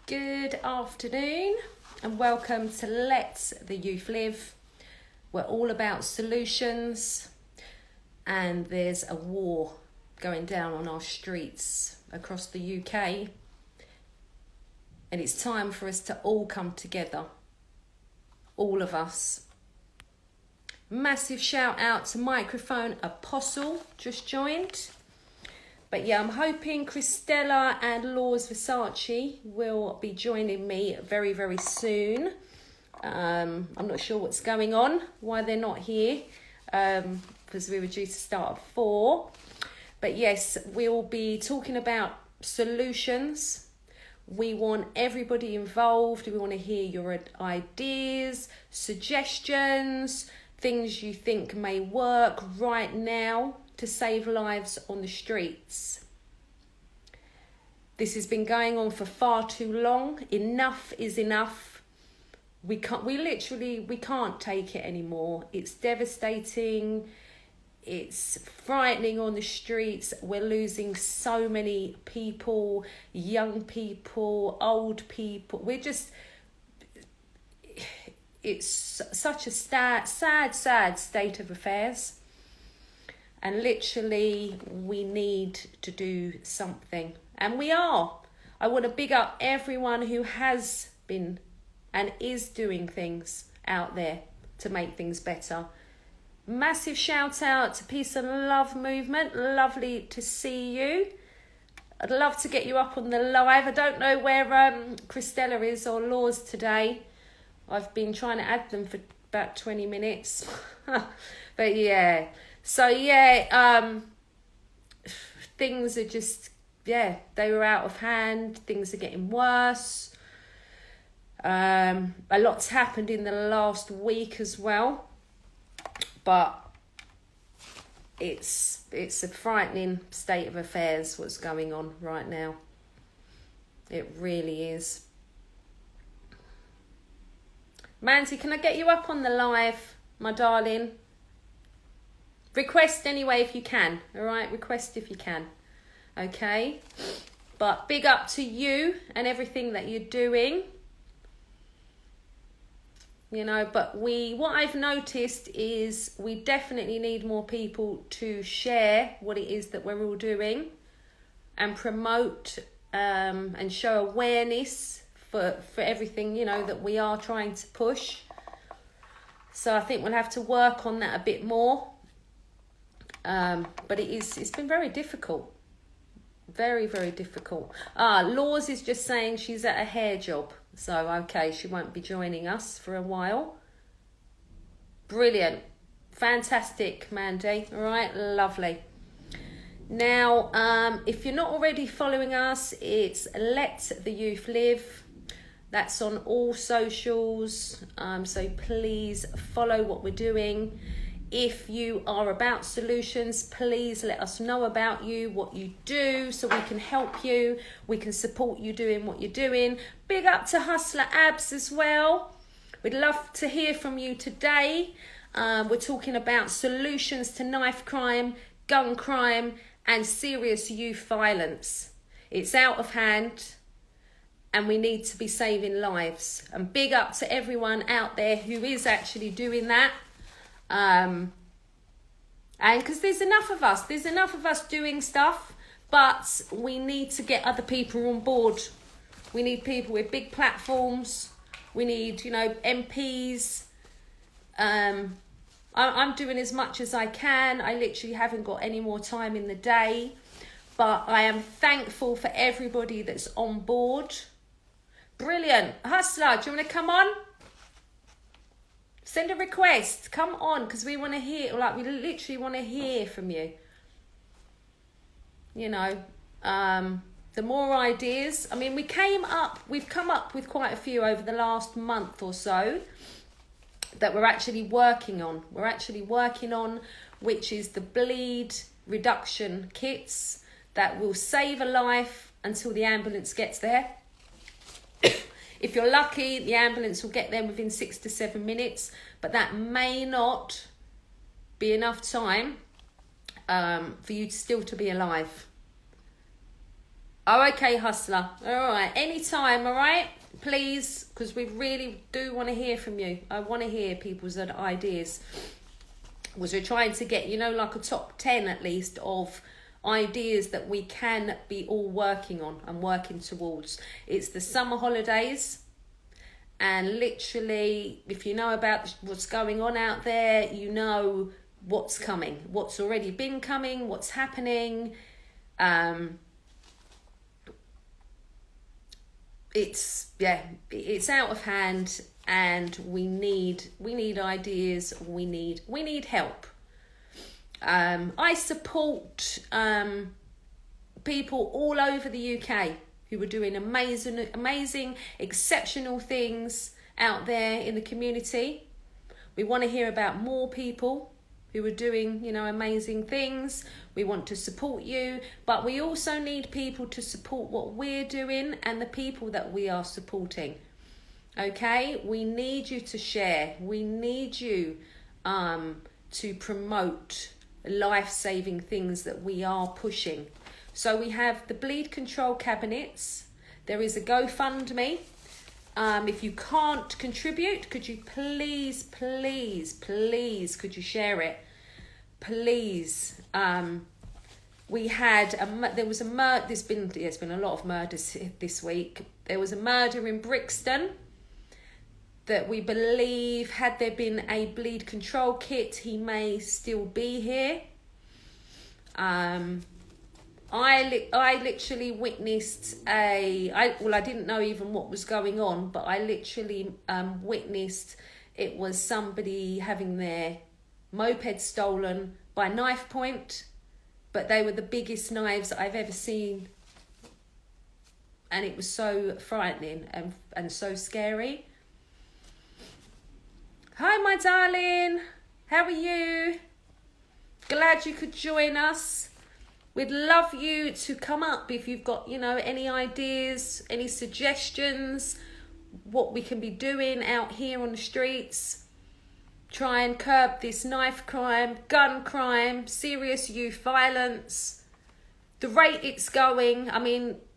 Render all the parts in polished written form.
Good afternoon and welcome to Let the Youth Live. We're all about solutions and there's a war going down on our streets across the UK and it's time for us to all come together, all of us. Massive shout out to Microphone Apostle, just joined. But yeah, I'm hoping Christella and Laws Versace will be joining me very, very soon. I'm not sure what's going on, why they're not here, because we were due to start at 4. But yes, we'll be talking about solutions. We want everybody involved. We want to hear your ideas, suggestions, things you think may work right now to save lives on the streets. This has been going on for far too long. Enough is enough. We can't take it anymore. It's devastating. It's frightening on the streets. We're losing so many people, young people, old people. It's such a sad state of affairs. And literally, we need to do something. And we are. I want to big up everyone who has been and is doing things out there to make things better. Massive shout out to Peace and Love Movement. Lovely to see you. I'd love to get you up on the live. I don't know where Christella is or Laws today. I've been trying to add them for about 20 minutes. But yeah. So yeah, things are just, they were out of hand. Things are getting worse. A lot's happened in the last week as well. But it's a frightening state of affairs what's going on right now. It really is. Mandy, can I get you up on the live, my darling? Request anyway if you can, all right? Request if you can, okay? But big up to you and everything that you're doing. You know, but what I've noticed is we definitely need more people to share what it is that we're all doing and promote and show awareness for everything, you know, that we are trying to push. So I think we'll have to work on that a bit more. But it's been very difficult. Very, very difficult. Laws is just saying she's at a hair job. So, okay, she won't be joining us for a while. Brilliant. Fantastic, Mandy. All right, lovely. Now, if you're not already following us, it's Let the Youth Live. That's on all socials. So please follow what we're doing. If you are about solutions, please let us know about you, what you do, so we can help you. We can support you doing what you're doing. Big up to Hustler Abs as well. We'd love to hear from you today. We're talking about solutions to knife crime, gun crime, and serious youth violence. It's out of hand, and we need to be saving lives. And big up to everyone out there who is actually doing that. And because there's enough of us doing stuff, but we need to get other people on board. We need people with big platforms. We need, MPs. I'm doing as much as I can. I literally haven't got any more time in the day, but I am thankful for everybody that's on board. Brilliant. Hustler, do you want to come on? Send a request. Come on, because we want to hear, we literally want to hear from you. You know, the more ideas. I mean, we've come up with quite a few over the last month or so that we're actually working on. Which is the bleed reduction kits that will save a life until the ambulance gets there. If you're lucky, the ambulance will get there within 6 to 7 minutes, but that may not be enough time for you to still to be alive. Oh, okay, hustler. All right, anytime, all right? Please, because we really do want to hear from you. I want to hear people's ideas. Was we're trying to get, like a top 10 at least of ideas that we can be all working on and working towards. It's the summer holidays. And literally, if you know about what's going on out there, you know what's coming, what's already been coming, what's happening. It's out of hand, and we need ideas. We need help. I support people all over the UK who are doing amazing, exceptional things out there in the community. We want to hear about more people who are doing, amazing things. We want to support you, but we also need people to support what we're doing and the people that we are supporting. Okay? We need you to share. We need you to promote life-saving things that we are pushing. So we have the bleed control cabinets. There is a GoFundMe. If you can't contribute, could you please, could you share it? Please. We had there's been a lot of murders this week. There was a murder in Brixton that we believe, had there been a bleed control kit, he may still be here. I literally witnessed I didn't know even what was going on, but I literally witnessed it was somebody having their moped stolen by knife point, but they were the biggest knives I've ever seen, and it was so frightening and so scary. Hi, my darling. How are you? Glad you could join us. We'd love you to come up if you've got, any ideas, any suggestions, what we can be doing out here on the streets. Try and curb this knife crime, gun crime, serious youth violence. The rate it's going,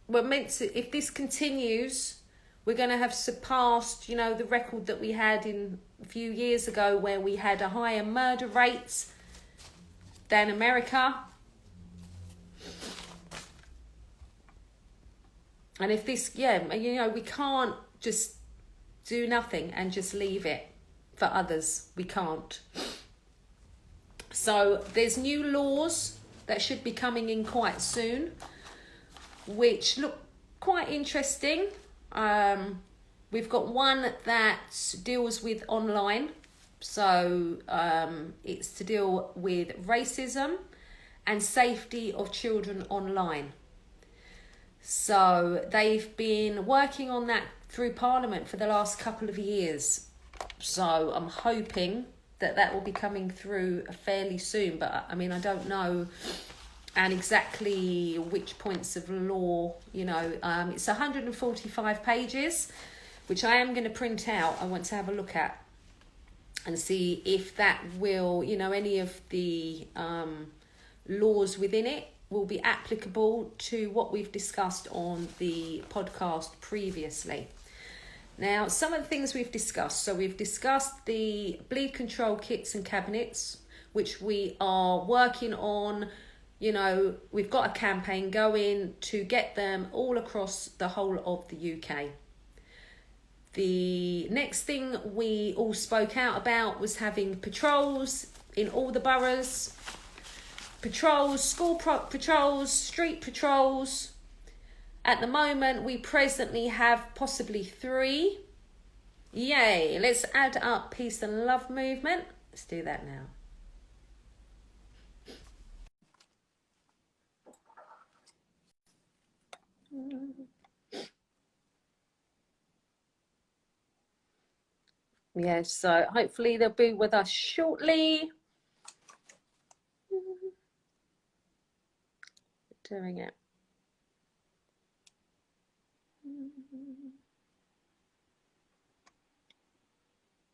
we're meant to, if this continues, we're going to have surpassed, the record that we had in a few years ago where we had a higher murder rate than America. And if this, we can't just do nothing and just leave it for others. We can't. So there's new laws that should be coming in quite soon, which look quite interesting. We've got one that deals with online. So it's to deal with racism and safety of children online. So they've been working on that through Parliament for the last couple of years. So I'm hoping that will be coming through fairly soon. But I don't know and exactly which points of law, it's 145 pages, which I am going to print out. I want to have a look at and see if that will, any of the laws within it will be applicable to what we've discussed on the podcast previously. Now, some of the things we've discussed. So we've discussed the bleed control kits and cabinets, which we are working on. We've got a campaign going to get them all across the whole of the UK. The next thing we all spoke out about was having patrols in all the boroughs. Patrols, school patrols, street patrols. At the moment, we presently have possibly 3. Yay, let's add up peace and love movement. Let's do that now. Yeah, so hopefully they'll be with us shortly. Doing it.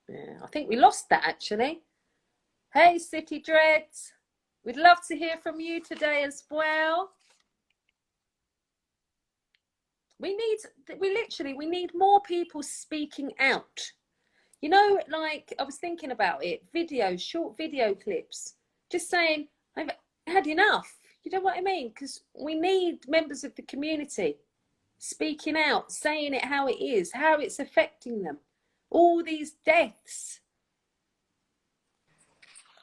Yeah, I think we lost that actually. Hey, City Dreads. We'd love to hear from you today as well. We need more people speaking out. You know, like I was thinking about it, videos, short video clips, just saying, I've had enough. You know what I mean? Because we need members of the community speaking out, saying it how it is, how it's affecting them. All these deaths.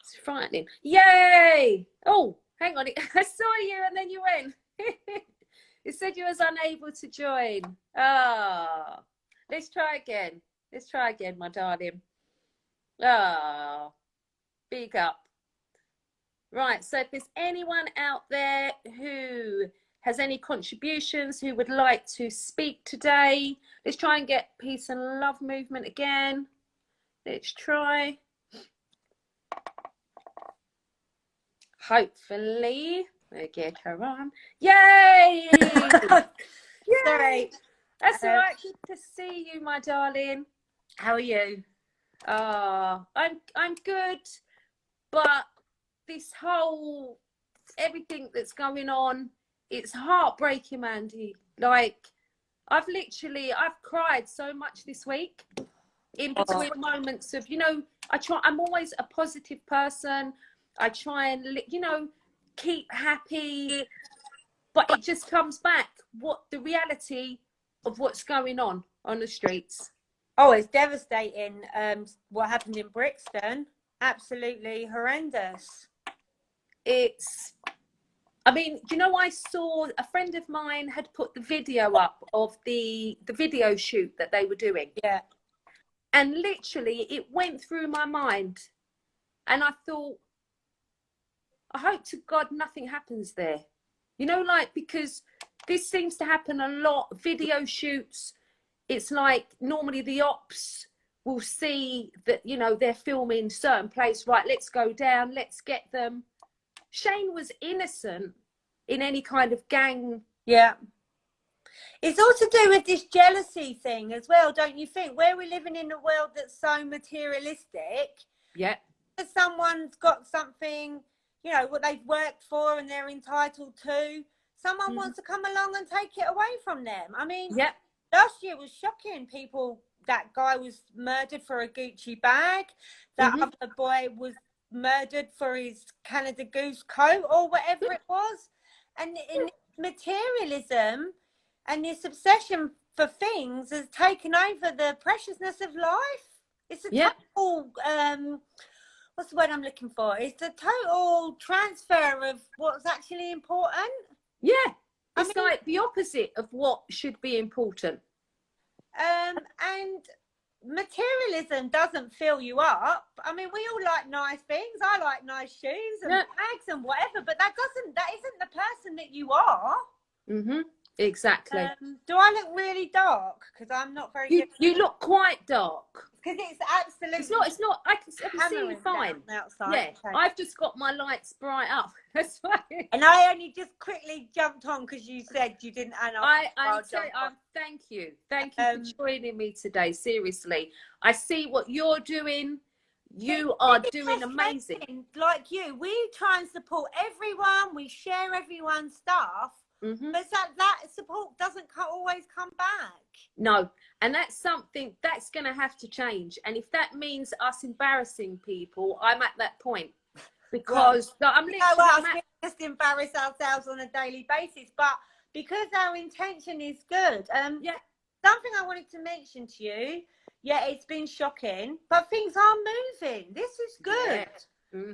It's frightening. Yay! Oh, hang on. I saw you and then you went. It said you was unable to join. Ah, let's try again. Let's try again, my darling. Ah, big up. Right, so if there's anyone out there who has any contributions, who would like to speak today, let's try and get peace and love movement again. Let's try. Hopefully, we'll get her on. Yay! Sorry. That's all right. Good to see you, my darling. How are you? I'm good, but this whole everything that's going on, it's heartbreaking, Mandy. Like I've cried so much this week in between moments of, you know, I'm always a positive person. I try and, you know, keep happy, but it just comes back what the reality of what's going on the streets. Oh, it's devastating. What happened in Brixton, absolutely horrendous. I mean, you know, I saw a friend of mine had put the video up of the video shoot that they were doing. Yeah. And literally it went through my mind and I thought, I hope to God nothing happens there. You know, like, because this seems to happen a lot. Video shoots, it's like normally the ops will see that, you know, they're filming certain place. Right, let's go down, let's get them. Shane was innocent in any kind of gang. Yeah. It's all to do with this jealousy thing as well, don't you think? Where we're living in a world that's so materialistic. Yeah. If someone's got something, you know, what they've worked for and they're entitled to, someone wants to come along and take it away from them. I mean, last year was shocking. That guy was murdered for a Gucci bag. That other boy was murdered for his Canada Goose coat or whatever it was. And in materialism and this obsession for things has taken over the preciousness of life. It's a total, what's the word I'm looking for? It's a total transfer of what's actually important. Yeah. It's like the opposite of what should be important. And materialism doesn't fill you up. I mean, we all like nice things. I like nice shoes and bags and whatever, but that isn't the person that you are. Exactly. Do I look really dark? Because I'm not very good. You look quite dark. Because it's absolutely. It's not. I can see you fine. Outside. Yeah, okay. I've just got my lights bright up. That's fine. And I only just quickly jumped on because you said you didn't. And thank you for joining me today. Seriously, I see what you're doing. You are doing amazing. Like you, we try and support everyone. We share everyone's stuff. But that support doesn't always come back. No, and that's something that's going to have to change. And if that means us embarrassing people, I'm at that point. Because I'm literally... we just embarrass ourselves on a daily basis. But because our intention is good. Something I wanted to mention to you. Yeah, it's been shocking. But things are moving. This is good.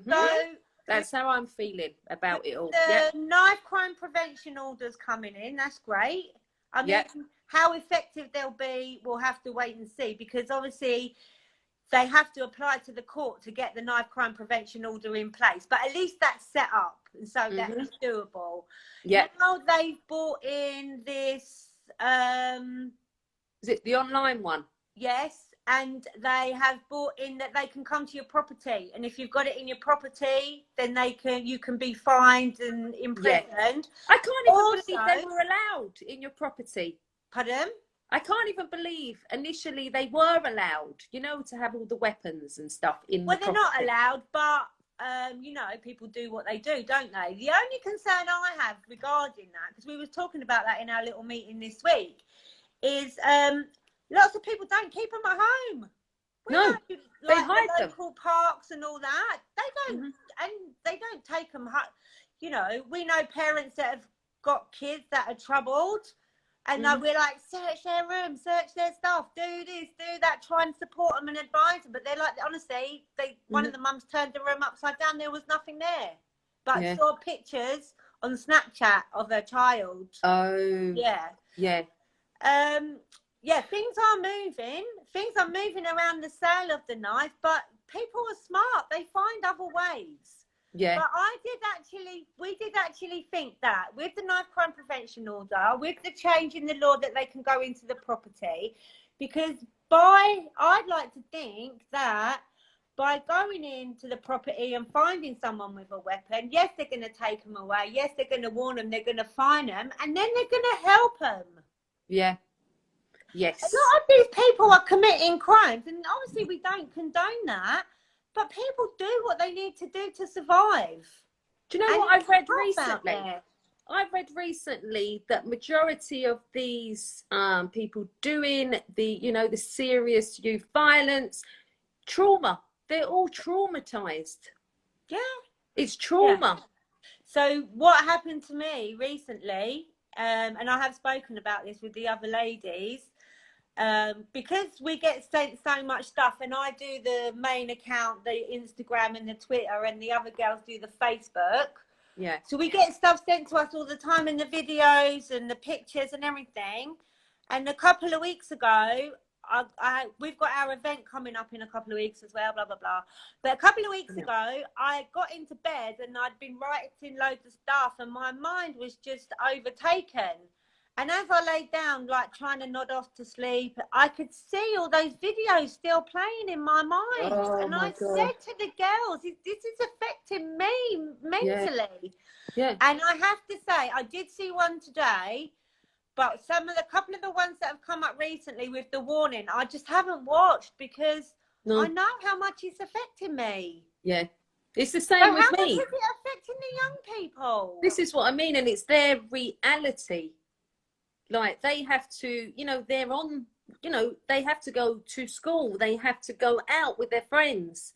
So... That's how I'm feeling about it all. The knife crime prevention orders coming in. That's great. I mean, how effective they'll be, we'll have to wait and see. Because obviously, they have to apply to the court to get the knife crime prevention order in place. But at least that's set up, and so that is doable. Yeah. Now they've brought in this. Is it the online one? Yes. And they have brought in that they can come to your property, and if you've got it in your property, then you can be fined and imprisoned. I can't even believe they were allowed in your property. Pardon? I can't even believe initially they were allowed, you know, to have all the weapons and stuff in. Well, they're not allowed, but you know, people do what they do, don't they? The only concern I have regarding that, because we were talking about that in our little meeting this week, is lots of people don't keep them at home. We No, know, they like hide the them. local parks and all that. They don't, and they don't take them. You know, we know parents that have got kids that are troubled, and we're like, search their room, search their stuff, do this, do that, try and support them and advise them. But they're like, honestly, one of the mums turned the room upside down. There was nothing there, but saw pictures on Snapchat of her child. Oh, yeah. Yeah, things are moving. Things are moving around the sale of the knife, but people are smart. They find other ways. Yeah. But we did actually think that with the knife crime prevention order, with the change in the law that they can go into the property, because I'd like to think that by going into the property and finding someone with a weapon, yes, they're going to take them away. Yes, they're going to warn them. They're going to fine them, and then they're going to help them. Yeah. Yes. A lot of these people are committing crimes, and obviously we don't condone that, but people do what they need to do to survive. Do you know what I've read recently? I've read recently that majority of these people doing the serious youth violence, trauma, they're all traumatized. Yeah. It's trauma. Yeah. So what happened to me recently, and I have spoken about this with the other ladies, because we get sent so much stuff, and I do the main account, the Instagram and the Twitter, and the other girls do the Facebook. Yeah. So we get stuff sent to us all the time, and the videos and the pictures and everything. And a couple of weeks ago, we've got our event coming up in a couple of weeks as well, blah, blah, blah. But a couple of weeks ago, I got into bed and I'd been writing loads of stuff, and my mind was just overtaken. And as I laid down, like trying to nod off to sleep, I could see all those videos still playing in my mind. And I said to the girls, this is affecting me mentally. Yeah. And I have to say, I did see one today, but a couple of the ones that have come up recently with the warning, I just haven't watched because I know how much it's affecting me. Yeah. It's the same with me. How much is it affecting the young people? This is what I mean, and it's their reality. Like, they have to, they're on, they have to go to school. They have to go out with their friends.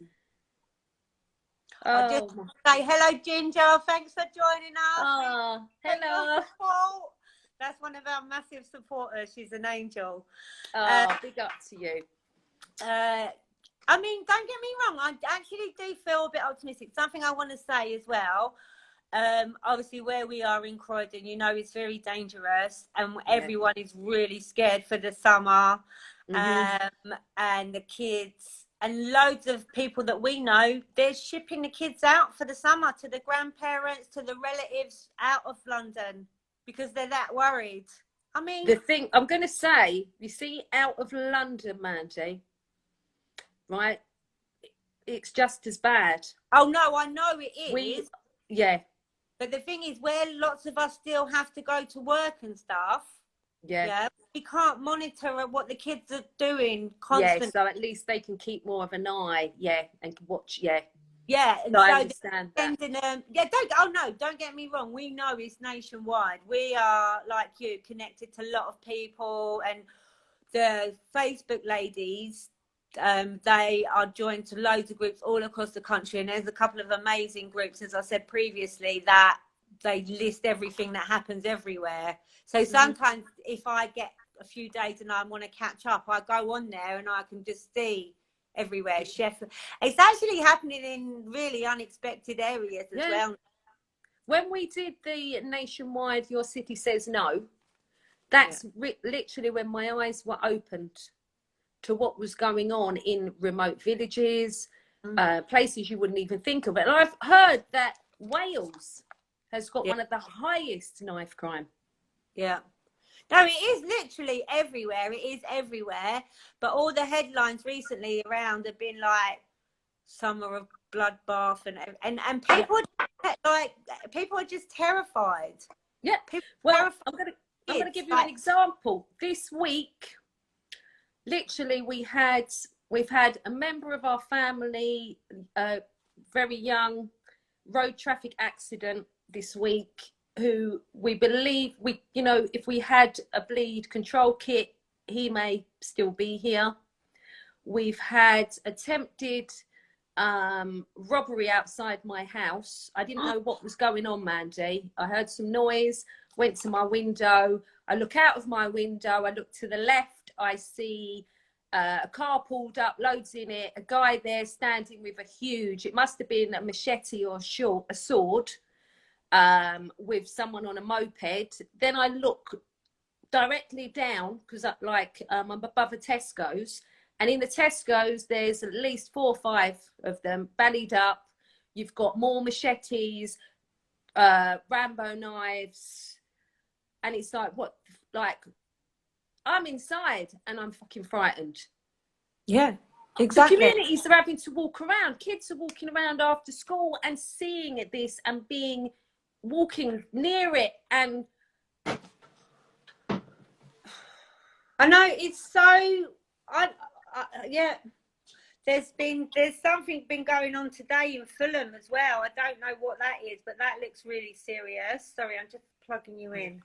I'll just say hello, Ginger. Thanks for joining us. Oh, hello. That's one of our massive supporters. She's an angel. Big up to you. I mean, don't get me wrong. I actually do feel a bit optimistic. Something I want to say as well. Obviously, where we are in Croydon, it's very dangerous, and everyone is really scared for the summer. And the kids and loads of people that we know, they're shipping the kids out for the summer to the grandparents, to the relatives out of London because they're that worried. I mean, the thing I'm going to say, you see, out of London, Mandy, right? It's just as bad. Oh no, I know it is. But the thing is, where lots of us still have to go to work and stuff, we can't monitor what the kids are doing constantly. So at least they can keep more of an eye, and watch, and so I understand that. Don't get me wrong. We know it's nationwide. We are, like you, connected to a lot of people, and the Facebook ladies, they are joined to loads of groups all across the country, and there's a couple of amazing groups, as I said previously, that they list everything that happens everywhere. So sometimes if I get a few days and I want to catch up, I go on there and I can just see everywhere. It's actually happening in really unexpected areas as well. When we did the nationwide Your City Says No, that's literally when my eyes were opened to what was going on in remote villages, places you wouldn't even think of it. And I've heard that Wales has got one of the highest knife crime. Yeah. No, it is literally everywhere. It is everywhere. But all the headlines recently around have been like summer of bloodbath, and people people are just terrified. Yeah. Well, I'm gonna give you an example. This week, literally, we've had a member of our family very young road traffic accident this week, who we believe, if we had a bleed control kit, he may still be here. We've had attempted robbery outside my house. I didn't know what was going on, Mandy. I heard some noise, went to my window. I look out of my window, I look to the left, I see a car pulled up, loads in it, a guy there standing with a huge, it must have been a machete or a sword, with someone on a moped. Then I look directly down, because I'm above a Tesco's, and in the Tesco's there's at least 4 or 5 of them bellied up. You've got more machetes, Rambo knives, and it's like I'm inside and I'm fucking frightened. Yeah, exactly. The communities are having to walk around. Kids are walking around after school and seeing this and walking near it. And I know it's so. Yeah. There's something been going on today in Fulham as well. I don't know what that is, but that looks really serious. Sorry, I'm just plugging you in.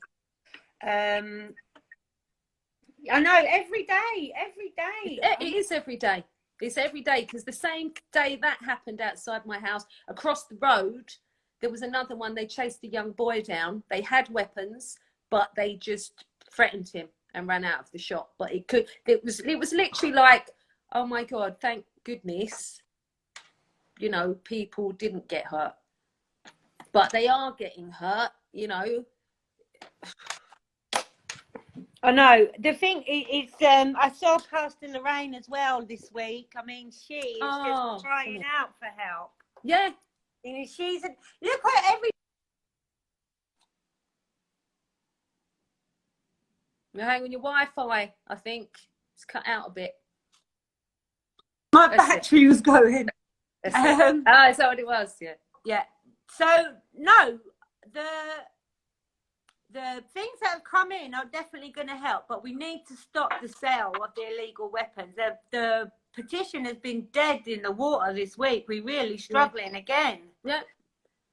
I know, every day. It is every day. It's every day, because the same day that happened outside my house, across the road, there was another one. They chased a young boy down. They had weapons, but they just threatened him and ran out of the shop. But it was literally like, oh my God, thank goodness, people didn't get hurt. But they are getting hurt, I know. The thing is, I saw Pastor Lorraine as well this week. I mean, she is just crying out for help. Yeah. She's look at every. You're hanging on your Wi-Fi, I think. It's cut out a bit. My battery was going. Is that what it was? Yeah. Yeah. So, no, the things that have come in are definitely going to help, but we need to stop the sale of the illegal weapons. The petition has been dead in the water this week. We're really struggling again. Yeah.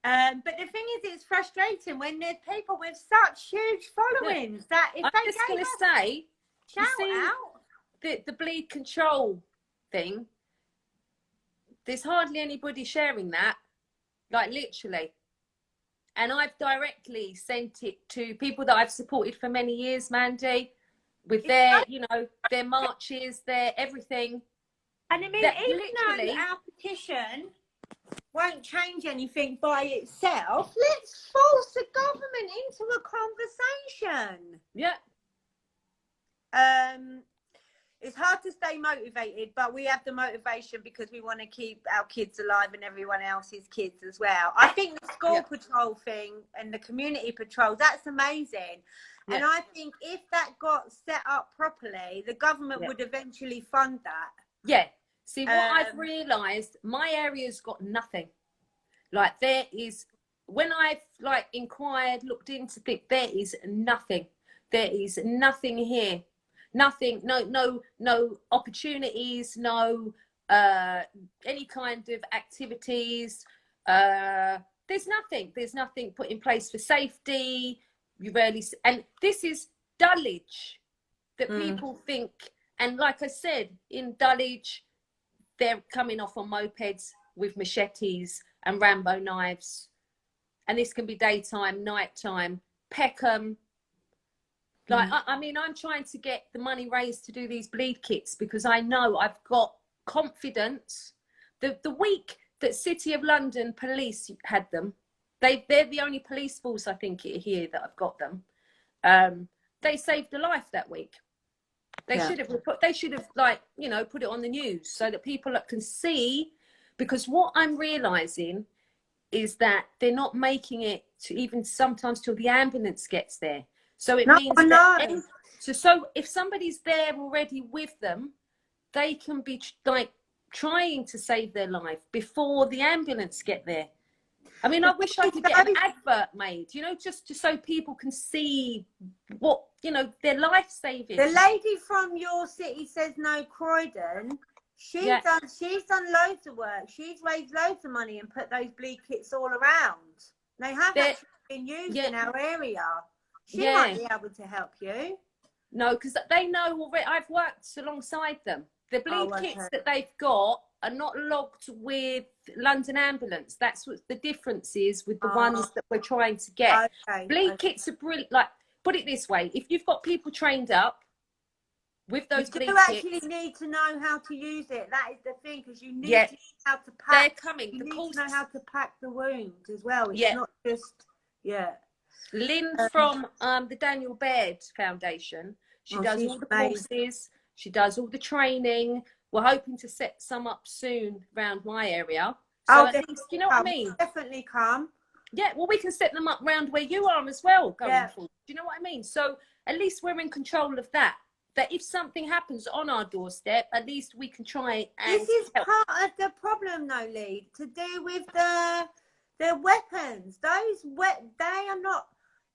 But the thing is, it's frustrating when there's people with such huge followings that if I'm just going to say, shout out. The bleed control thing, there's hardly anybody sharing that, like literally. And I've directly sent it to people that I've supported for many years, Mandy, with their marches, their everything. And I mean, even though our petition won't change anything by itself, let's force the government into a conversation. Yeah. It's hard to stay motivated, but we have the motivation because we want to keep our kids alive and everyone else's kids as well. I think the school patrol thing and the community patrols, that's amazing. Yeah. And I think if that got set up properly, the government would eventually fund that. Yeah. See, what I've realised, my area's got nothing. Like, there is, when I've inquired, looked into things, there is nothing. There is nothing here. Nothing, no opportunities, no any kind of activities. There's nothing put in place for safety. You rarely see, and this is Dulwich that people think. And like I said, in Dulwich, they're coming off on mopeds with machetes and Rambo knives, and this can be daytime, nighttime. Peckham. I mean, I'm trying to get the money raised to do these bleed kits because I know I've got confidence. The week that City of London police had them, they're the only police force I think here that I've got them. They saved a life that week. They should have put it on the news so that people can see. Because what I'm realising is that they're not making it to even sometimes till the ambulance gets there. So it means that so if somebody's there already with them, they can be trying to save their life before the ambulance get there. I mean, I wish I could get an advert made, just so people can see what, their life saving. The lady from Your City Says No, Croydon, She's done loads of work. She's raised loads of money and put those bleed kits all around. They have actually been used in our area. She might be able to help you. No, because they know already. I've worked alongside them. The bleed kits that they've got are not logged with London Ambulance. That's what the difference is with the ones that we're trying to get. Bleed kits are brilliant. Like, put it this way: if you've got people trained up with those bleed kits, you actually need to know how to use it. That is the thing, because you need to know how to pack. They're coming. You need to know how to pack the wound as well. It's not just Lynn from the Daniel Baird Foundation. She does all the courses. She does all the training. We're hoping to set some up soon around my area. So at least, you know what I mean? Definitely come. Yeah, well, we can set them up around where you are as well going forward. Do you know what I mean? So at least we're in control of that. That if something happens on our doorstep, at least we can try and This is part of the problem, though, Lee, to do with the weapons. They are not,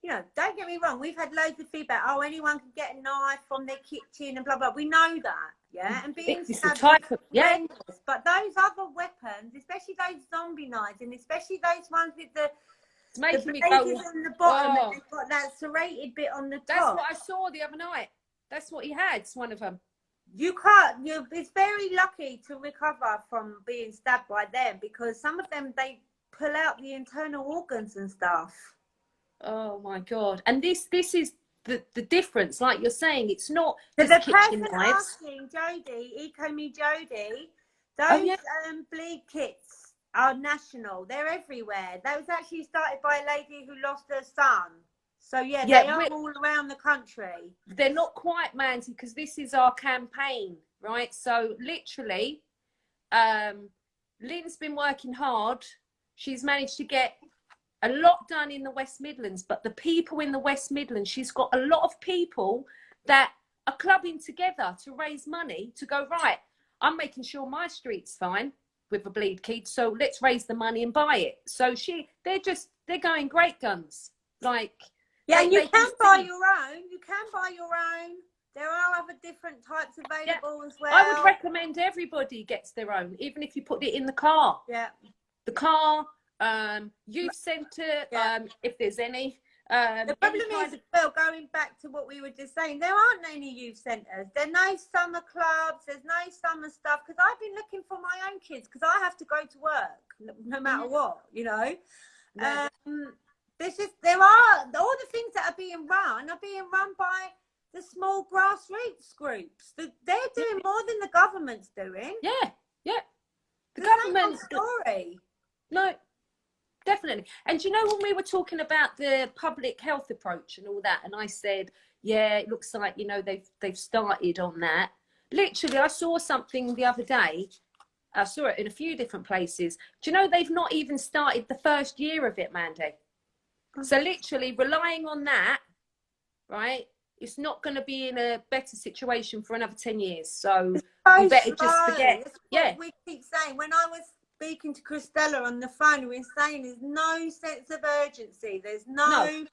you know, don't get me wrong. We've had loads of feedback. Oh, anyone can get a knife from their kitchen and blah, blah. We know that, and being stabbed horrendous. But those other weapons, especially those zombie knives, and especially those ones with the blades on the bottom, and they've got that serrated bit on the top. That's what I saw the other night. That's what he had, one of them. You can't, it's very lucky to recover from being stabbed by them, because some of them, they pull out the internal organs and stuff. Oh my God. And this is the difference, like you're saying, it's not the kitchen person knives. Asking Jodie, Eco-Me Jodie, those bleed kits are national. They're everywhere. That was actually started by a lady who lost her son. So they are all around the country. They're not quite, Mandy, because this is our campaign, right? So literally, Lynn's been working hard. She's managed to get a lot done in the West Midlands, but the people in the West Midlands, she's got a lot of people that are clubbing together to raise money to go, right, I'm making sure my street's fine with a bleed kit, so let's raise the money and buy it. So they're going great guns. Like, and you can buy your own. You can buy your own. There are other different types available as well. I would recommend everybody gets their own, even if you put it in the car. Yeah. The car, youth centre, if there's any. The problem is, well, going back to what we were just saying, there aren't any youth centres. There are no summer clubs. There's no summer stuff. Because I've been looking for my own kids, because I have to go to work no matter what, you know. Yeah. There are all the things that are being run by the small grassroots groups. They're doing more than the government's doing. Yeah. The government story. No, definitely. And you know, when we were talking about the public health approach and all that, and I said, yeah, it looks like, you know, they've started on that. Literally, I saw something the other day. I saw it in a few different places. Do you know they've not even started the first year of it, Mandy? So literally relying on that, right? It's not going to be in a better situation for another 10 years. So you better just forget. That's what we keep saying. When I was speaking to Christella on the phone, we were saying there's no sense of urgency. There's no.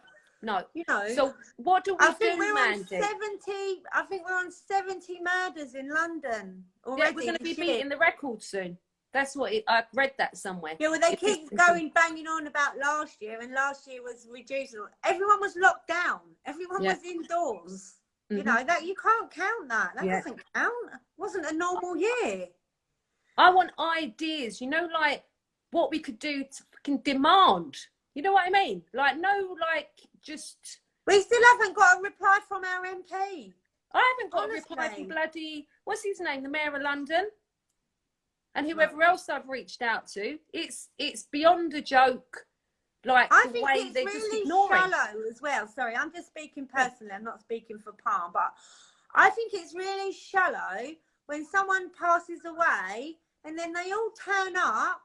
You know. So what do we do, Mandy? I think we're on 70 murders in London already. Yeah, we're going to be beating the record soon. That's what I read that somewhere. Yeah, well, they keep banging on about last year, and last year was reduced. Everyone was locked down. Everyone was indoors. You know, that you can't count that. That doesn't count. It wasn't a normal year. I want ideas, you know, like what we could do to fucking demand. You know what I mean? Like, no, like, just... We still haven't got a reply from our MP. I haven't got a reply from bloody... What's his name? The Mayor of London? And whoever else I've reached out to, it's beyond a joke. Like, I the think way it's they're really just ignoring. Shallow as well. Sorry, I'm just speaking personally. I'm not speaking for Palm, but I think it's really shallow when someone passes away and then they all turn up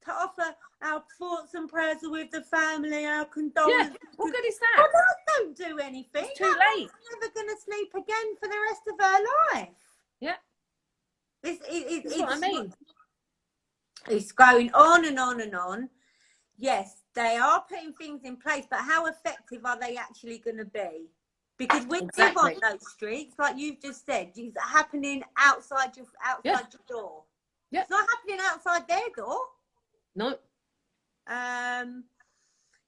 to offer our thoughts and prayers with the family, our condolences. Yeah, what good is that? Well, that don't do anything. It's too late. She's never going to sleep again for the rest of her life. Yeah. It's what I mean. It's going on and on and on. Yes, they are putting things in place, but how effective are they actually going to be? Because we live on those streets, like you've just said, it's happening outside your door. It's not happening outside their door. No.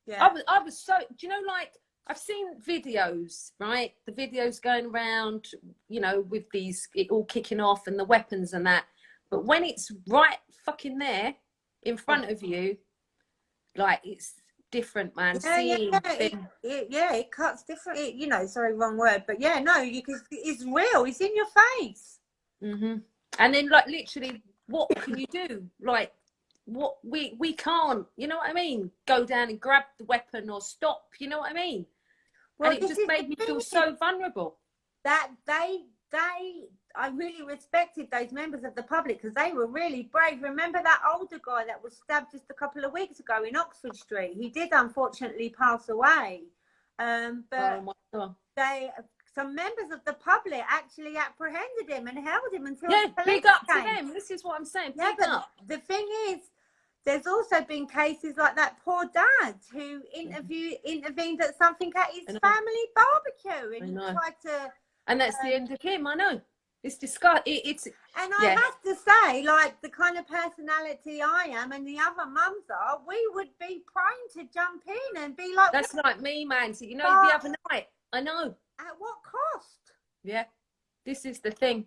Yeah. I was so, do you know, like, I've seen videos, right? The videos going around, you know, with these, it all kicking off and the weapons and that. But when it's right fucking there in front of you, like, it's different, man. It cuts different. You know, sorry, wrong word. But yeah, no, because it's real. It's in your face. Mm-hmm. And then, like, literally, what can you do? Like, what we can't, you know what I mean, go down and grab the weapon or stop, you know what I mean? Well, and it just made me feel so vulnerable. That I really respected those members of the public because they were really brave. Remember that older guy that was stabbed just a couple of weeks ago in Oxford Street? He did unfortunately pass away, but some members of the public actually apprehended him and held him until the police big up came. to them. This is what I'm saying. Yeah, but the thing is, there's also been cases like that poor dad who intervened at something at his family barbecue and tried to. And that's the end of him. I know. It's disgusting. And I have to say, like, the kind of personality I am and the other mums are, we would be prone to jump in and be like. That's like me, man. So, you know, the other night. I know. At what cost? Yeah, this is the thing.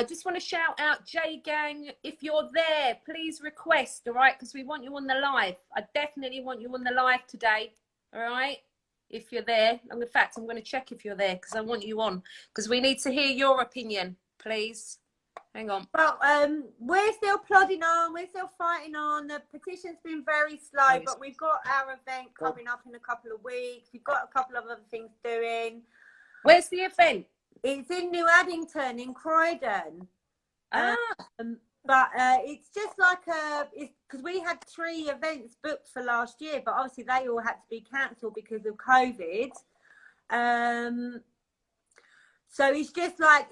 Just want to shout out J Gang. If you're there, please request, all right? Because we want you on the live. I definitely want you on the live today, all right? If you're there. In fact, I'm going to check if you're there because I want you on. Because we need to hear your opinion, please. Hang on. Well, we're still plodding on. We're still fighting on. The petition's been very slow, but we've got our event coming up in a couple of weeks. We've got a couple of other things doing. Where's the event? It's in New Addington in Croydon. But it's just like because we had 3 events booked for last year, but obviously they all had to be cancelled because of COVID. So it's just like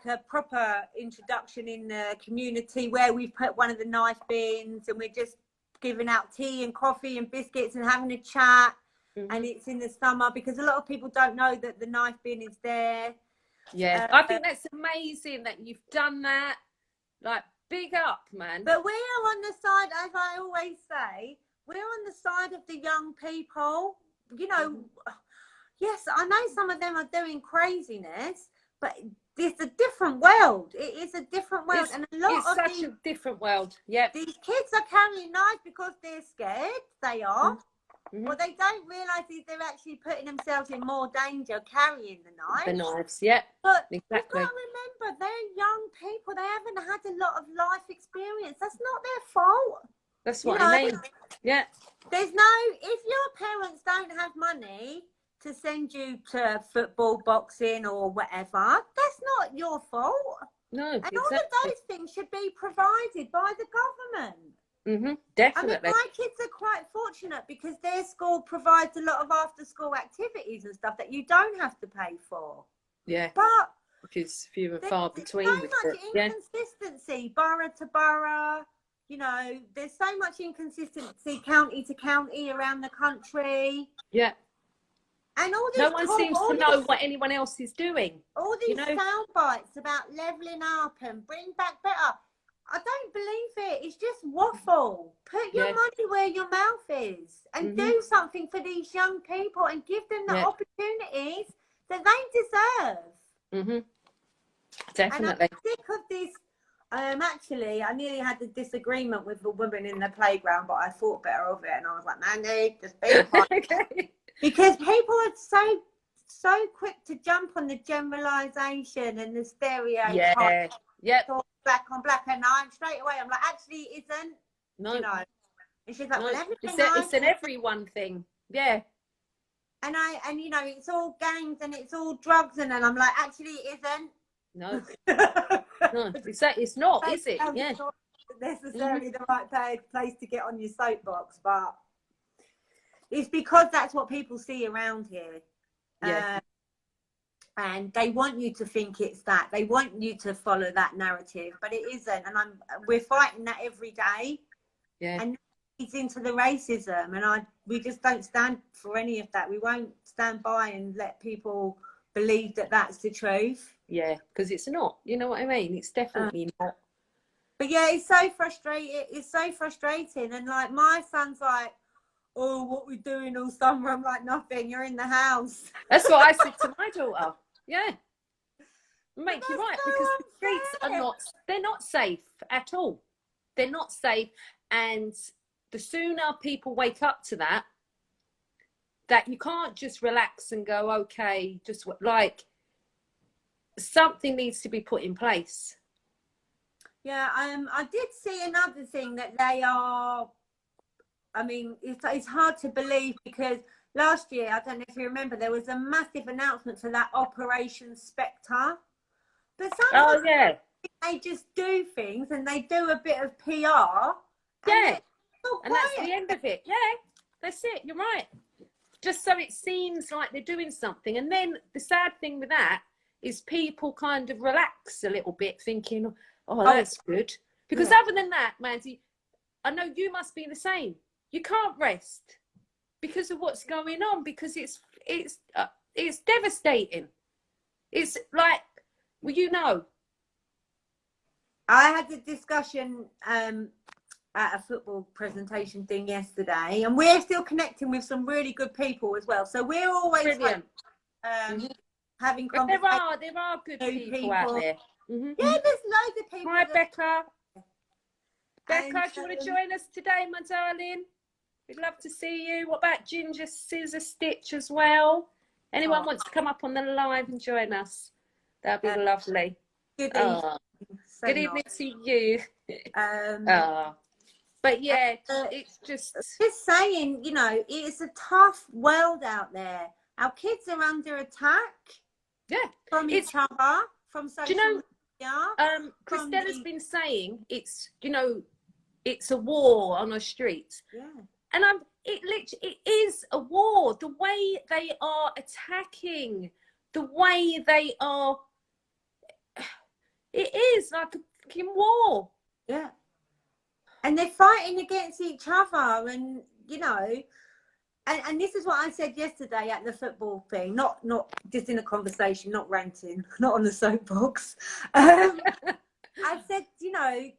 a proper introduction in the community where we've put one of the knife bins and we're just giving out tea and coffee and biscuits and having a chat. Mm-hmm. And it's in the summer because a lot of people don't know that the knife bin is there. Yeah, I think that's amazing that you've done that. Like, big up, man. But we are on the side, as I always say, we're on the side of the young people. You know, yes, I know some of them are doing craziness, but it's a different world. It is a different world. It's such a different world. Yeah. These kids are carrying knives because they're scared. They are. Mm-hmm. What they don't realise is they're actually putting themselves in more danger carrying the knives. The knives, yeah. But exactly. You've got to remember, they're young people. They haven't had a lot of life experience. That's not their fault. That's what I mean. Yeah. There's if your parents don't have money to send you to football, boxing or whatever, that's not your fault. No, and all of those things should be provided by the government. Mm-hmm, definitely. I mean, my kids are quite fortunate because their school provides a lot of after-school activities and stuff that you don't have to pay for. Yeah. But which is few and far between. There's so much inconsistency, borough to borough. You know, there's so much inconsistency county to county around the country. Yeah. And all this no one seems to know what anyone else is doing. All these sound bites about levelling up and bring back better. I don't believe it. It's just waffle. Put your money where your mouth is and do something for these young people and give them the opportunities that they deserve. Mm-hmm. Definitely. And I'm sick of this. Actually, I nearly had a disagreement with a woman in the playground, but I thought better of it. And I was like, Mandy, just be quiet. Okay. Because people are so quick to jump on the generalisation and the stereotype. Yeah. Black on black, and I'm straight away. I'm like, actually, it isn't. No. You know. And she's like, well, it's an everyone thing. Yeah. And you know, it's all gangs and it's all drugs, and then I'm like, actually, it isn't. No. No, it's not, is it? Yeah. Not necessarily the right place to get on your soapbox, but it's because that's what people see around here. Yeah. And they want you to think it's that. They want you to follow that narrative, but it isn't. And we're fighting that every day. Yeah. And feeds into the racism, and we just don't stand for any of that. We won't stand by and let people believe that that's the truth. Yeah, because it's not. You know what I mean? It's definitely not. But yeah, it's so frustrating. It's so frustrating, and like my son's like, "Oh, what we doing all summer?" I'm like, "Nothing. You're in the house." That's what I said to my daughter. Yeah, make you right, because the streets are they're not safe at all. They're not safe, and the sooner people wake up to that you can't just relax and go, okay, just like something needs to be put in place. Yeah, I did see another thing that they are. I mean, it's hard to believe because last year, I don't know if you remember, there was a massive announcement for that Operation Spectre. But sometimes they just do things and they do a bit of PR. Yeah, and that's the end of it. Yeah, that's it. You're right. Just so it seems like they're doing something. And then the sad thing with that is people kind of relax a little bit thinking, oh, that's good. Because other than that, Mandy, I know you must be the same. You can't rest because of what's going on, because it's devastating. It's like, well, you know. I had a discussion at a football presentation thing yesterday, and we're still connecting with some really good people as well. So we're always having conversations. There are good people out there. Mm-hmm. Yeah, there's loads of people. Hi, Becca. Becca, do you want to join us today, my darling? We'd love to see you. What about Ginger Scissor Stitch as well? Anyone wants to come up on the live and join us? That'd be lovely. Good evening. Good evening to you. But yeah, it's just saying, you know, it's a tough world out there. Our kids are under attack. Yeah, from each other, from social media. Christella's been saying it's, you know, it's a war on the streets. Yeah. And it is a war. The way they are attacking, the way they are, it is like a fucking war. Yeah. And they're fighting against each other, and you know, and this is what I said yesterday at the football thing, not just in a conversation, not ranting, not on the soapbox. I said, you know,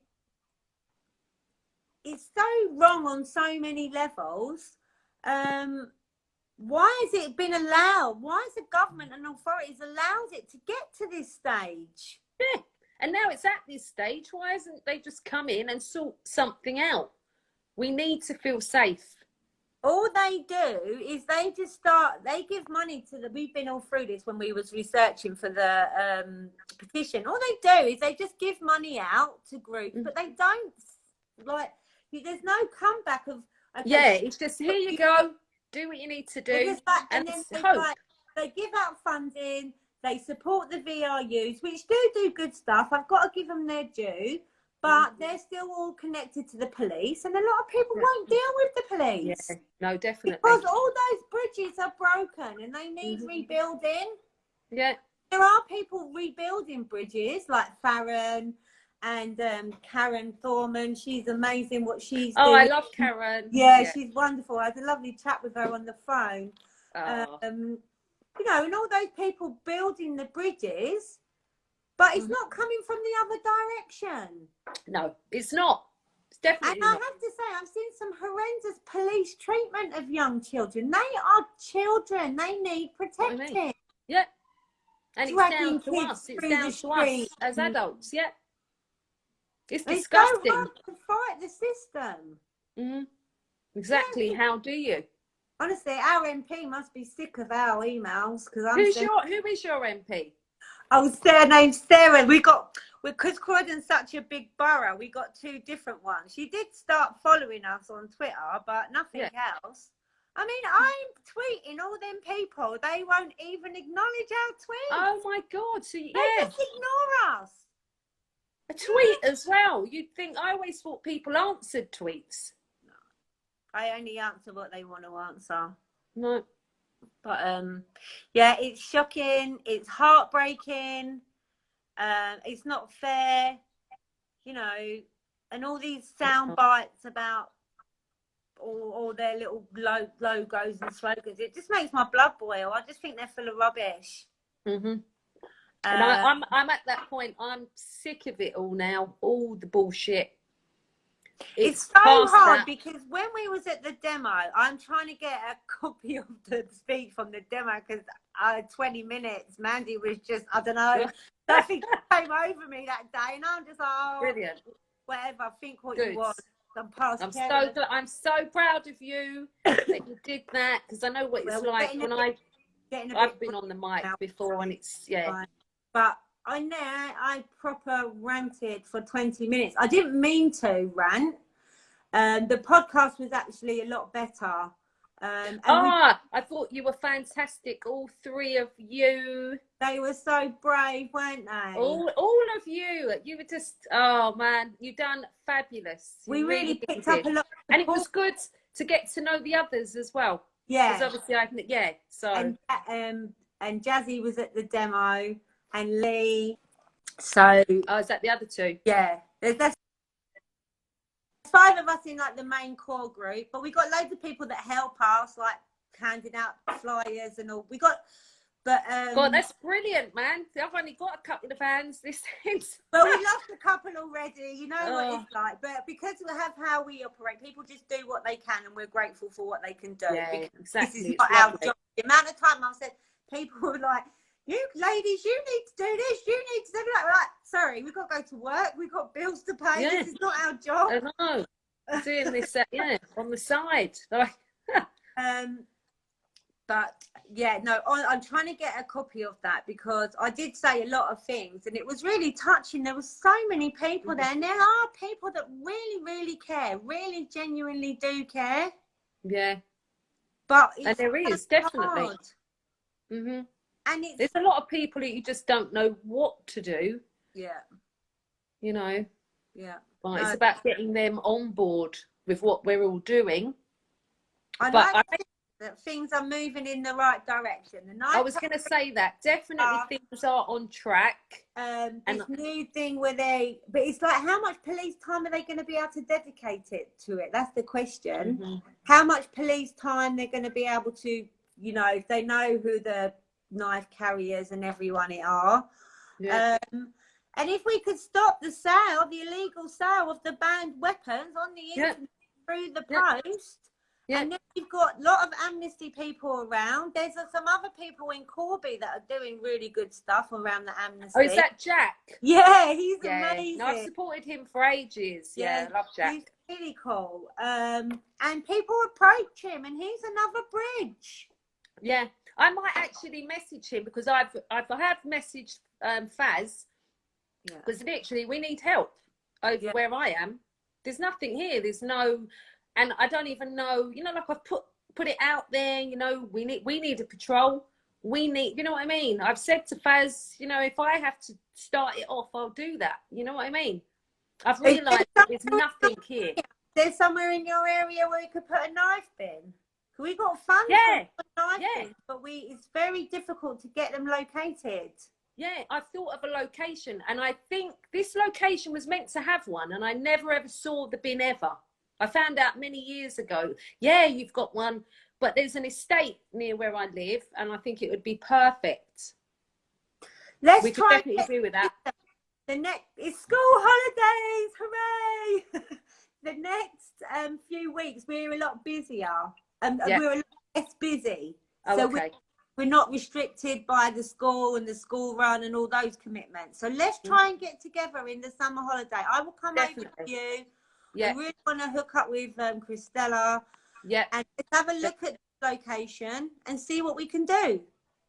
it's so wrong on so many levels. Why has it been allowed? Why has the government and authorities allowed it to get to this stage? Yeah. And now it's at this stage. Why hasn't they just come in and sort something out? We need to feel safe. All they do is they give money to we've been all through this when we was researching for the petition. All they do is they just give money out to groups, but they don't, like, there's no comeback of, okay, it's just, here you go, do what you need to do. And then they give out funding, they support the VRUs, which do good stuff. I've got to give them their due. But they're still all connected to the police, and a lot of people won't deal with the police. Yeah, no, definitely. Because all those bridges are broken and they need rebuilding. Yeah. There are people rebuilding bridges, like Farron and Karen Thorman. She's amazing what she's doing. I love Karen. Yeah, she's wonderful. I had a lovely chat with her on the phone. You know, and all those people building the bridges. But it's not coming from the other direction. No, it's not. It's definitely not. And I have to say, I've seen some horrendous police treatment of young children. They are children. They need protecting. Yeah. And it's down to us. It's down to us as adults. Yeah. It's disgusting. It's so hard to fight the system. Exactly. How do you? Honestly, our MP must be sick of our emails. Who is your MP? Oh, Sarah, named Sarah. Because Croydon's such a big borough, we got two different ones. She did start following us on Twitter, but nothing else. I mean, I'm tweeting all them people. They won't even acknowledge our tweets. Oh my God! So they just ignore us. A tweet as well. You'd think, I always thought people answered tweets. No, I only answer what they want to answer. No. But yeah, it's shocking. It's heartbreaking. It's not fair, you know. And all these sound bites about all their little logos and slogans. It just makes my blood boil. I just think they're full of rubbish. And I'm at that point. I'm sick of it all now. All the bullshit. It's so hard because when we was at the demo, I'm trying to get a copy of the speech from the demo because 20 minutes, Mandy was just, I don't know, nothing came over me that day, and I'm just like, oh, brilliant, whatever, think what you want. I'm so proud of you that you did that, because I know what it's like when I've been on the mic before, and it's But I proper ranted for 20 minutes. I didn't mean to rant. The podcast was actually a lot better. I thought you were fantastic, all three of you. They were so brave, weren't they? All of you. You were just, oh man, you done fabulous. We really picked up a lot. And it was good to get to know the others as well. Yeah. Because obviously so. And Jazzy was at the demo, and Lee. So. Oh, is that the other two? Yeah. There's 5 of us in like the main core group, but we got loads of people that help us, like handing out flyers and all. We got, but God, that's brilliant, man. I've only got a couple of hands this thing's. Well, we lost a couple already. You know what it's like, but because we have how we operate, people just do what they can, and we're grateful for what they can do. Yeah, exactly. This is not our job. The amount of time I've said, people were like, "You ladies, you need to do this. You need to do that." We're like, sorry, we've got to go to work. We've got bills to pay. Yeah. This is not our job. I know. Doing this, on the side. But yeah, no, I'm trying to get a copy of that because I did say a lot of things, and it was really touching. There were so many people there, and there are people that really, really care, really genuinely do care. Yeah. But and there is definitely. And there's a lot of people that you just don't know what to do. Yeah. You know. Yeah. But it's about getting them on board with what we're all doing. I know that things are moving in the right direction. I was going to say that. Definitely things are on track. This new thing where but it's like, how much police time are they going to be able to dedicate to it? That's the question. How much police time they're going to be able to, if they know who the knife carriers and everyone are. Yeah. And if we could stop the illegal sale of the banned weapons on the internet through the post, and then you've got a lot of Amnesty people around. There's some other people in Corby that are doing really good stuff around the Amnesty. Oh, is that Jack? Yeah, he's amazing. No, I've supported him for ages. Yeah, I love Jack. He's really cool. And people approach him, and he's another bridge. Yeah, I might actually message him because I have messaged Faz. Because literally we need help over where I am. There's nothing here. There's no, and I don't even know, like I've put it out there, we need a patrol. We need, you know what I mean? I've said to Faz, if I have to start it off, I'll do that. You know what I mean? I've realised there's nothing here. There's somewhere in your area where you could put a knife bin. We got funds for knife bins, but it's very difficult to get them located. Yeah, I've thought of a location, and I think this location was meant to have one, and I never ever saw the bin ever. I found out many years ago, you've got one, but there's an estate near where I live, and I think it would be perfect. We could definitely do with that. It's school holidays, hooray! The next few weeks, we're a lot busier, and we're a lot less busy. We're not restricted by the school and the school run and all those commitments. So let's try and get together in the summer holiday. I will come over to you. I really want to hook up with Christella. Yeah. And let's have a look at the location and see what we can do.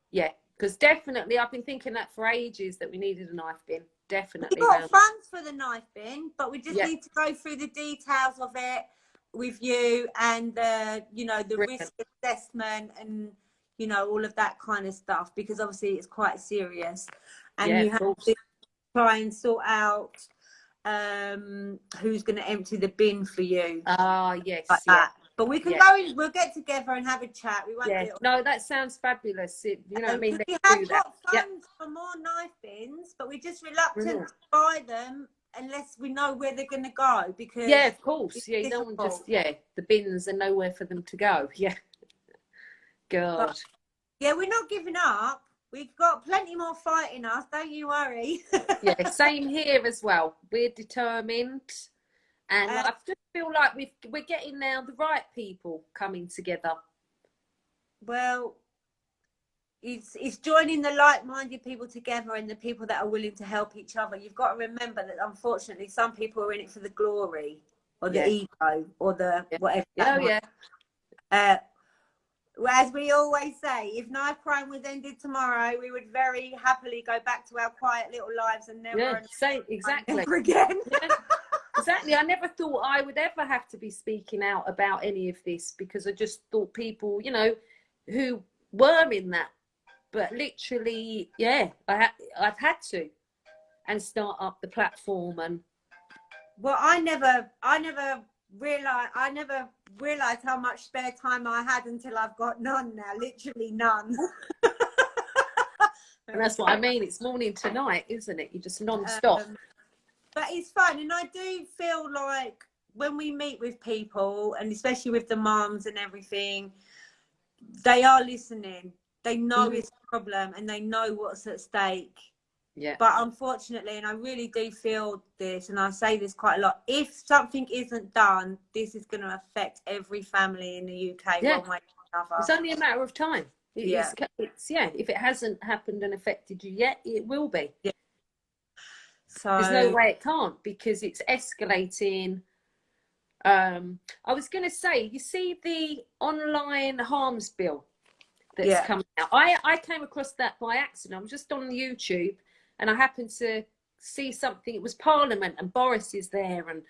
Yeah, because definitely I've been thinking that for ages that we needed a knife bin. Definitely. We've got funds for the knife bin, but we just need to go through the details of it with you and, the risk assessment and, all of that kind of stuff, because obviously it's quite serious, and you have to try and sort out who's going to empty the bin for you. Yes, like that. But we can go in, we'll get together and have a chat. We won't no, that sounds fabulous. You know what I mean? We have got funds for more knife bins, but we're just reluctant to buy them unless we know where they're going to go, because yeah, of course, yeah, you don't want difficult. just, yeah, the bins are nowhere for them to go. Yeah, God. But, yeah, we're not giving up. We've got plenty more fight in us, don't you worry. Yeah, same here as well. We're determined, and I just feel like we're getting now the right people coming together. Well, it's joining the like-minded people together and the people that are willing to help each other. You've got to remember that unfortunately some people are in it for the glory or the ego or the whatever. As we always say, if knife crime was ended tomorrow, we would very happily go back to our quiet little lives and never exactly ever again. Exactly. I never thought I would ever have to be speaking out about any of this, because I just thought people, you know, who were in that. But literally, yeah, I've had to, and start up the platform. And well, I never realized how much spare time I had until I've got none now, literally none. And that's what I mean. It's morning to night, isn't it? You're just non-stop. But it's fun, and I do feel like when we meet with people, and especially with the mums and everything, they are listening. They know it's a problem and they know what's at stake. Yeah. But unfortunately, and I really do feel this, and I say this quite a lot, if something isn't done, this is going to affect every family in the UK one way or another. It's only a matter of time. It's, if it hasn't happened and affected you yet, it will be. Yeah. So there's no way it can't, because it's escalating. I was going to say, you see the online harms bill that's coming out. I came across that by accident. I was just on YouTube and I happened to see something. It was Parliament and Boris is there, and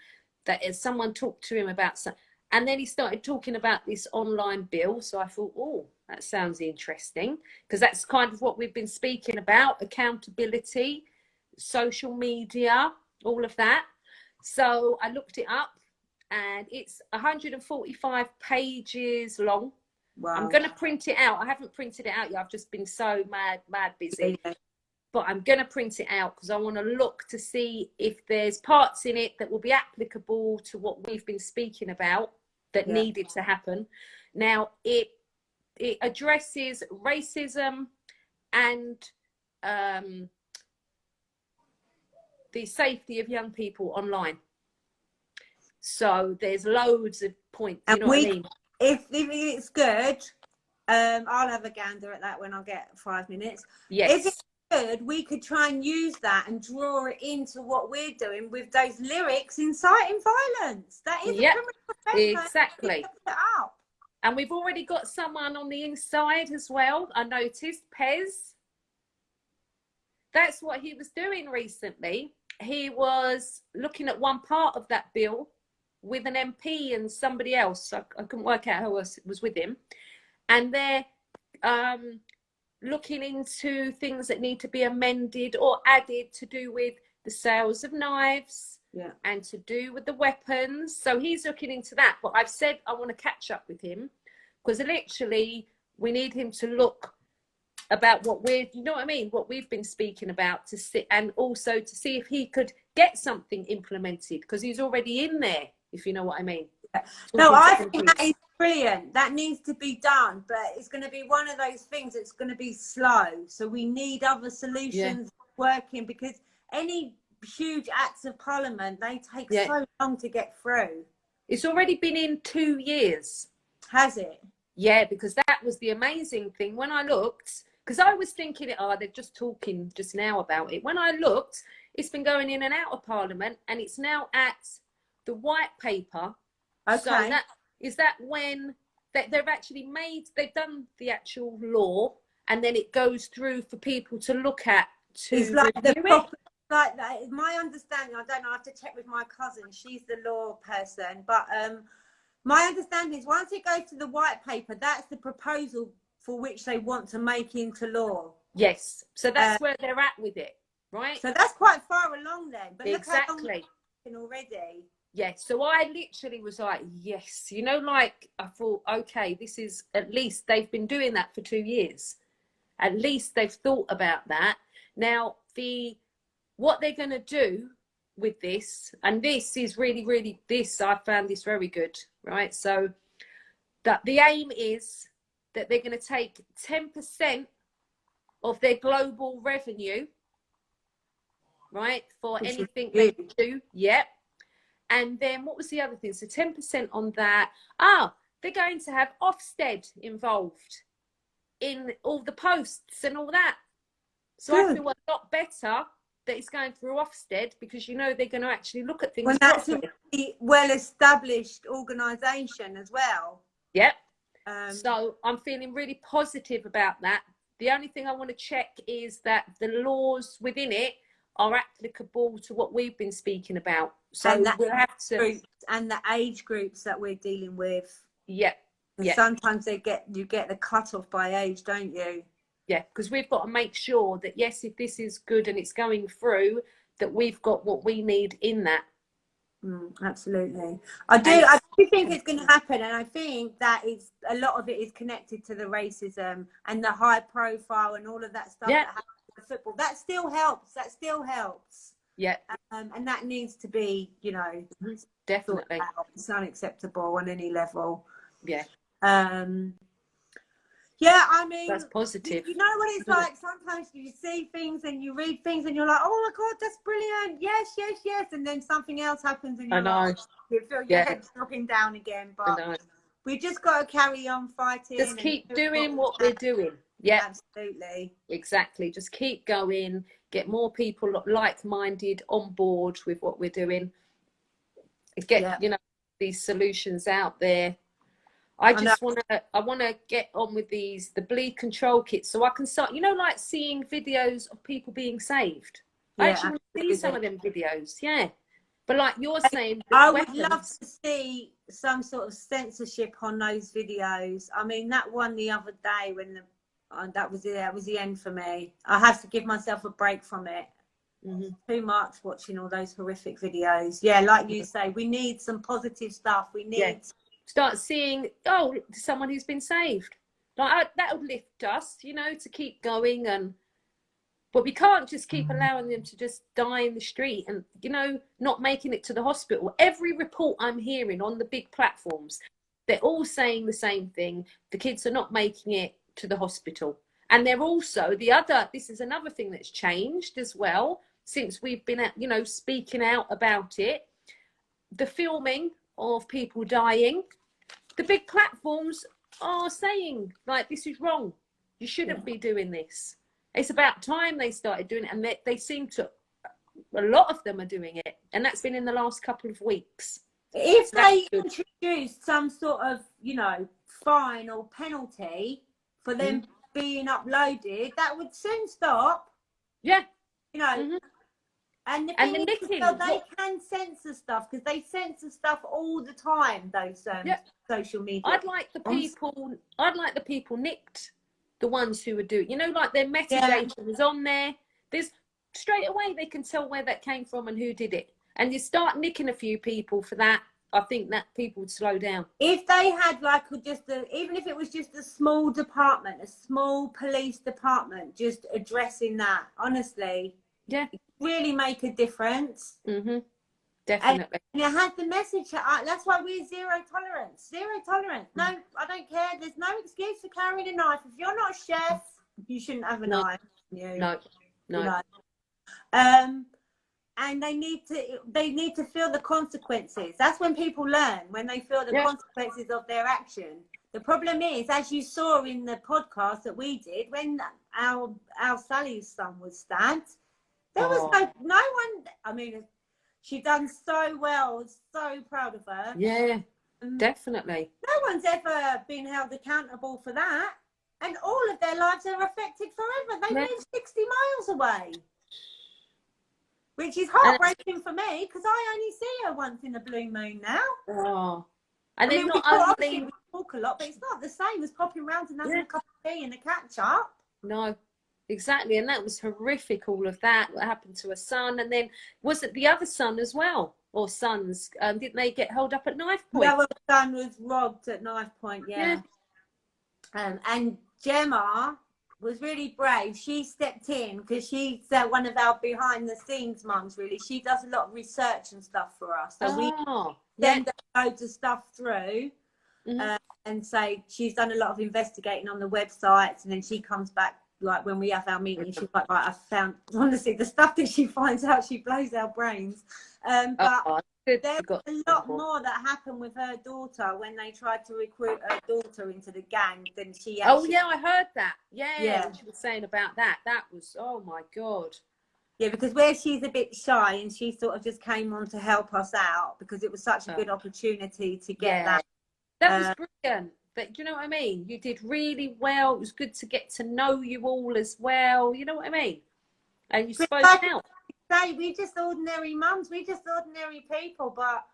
that someone talked to him about something. And then he started talking about this online bill. So I thought, oh, that sounds interesting, because that's kind of what we've been speaking about: accountability, social media, all of that. So I looked it up, and it's 145 pages long. Wow. I'm going to print it out. I haven't printed it out yet. I've just been so mad busy. Yeah. But I'm going to print it out because I want to look to see if there's parts in it that will be applicable to what we've been speaking about that needed to happen. Now, it addresses racism and the safety of young people online. So there's loads of points. You know what I mean? If it's good, I'll have a gander at that when I get 5 minutes. Yes. If it's good, we could try and use that and draw it into what we're doing with those lyrics inciting violence. That is a criminal offence. Exactly. And we've already got someone on the inside as well. I noticed Pez. That's what he was doing recently. He was looking at one part of that bill with an MP and somebody else. I couldn't work out who else was with him. And they're looking into things that need to be amended or added to do with the sales of knives and to do with the weapons. So he's looking into that. But I've said I want to catch up with him, because literally we need him to look about what you know what I mean, what we've been speaking about, to sit, and also to see if he could get something implemented, because he's already in there, if you know what I mean. No, I think that is brilliant. That needs to be done, but it's going to be one of those things that's going to be slow. So we need other solutions working, because any huge acts of parliament, they take so long to get through. It's already been in 2 years. Has it? Yeah, because that was the amazing thing. When I looked, because I was thinking, they're just talking just now about it. When I looked, it's been going in and out of Parliament, and it's now at the White Paper. Okay. So is that when they've actually they've done the actual law, and then it goes through for people to look at. It's like like that. My understanding, I don't know, I have to check with my cousin. She's the law person, but my understanding is once it goes to the White Paper, that's the proposal for which they want to make into law. Yes. So that's where they're at with it, right? So that's quite far along then. But exactly. Look how long already. Yes. So I literally was like, yes. You know, like I thought, okay, this is, at least they've been doing that for 2 years. At least they've thought about that. Now, what they're going to do with this, and this is really, really, this, I found this very good, right? So that the aim is that they're going to take 10% of their global revenue, right, for anything they do. Yep. And then what was the other thing? So 10% on that. They're going to have Ofsted involved in all the posts and all that. So I feel a lot better that it's going through Ofsted, because you know they're going to actually look at things. Well, that's a really well-established organisation as well. Yep. So I'm feeling really positive about that. The only thing I want to check is that the laws within it are applicable to what we've been speaking about. So we'll have to, and the age groups that we're dealing with. Yeah. Yeah. Sometimes you get the cut off by age, don't you? Yeah, because we've got to make sure that, yes, if this is good and it's going through, that we've got what we need in that. Absolutely. I do think it's going to happen, and I think that a lot of it is connected to the racism and the high profile and all of that stuff that happens with football. That still helps. Yeah. And that needs to be, you know, definitely. It's unacceptable on any level. Yeah. Yeah, I mean, that's positive. You know what it's like? Sometimes you see things and you read things and you're like, oh my God, that's brilliant. Yes, yes, yes. And then something else happens and you're like, you feel your head dropping down again. But we just got to carry on fighting. Just keep doing what we're doing. Yeah, absolutely. Exactly. Just keep going. Get more people like-minded on board with what we're doing. Get, you know, these solutions out there. I want to get on with the bleed control kits, so I can start, you know, like seeing videos of people being saved. I actually want to see some of them videos. Yeah. But like you're saying, I would love to see some sort of censorship on those videos. I mean, that one the other day when that was the end for me. I have to give myself a break from it. Too much watching all those horrific videos. Yeah, like you say, we need some positive stuff. We need start seeing, someone who's been saved. Like that would lift us, you know, to keep going. But we can't just keep allowing them to just die in the street and, you know, not making it to the hospital. Every report I'm hearing on the big platforms, they're all saying the same thing. The kids are not making it to the hospital. And they're also this is another thing that's changed as well since we've been speaking out about it. The filming of people dying, the big platforms are saying, like, this is wrong. You shouldn't be doing this. It's about time they started doing it, and they seem to, a lot of them are doing it, and that's been in the last couple of weeks. If they introduced some sort of, you know, fine or penalty for them being uploaded, that would soon stop. Yeah. You know, and the thing is, they can censor stuff, because they censor stuff all the time, those social media. I'd like the people nicked the ones who were doing, you know, like their metadata was on there. There's straight away they can tell where that came from and who did it. And you start nicking a few people for that, I think that people would slow down. If they had even if it was just a small department, a small police department, just addressing that, honestly, really make a difference. Definitely. And you had the message. That's why we're zero tolerance. Zero tolerance. No, I don't care. There's no excuse for carrying a knife. If you're not a chef, you shouldn't have a knife. No. And they need to feel the consequences. That's when people learn, when they feel the consequences of their action. The problem is, as you saw in the podcast that we did, when our Sally's son was stabbed, there was no one. I mean, she done so well. So proud of her. Yeah, definitely. No one's ever been held accountable for that, and all of their lives are affected forever. They live 60 miles away, which is heartbreaking for me, because I only see her once in a blue moon now. And then we talk a lot, but it's not the same as popping round and having a cup of tea and a catch up. No. Exactly, and that was horrific, all of that. What happened to her son, and then was it the other son as well, or sons? Didn't they get held up at knife point? The other son was robbed at knife point, And Gemma, was really brave. She stepped in because she's one of our behind the scenes mums, really. She does a lot of research and stuff for us. So we send her loads of stuff through and say she's done a lot of investigating on the websites, and then she comes back, like when we have our meeting, she's like, right, I found, honestly, the stuff that she finds out, she blows our brains. But there's a lot more that happened with her daughter when they tried to recruit her daughter into the gang than she actually... Oh, yeah, I heard that. Yeah, when she was saying about that. That was, oh, my God. Yeah, because where she's a bit shy, and she sort of just came on to help us out because it was such a good opportunity to get that. That was brilliant. But do you know what I mean? You did really well. It was good to get to know you all as well. You know what I mean? And you spoke out. We're just ordinary mums. We're just ordinary people. But,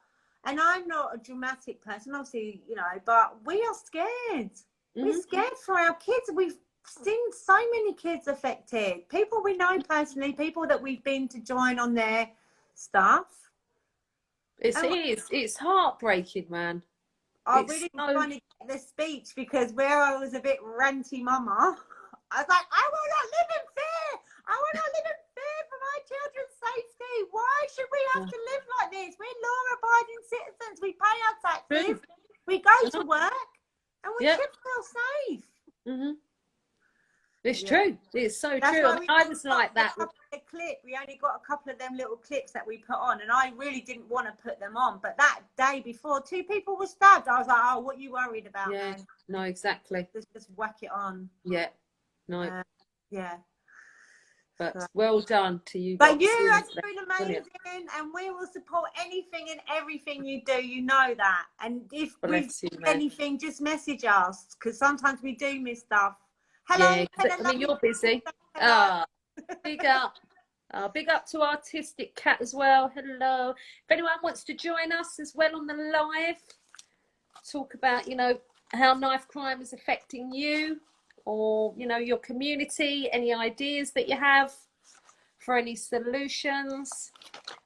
and I'm not a dramatic person, obviously, you know, but we are scared. We're scared for our kids. We've seen so many kids affected. People we know personally, people that we've been to join on their stuff. It's heartbreaking, man. I really trying to get the speech because where I was a bit ranty mama, I was like, I will not live in fear. I will not live in fear for my children's safety. Why should we have to live like this? We're law-abiding citizens. We pay our taxes. We go to work, and we should feel safe. It's true. It's so true. I was like that. We only got a couple of them little clips that we put on, and I really didn't want to put them on. But that day before, 2 people were stabbed. I was like, oh, what are you worried about? Yeah, no, exactly. Just whack it on. Yeah, no. Yeah. But well done to you. But you have been amazing, and we will support anything and everything you do. You know that. And if we do anything, just message us, because sometimes we do miss stuff. Hello. Yeah, I mean, you're busy. Big up. Big up to Artistic Cat as well. Hello. If anyone wants to join us as well on the live, talk about, you know, how knife crime is affecting you, or, you know, your community, any ideas that you have for any solutions.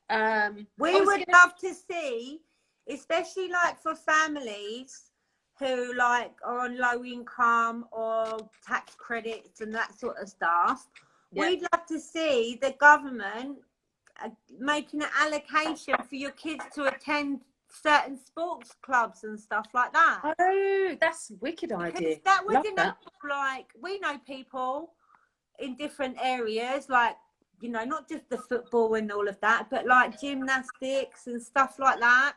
We would love to see, especially like for families who like are on low income or tax credits and that sort of stuff. We'd love to see the government making an allocation for your kids to attend certain sports clubs and stuff like that. Oh, that's a wicked idea. That would enable, like, we know people in different areas, like, you know, not just the football and all of that, but like gymnastics and stuff like that.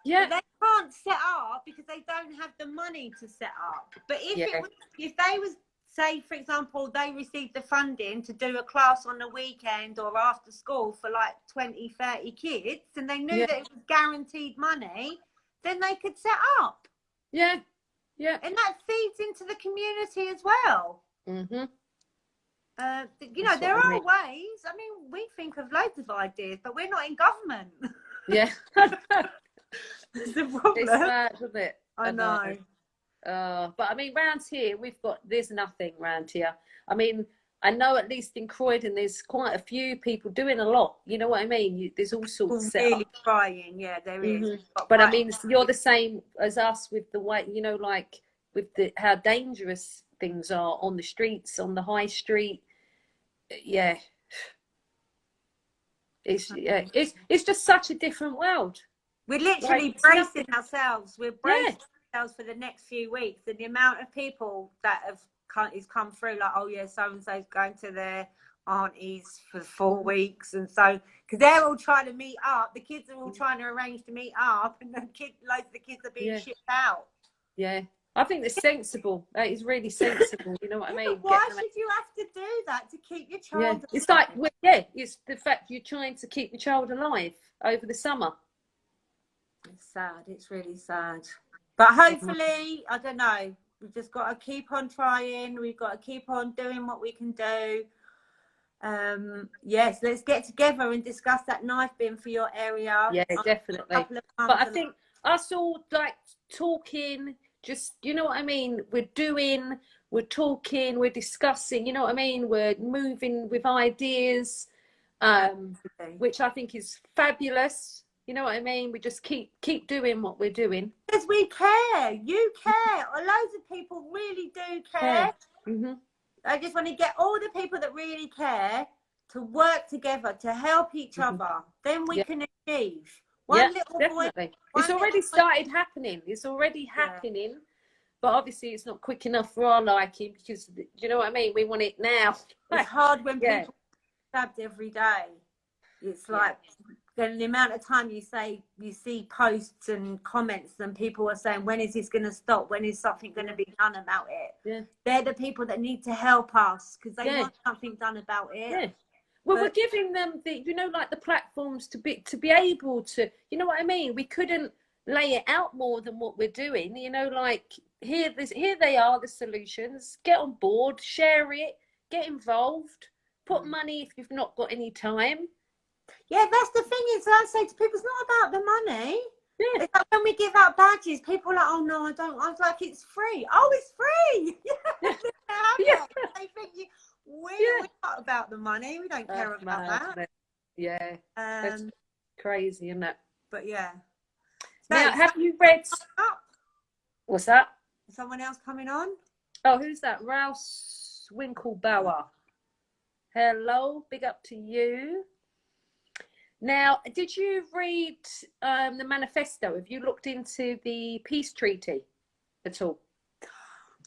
Yeah, but they can't set up because they don't have the money to set up. But if they was, say, for example, they received the funding to do a class on the weekend or after school for like 20, 30 kids, and they knew that it was guaranteed money, then they could set up. Yeah. And that feeds into the community as well. You know, there are ways. I mean, we think of loads of ideas, but we're not in government. Yeah. It's the problem. It's sad, isn't it? I know. But I mean, round here, there's nothing round here. I mean, I know at least in Croydon, there's quite a few people doing a lot. You know what I mean? There's all sorts of really trying. Yeah, there is. But I mean, you're the same as us with the way, you know, like with how dangerous things are on the streets, on the high street. Yeah. It's just such a different world. We're literally bracing ourselves. We're bracing ourselves for the next few weeks, and the amount of people that has come through, like, oh yeah, so and so's going to their aunties for 4 weeks, and so because they're all trying to meet up, the kids are all trying to arrange to meet up, and loads of the kids are being shipped out. Yeah, I think it's sensible. That is really sensible. You know what I mean? Why should you have to do that to keep your child alive? It's like, it's the fact you're trying to keep your child alive over the summer. It's sad. It's really sad. But hopefully, I don't know, we've just got to keep on trying. We've got to keep on doing what we can do. Yes, let's get together and discuss that knife bin for your area. Yeah, definitely. But I think us all, like, talking, just, you know what I mean? We're talking, we're discussing, you know what I mean? We're moving with ideas, which I think is fabulous. You know what I mean? We just keep doing what we're doing. Because we care. You care. Loads of people really do care. I just want to get all the people that really care to work together to help each other. Then we can achieve. One little definitely. It's already started happening. It's already happening. But obviously it's not quick enough for our liking, because, you know what I mean? We want it now. It's hard when people are stabbed every day. It's like the amount of time you see posts and comments and people are saying, when is this going to stop? When is something going to be done about it? Yeah. They're the people that need to help us because they want something done about it. Yeah. Well, we're giving them the, you know, like the platforms to be able to, you know what I mean? We couldn't lay it out more than what we're doing, you know, like here they are, the solutions. Get on board, share it, get involved, put money if you've not got any time. Yeah, that's the thing is, I say to people, it's not about the money. Yeah. It's like when we give out badges, people are like, oh no, I don't. I was like, it's free. Oh, it's free. They think we're not about the money. We don't care about that. Yeah, that's crazy, isn't it? But yeah. Now, have you read? What's that? Is someone else coming on? Oh, who's that? Rouse Winklebauer. Hello, big up to you. Now, did you read the manifesto? Have you looked into the peace treaty at all?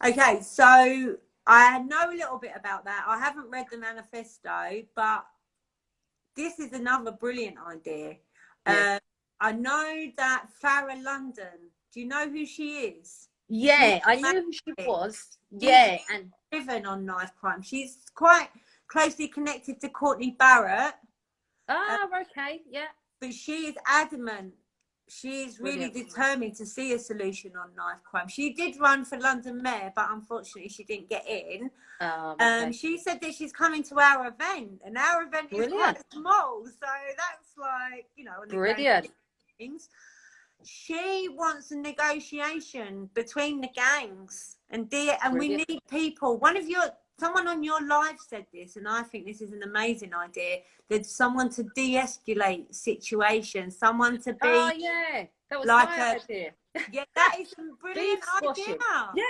Okay, so I know a little bit about that. I haven't read the manifesto, but this is another brilliant idea. Yeah. I know that Farah London, do you know who she is? Yeah, I knew who she was. Yeah, and driven on knife crime. She's quite closely connected to Courtney Barrett. Oh, okay, yeah. But she is adamant. She's really determined to see a solution on knife crime. She did run for London Mayor, but unfortunately she didn't get in. She said that she's coming to our event, and our event is quite small, so that's like, you know, brilliant things. She wants a negotiation between the gangs, and we need people. Someone on your live said this, and I think this is an amazing idea. There's someone to de-escalate situations, someone to be. Oh yeah, that was like my idea. Yeah, that is a brilliant idea. Yeah,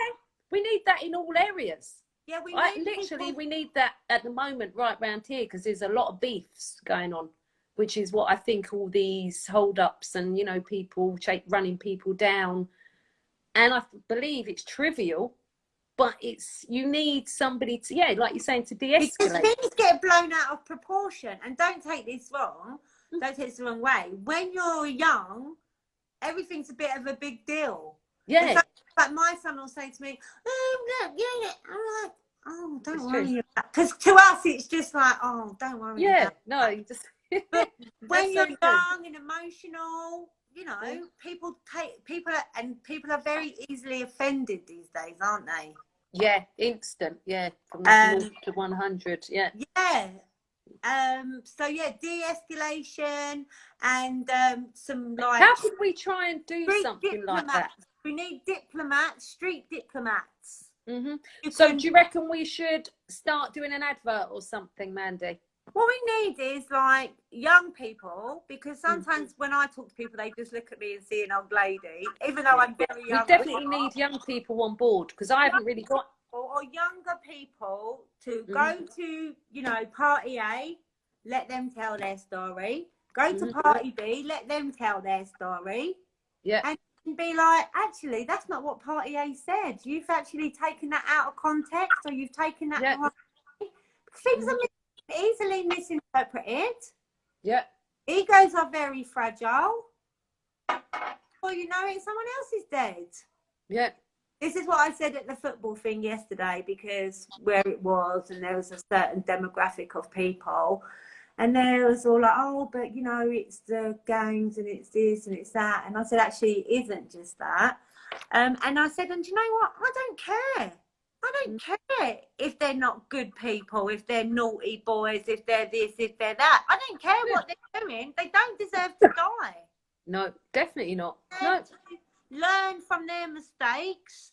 we need that in all areas. Yeah, we need that at the moment right round here, because there's a lot of beefs going on, which is what I think all these hold-ups and, you know, people running people down. And I believe it's trivial, but you need somebody to, like you're saying, to de-escalate. Because things get blown out of proportion. And don't take this wrong. Don't take this the wrong way. When you're young, everything's a bit of a big deal. Yeah. Like my son will say to me, oh, look, yeah. I'm like, oh, don't worry about. Because to us, it's just like, oh, don't worry about. No, you just. But when you're young and emotional, you know, people are very easily offended these days, aren't they? Yeah, instant. Yeah, from 0 to 100. Yeah. Yeah. So yeah, de-escalation and some like. How could we try and do something like that? We need diplomats, street diplomats. Mm-hmm. So do you reckon we should start doing an advert or something, Mandy? What we need is like young people, because sometimes when I talk to people, they just look at me and see an old lady, even though I'm very young. We definitely need young people on board, because I haven't really got. Or younger people to go to, you know, party A, let them tell their story. Go to party B, let them tell their story. Yeah. And be like, actually, that's not what party A said. You've actually taken that out of context, or you've taken that out. Things are easily misinterpreted. Yeah. Egos are very fragile. Well, you know it, someone else is dead. Yeah. This is what I said at the football thing yesterday, because where it was, and there was a certain demographic of people, and there was all like, oh, but you know, it's the gangs and it's this and it's that. And I said, actually, it isn't just that. And I said, and you know what? I don't care. I don't care if they're not good people, if they're naughty boys, if they're this, if they're that. I don't care what they're doing. They don't deserve to die. No, definitely not. No. Learn from their mistakes.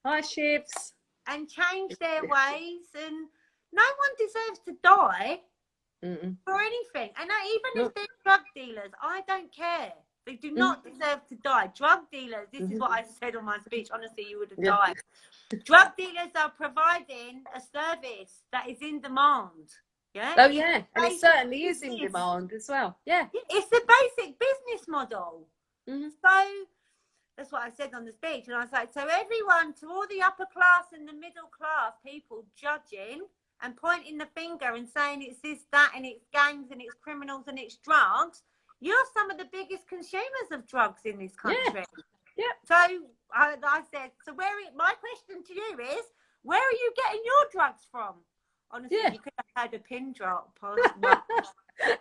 Hi, Shivs. And change their ways. And no one deserves to die for anything. And even if they're drug dealers, I don't care. They do not deserve to die. Drug dealers, this is what I said on my speech, honestly, you would have died. Drug dealers are providing a service that is in demand. Yeah. Oh, yeah. And it certainly is in demand as well. Yeah. It's the basic business model. So that's what I said on the speech. And I was like, so everyone, to all the upper class and the middle class people judging and pointing the finger and saying it's this, that, and it's gangs and it's criminals and it's drugs, you're some of the biggest consumers of drugs in this country. Yeah. So I said, so my question to you is, where are you getting your drugs from? Honestly, you could have had a pin drop.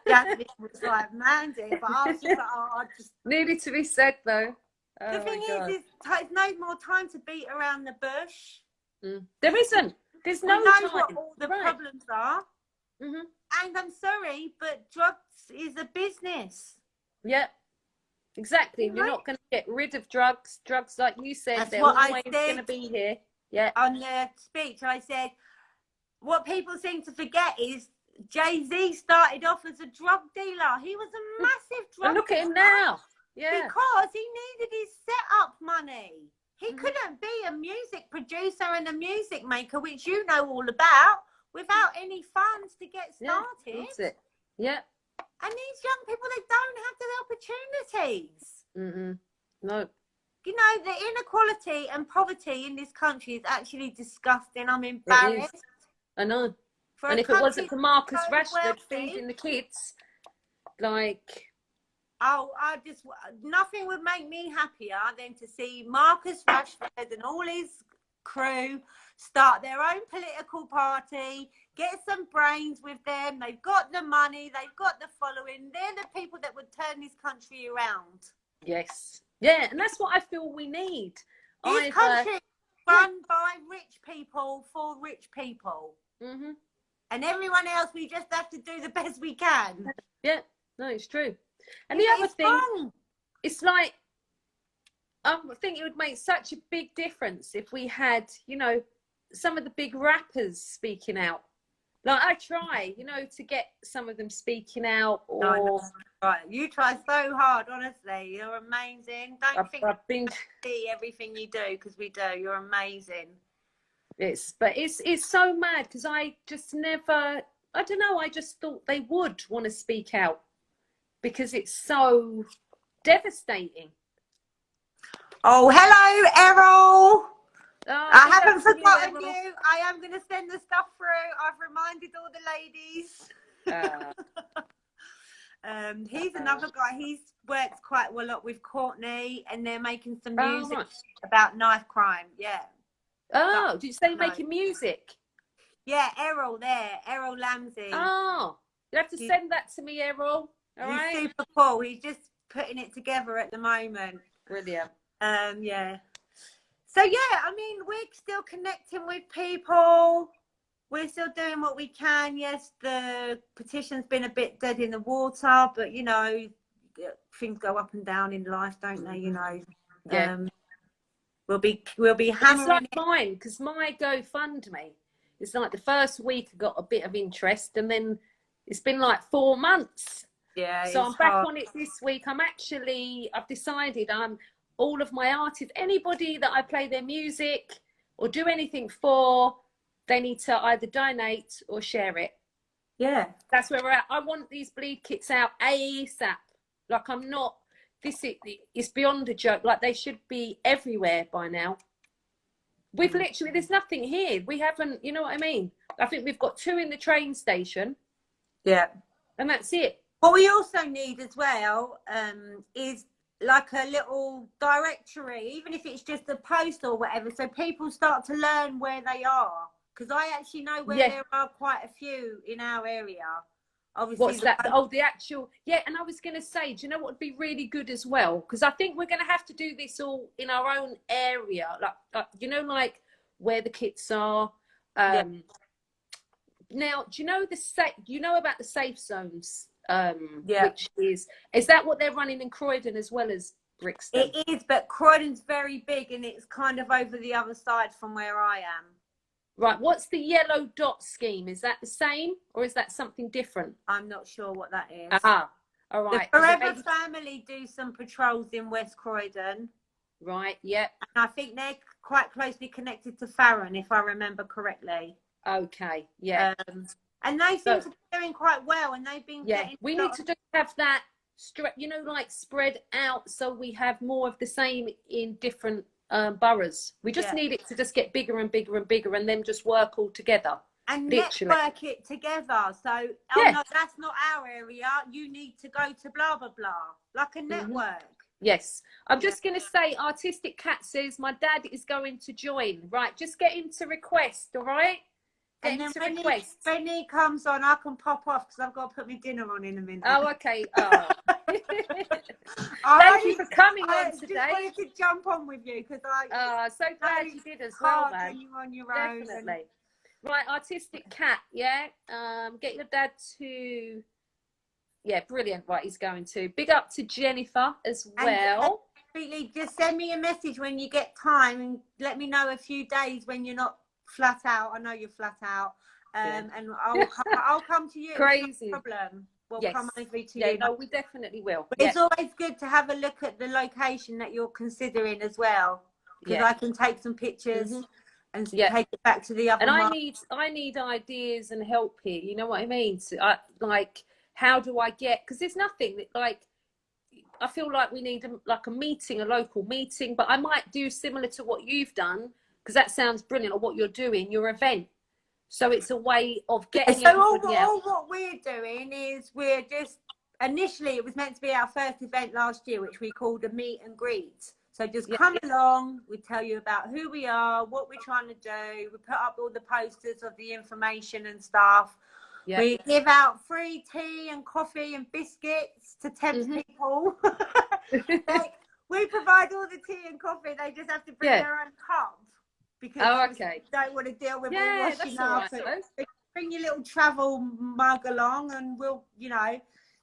Jasmine was like, Mandy, but I was just like, I just... Needed to be said, though. The thing is there's no more time to beat around the bush. There isn't. There's no time. We know time. what all the problems are. And I'm sorry, but drugs is a business. Yeah, exactly. You're not going to get rid of drugs. Drugs, like you said, that's they're what always going to be here. Yeah. On the speech, I said, what people seem to forget is Jay-Z started off as a drug dealer. He was a massive drug dealer. And look at him now. Yeah. Because he needed his setup money. He couldn't be a music producer and a music maker, which you know all about, without any funds to get started. Yeah, that's it. Yeah. And these young people, they don't have the opportunities. No. You know, the inequality and poverty in this country is actually disgusting. I'm embarrassed. I know. And if it wasn't for Marcus Rashford feeding the kids, like... nothing would make me happier than to see Marcus Rashford and all his crew start their own political party, get some brains with them. They've got the money, they've got the following. They're the people that would turn this country around. Yes. Yeah, and that's what I feel we need. This country is run by rich people for rich people. And everyone else, we just have to do the best we can. Yeah, no, it's true. And the other thing, it's like, I think it would make such a big difference if we had, you know, some of the big rappers speaking out. Like, I try, you know, to get some of them speaking out. Or right, you try so hard, honestly. You're amazing. Don't think I've been see everything you do, because we do. You're amazing. But it's so mad, because I just never, I don't know, I just thought they would want to speak out, because it's so devastating. Oh, hello, Errol. Oh, I haven't forgotten you. I am going to send the stuff through. I've reminded all the ladies. He's another guy. He's works quite well up with Courtney, and they're making some music about knife crime. Yeah. Oh, did you say making music? Yeah, Errol Lamsey. Oh, you have to send that to me, Errol. All right. He's super cool. He's just putting it together at the moment. Brilliant. Yeah. So yeah, I mean, we're still connecting with people. We're still doing what we can. Yes, the petition's been a bit dead in the water, but you know, things go up and down in life, don't they? You know. Yeah. We'll be hammering. It's like mine, because my GoFundMe, it's like the first week I got a bit of interest, and then it's been like 4 months. Yeah. So I'm back on it this week. I've decided all of my artists, anybody that I play their music or do anything for, they need to either donate or share it. Yeah. That's where we're at. I want these bleed kits out ASAP. Like, I'm not, it's beyond a joke. Like, they should be everywhere by now. We've literally, there's nothing here. We haven't, you know what I mean? I think we've got 2 in the train station. Yeah. And that's it. What we also need as well is like a little directory, even if it's just a post or whatever, so people start to learn where they are. Because I actually know where there are quite a few in our area. Obviously, what's that? Oh, the actual, yeah. And I was going to say, do you know what would be really good as well? Because I think we're going to have to do this all in our own area, like you know, like where the kits are. Now, do you know about the safe zones? Which is that what they're running in Croydon as well as Brixton? It is, but Croydon's very big, and it's kind of over the other side from where I am. Right, what's the yellow dot scheme? Is that the same, or is that something different? I'm not sure what that is. All right. The Forever Family do some patrols in West Croydon. Right, yep. And I think they're quite closely connected to Farron, if I remember correctly. Okay, yeah. And they seem to be doing quite well, and they've been getting... We need to just have that, you know, like spread out so we have more of the same in different boroughs. We just need it to just get bigger and bigger and bigger, and then just work all together. And network it together. So, no, that's not our area. You need to go to blah, blah, blah. Like a network. Yes. I'm just going to say, Artistic Cat says, my dad is going to join. Right, just get him to request, all right? And then when he comes on, I can pop off because I've got to put my dinner on in a minute. Oh, okay. Oh. Thank you for coming on today. I just wanted to jump on with you because so glad you did as well, man. You're on your own. Definitely. Right, Artistic Cat, yeah. Get your dad to... Yeah, brilliant. Right, he's going to. Big up to Jennifer as well. And just send me a message when you get time and let me know a few days when you're not flat out. I know you're flat out. And I'll come to you. Crazy. No problem. We'll come over to you. Yeah, no, we definitely will. But it's always good to have a look at the location that you're considering as well. Because I can take some pictures and take it back to the other. And I need ideas and help here. You know what I mean? So how do I get, because there's nothing that, like, I feel like we need a meeting, a local meeting, but I might do similar to what you've done, because that sounds brilliant, or what you're doing, your event. So it's a way of getting all what we're doing is we're just, initially it was meant to be our first event last year, which we called a meet and greet. So just come along, we tell you about who we are, what we're trying to do, we put up all the posters of the information and stuff. Yeah. We give out free tea and coffee and biscuits to tempt people. We provide all the tea and coffee. They just have to bring their own cup because they don't want to deal with all washing up. Right, bring your little travel mug along, and we'll,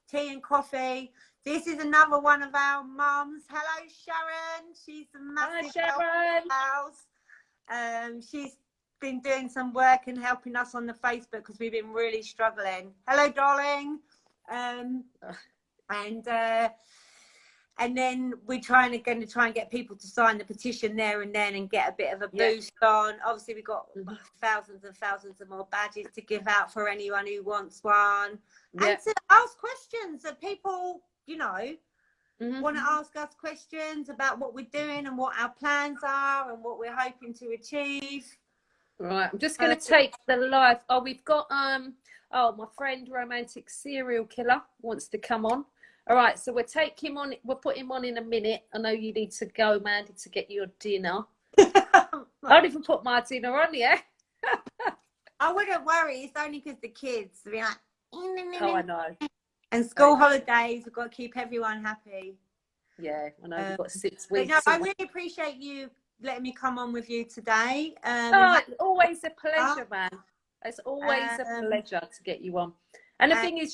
tea and coffee. This is another one of our mums. Hello, Sharon. She's a massive help in the house. She's been doing some work and helping us on the Facebook because we've been really struggling. Hello, darling. And then we're going to try and get people to sign the petition there and then and get a bit of a boost on. Obviously, we've got thousands and thousands of more badges to give out for anyone who wants one. And to ask questions that people, want to ask us questions about what we're doing and what our plans are and what we're hoping to achieve. Right, I'm just going to take the live. Oh, we've got my friend Romantic Serial Killer wants to come on. All right, so we'll take him on. We'll put him on in a minute. I know you need to go, Mandy, to get your dinner. I don't even put my dinner on yet. I wouldn't worry. It's only because the kids will be like, oh, I know. And school holidays, we've got to keep everyone happy. Yeah, I know. We've got 6 weeks. No, I really appreciate you letting me come on with you today. Always a pleasure, man. It's always a pleasure to get you on. And the thing is,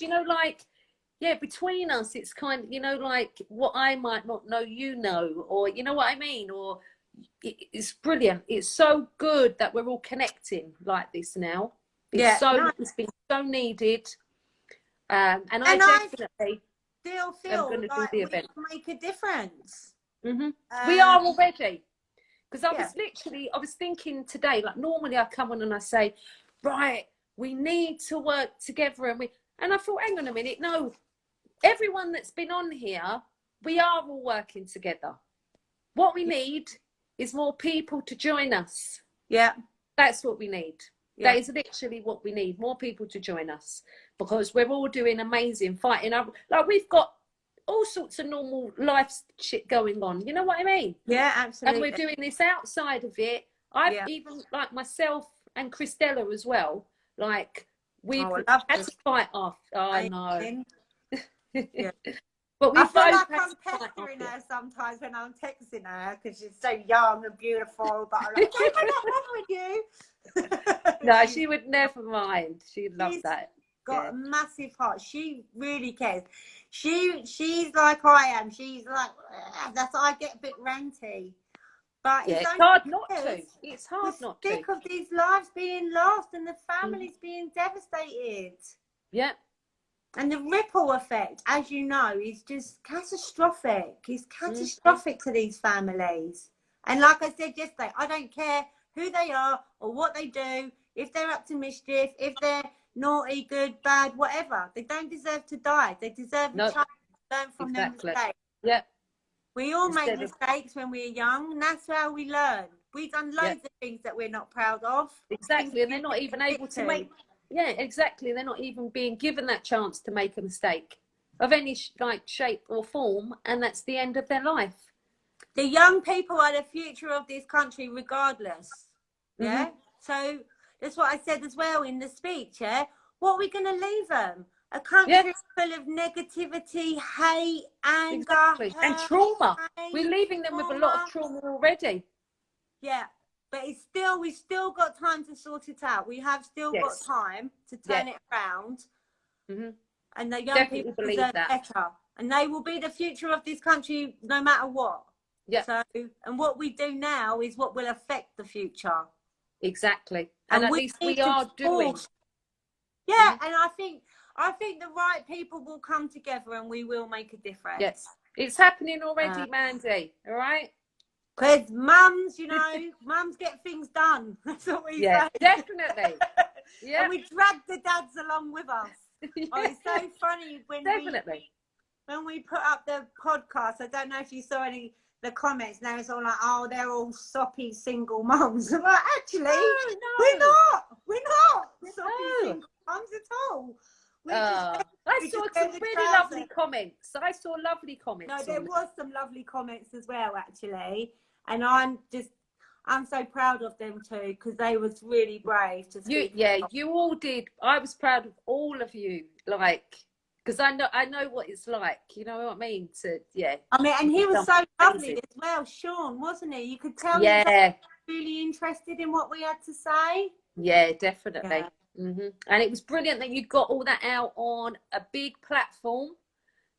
between us, it's kind of, like what I might not know, or you know what I mean? Or it's brilliant. It's so good that we're all connecting like this now. It's been so needed. And I definitely still feel like we can make a difference. We are already. Because I was thinking today, like normally I come on and I say, right, we need to work together. And I thought, hang on a minute, no, everyone that's been on here, we are all working together. What we need is more people to join us. Yeah. That's what we need. Yeah. That is literally what we need, more people to join us. Because we're all doing amazing fighting. Like we've got all sorts of normal life shit going on. You know what I mean? Yeah, absolutely. And we're doing this outside of it. I've even, like myself and Christella as well, like we've had to fight off. Oh, I know. But we feel like I'm pestering her sometimes when I'm texting her because she's so young and beautiful. But I'm like, why am I not wrong with you? No, she would never mind. She'd love that. Got a massive heart. She really cares. She's like I am. She's like, that's why I get a bit ranty. But it's hard not to. It's hard not to. Sick of these lives being lost and the families being devastated. Yeah. And the ripple effect, as you know, is just catastrophic. It's catastrophic to these families. And like I said yesterday, I don't care who they are or what they do, if they're up to mischief, if they're naughty, good, bad, whatever. They don't deserve to die. They deserve a chance to learn from their mistakes. Yeah. We all make mistakes when we're young, and that's how we learn. We've done loads of things that we're not proud of. Exactly, and they're not even able to make... Yeah, exactly. They're not even being given that chance to make a mistake of any shape or form, and that's the end of their life. The young people are the future of this country, regardless. Yeah. So that's what I said as well in the speech. Yeah. What are we going to leave them? A country full of negativity, hate, anger, hurt, and trauma. pain, we're leaving them with a lot of trauma already. Yeah. But we've still got time to sort it out. We have still got time to turn it around. And the young people deserve better. And they will be the future of this country no matter what. Yeah. So, and what we do now is what will affect the future. Exactly. And at least we are doing. Yeah, and I think the right people will come together and we will make a difference. Yes. It's happening already, Mandy. All right? Because mums, you know, mums get things done. That's what we say. Definitely. Yeah. And we drag the dads along with us. Oh, it's so funny when we put up the podcast. I don't know if you saw the comments. Now it's all like, oh, they're all soppy single mums. I'm like, actually, we're not soppy single mums at all. I saw some really lovely comments. No, there was some lovely comments as well, actually. And I'm so proud of them too, because they was really brave to speak. You all did. I was proud of all of you, because I know what it's like. You know what I mean? I mean, and he was so lovely as well, Sean, wasn't he? You could tell he was really interested in what we had to say. Yeah, definitely. Yeah. And it was brilliant that you got all that out on a big platform.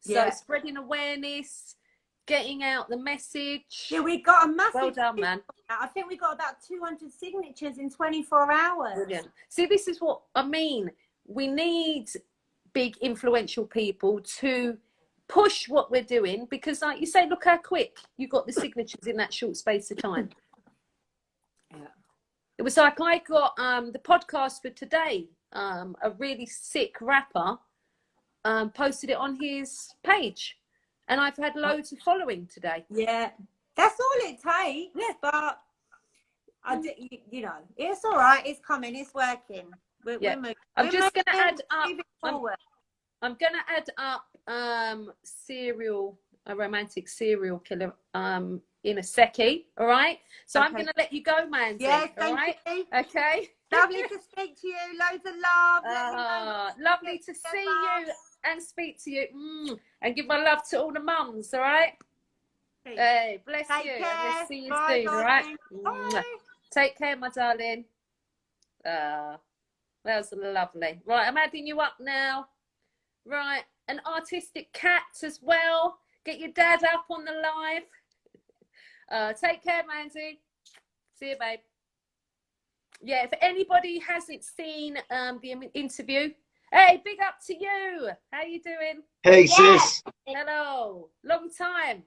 So spreading awareness, getting out the message. Yeah, we got a massive... Well done, man. I think we got about 200 signatures in 24 hours. Brilliant. See, this is what I mean. We need big influential people to push what we're doing, because like you say, look how quick you got the signatures in that short space of time. It was like I got the podcast for today, a really sick rapper posted it on his page, and I've had loads of following today. Yeah, that's all it takes. Yeah, but you know, it's all right. It's coming. It's working. We're moving. I'm just going to add up. I'm going to add up a romantic serial killer in a secchi. All right. So I'm going to let you go, Mandy. Yes, all right. Okay. Lovely to speak to you. Loads of love. Lovely to see you and speak to you. And give my love to all the mums. All right. Hey, bless you. We'll see you soon. All right. Bye. Take care, my darling. That was lovely. Right, I'm adding you up now. Right, an artistic cat as well. Get your dad up on the live. Take care, Mandy. See you, babe. Yeah, if anybody hasn't seen the interview, hey, big up to you. How you doing? Hey, sis. Hello. Long time.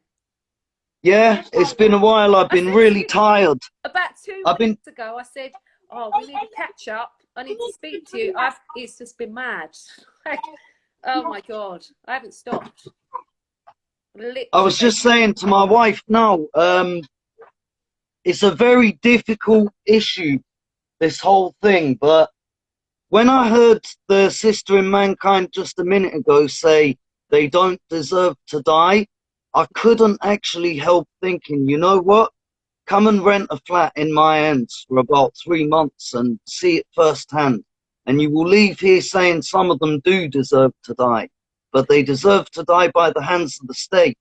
Yeah, it's been a while. I've been really tired. About 2 weeks ago, I said, oh, we need to catch up. I need to speak to you. It's just been mad. Oh, my God. I haven't stopped. Literally. I was just saying to my wife, no, it's a very difficult issue, this whole thing. But when I heard the sister in Mankind just a minute ago say they don't deserve to die, I couldn't actually help thinking, you know what? Come and rent a flat in my ends for about 3 months and see it firsthand. And you will leave here saying some of them do deserve to die, but they deserve to die by the hands of the state.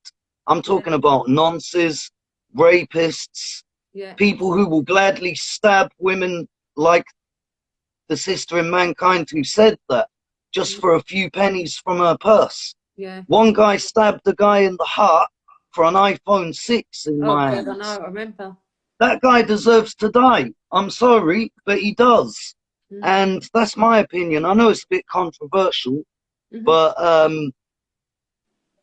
I'm talking about nonces, rapists, people who will gladly stab women like the sister in Mankind who said that, just for a few pennies from her purse. Yeah. One guy stabbed a guy in the heart for an iPhone 6 in my hands. I know, I remember. That guy deserves to die. I'm sorry, but he does. And that's my opinion. I know it's a bit controversial, But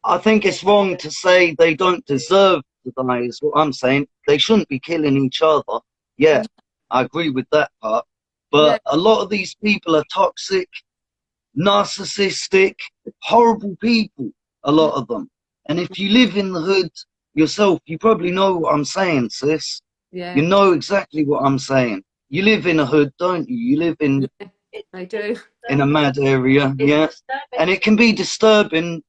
I think it's wrong to say they don't deserve to die, is what I'm saying. They shouldn't be killing each other. Yeah, I agree with that part. But a lot of these people are toxic, narcissistic, horrible people, a lot of them. And if you live in the hood yourself, you probably know what I'm saying, sis. Yeah. You know exactly what I'm saying. You live in a hood, don't you? You live in... I do. In a mad area, yeah. And it can be disturbing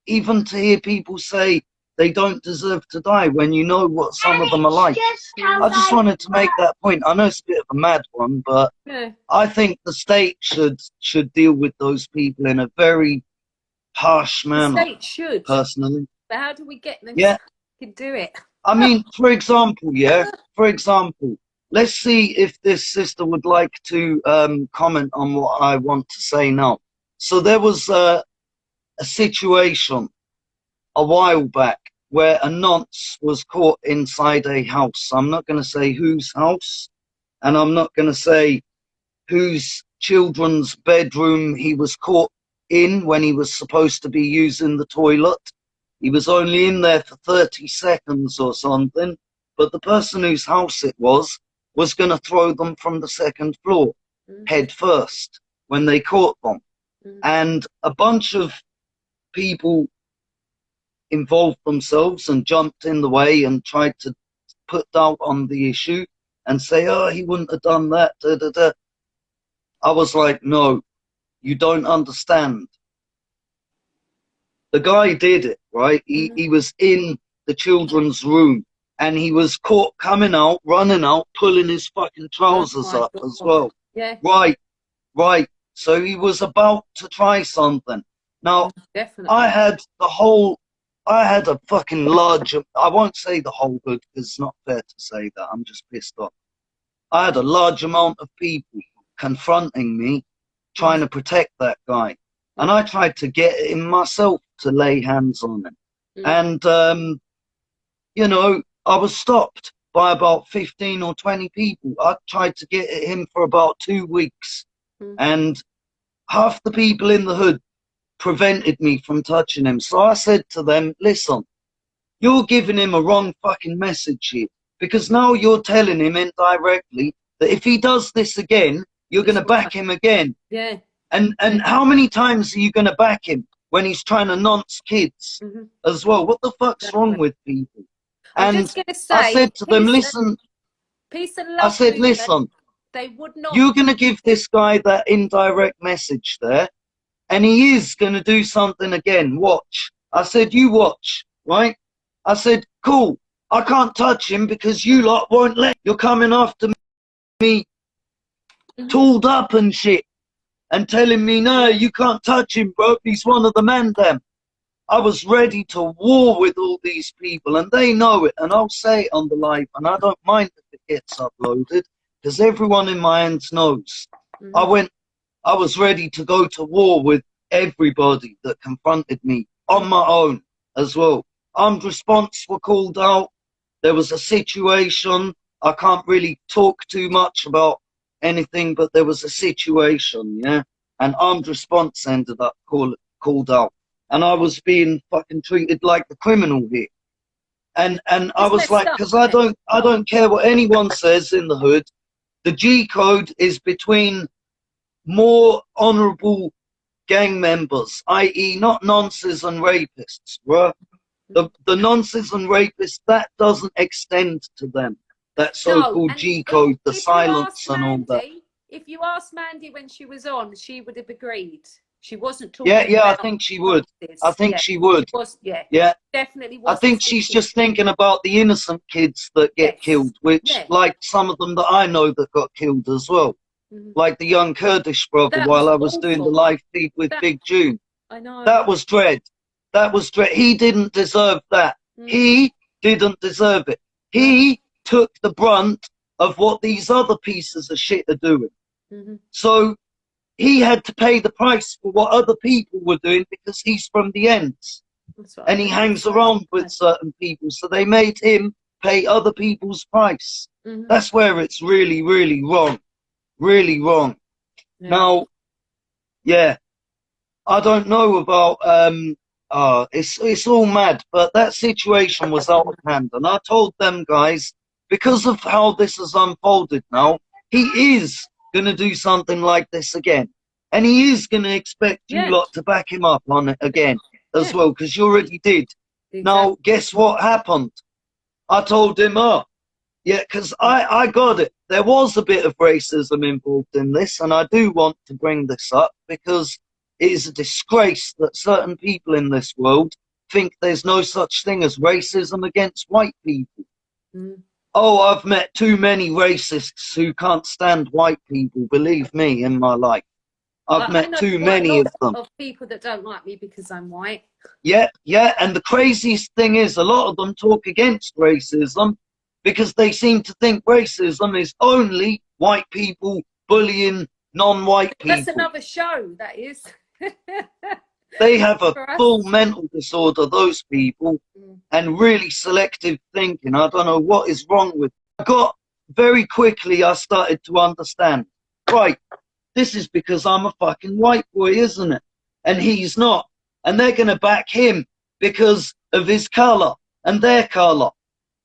even to hear people say they don't deserve to die when you know what some of them are like. I just wanted to make that point. I know it's a bit of a mad one, but I think the state should deal with those people in a very harsh manner. The state should. Personally. But how do we get them to do it? I mean, for example, let's see if this sister would like to comment on what I want to say now. So there was a situation a while back where a nonce was caught inside a house. I'm not going to say whose house, and I'm not going to say whose children's bedroom he was caught in when he was supposed to be using the toilet. He was only in there for 30 seconds or something, but the person whose house it was going to throw them from the second floor, head first, when they caught them. And a bunch of people involved themselves and jumped in the way and tried to put doubt on the issue and say, oh, he wouldn't have done that, da, da, da. I was like, no, you don't understand. The guy did it, right? He was in the children's room and he was caught coming out, running out, pulling his fucking trousers up as well. Yeah. Right. So he was about to try something. Now, definitely. I had a fucking large, I won't say the whole hood because it's not fair to say that. I'm just pissed off. I had a large amount of people confronting me, trying to protect that guy. And I tried to get him myself to lay hands on him. And, you know, I was stopped by about 15 or 20 people. I tried to get at him for about 2 weeks. And half the people in the hood prevented me from touching him. So I said to them, listen, you're giving him a wrong fucking message here. Because now you're telling him indirectly that if he does this again, you're going to back him again. Yeah. And how many times are you going to back him when he's trying to nonce kids as well? What the fuck's wrong with people? I'm just gonna say, I said to them, listen, peace and love. I said, listen, they would not. You're going to give this guy that indirect message there, and he is going to do something again. Watch. I said, you watch, right? I said, cool. I can't touch him because you lot won't let. You're coming after me, tooled up and shit, and telling me, no, you can't touch him, bro. He's one of the men, them. I was ready to war with all these people, and they know it, and I'll say it on the live, and I don't mind if it gets uploaded, because everyone in my hands knows. I was ready to go to war with everybody that confronted me on my own as well. Armed response were called out. There was a situation. I can't really talk too much about anything, but there was a situation, yeah? And armed response ended up called out. And I was being fucking treated like the criminal here. And I was like, because I don't care what anyone says in the hood. The G code is between more honourable gang members, i.e. not nonces and rapists, bro. The nonces and rapists, that doesn't extend to them. That so-called G code, the silence and all that. If you asked Mandy when she was on, she would have agreed. She wasn't talking I think she would. I think she would. She was, definitely I think she's just thinking about the innocent kids that get killed, which, like some of them that I know that got killed as well. Like the young Kurdish brother while I was doing the live feed with Big June. I know. That was dread. That was dread. He didn't deserve that. He didn't deserve it. He took the brunt of what these other pieces of shit are doing. So he had to pay the price for what other people were doing because he's from the ends. And he hangs around with certain people. So they made him pay other people's price. That's where it's really, really wrong. Really wrong. Now, I don't know about it's all mad, but that situation was out of hand, and I told them guys, because of how this has unfolded now, he is gonna do something like this again, and he is gonna expect you lot to back him up on it again as well, because you already did. Exactly. Now, guess what happened? I told him, oh, yeah, because I got it. There was a bit of racism involved in this, and I do want to bring this up because it is a disgrace that certain people in this world think there's no such thing as racism against white people. Mm. Oh, I've met too many racists who can't stand white people, believe me, in my life. I've met too many of them. Of people that don't like me because I'm white. Yeah, yeah, and the craziest thing is a lot of them talk against racism because they seem to think racism is only white people bullying non-white people. That's another show, that is. They have a full mental disorder, those people, and really selective thinking. I don't know what is wrong with them. Very quickly, I started to understand, right, this is because I'm a fucking white boy, isn't it? And he's not. And they're going to back him because of his colour and their colour.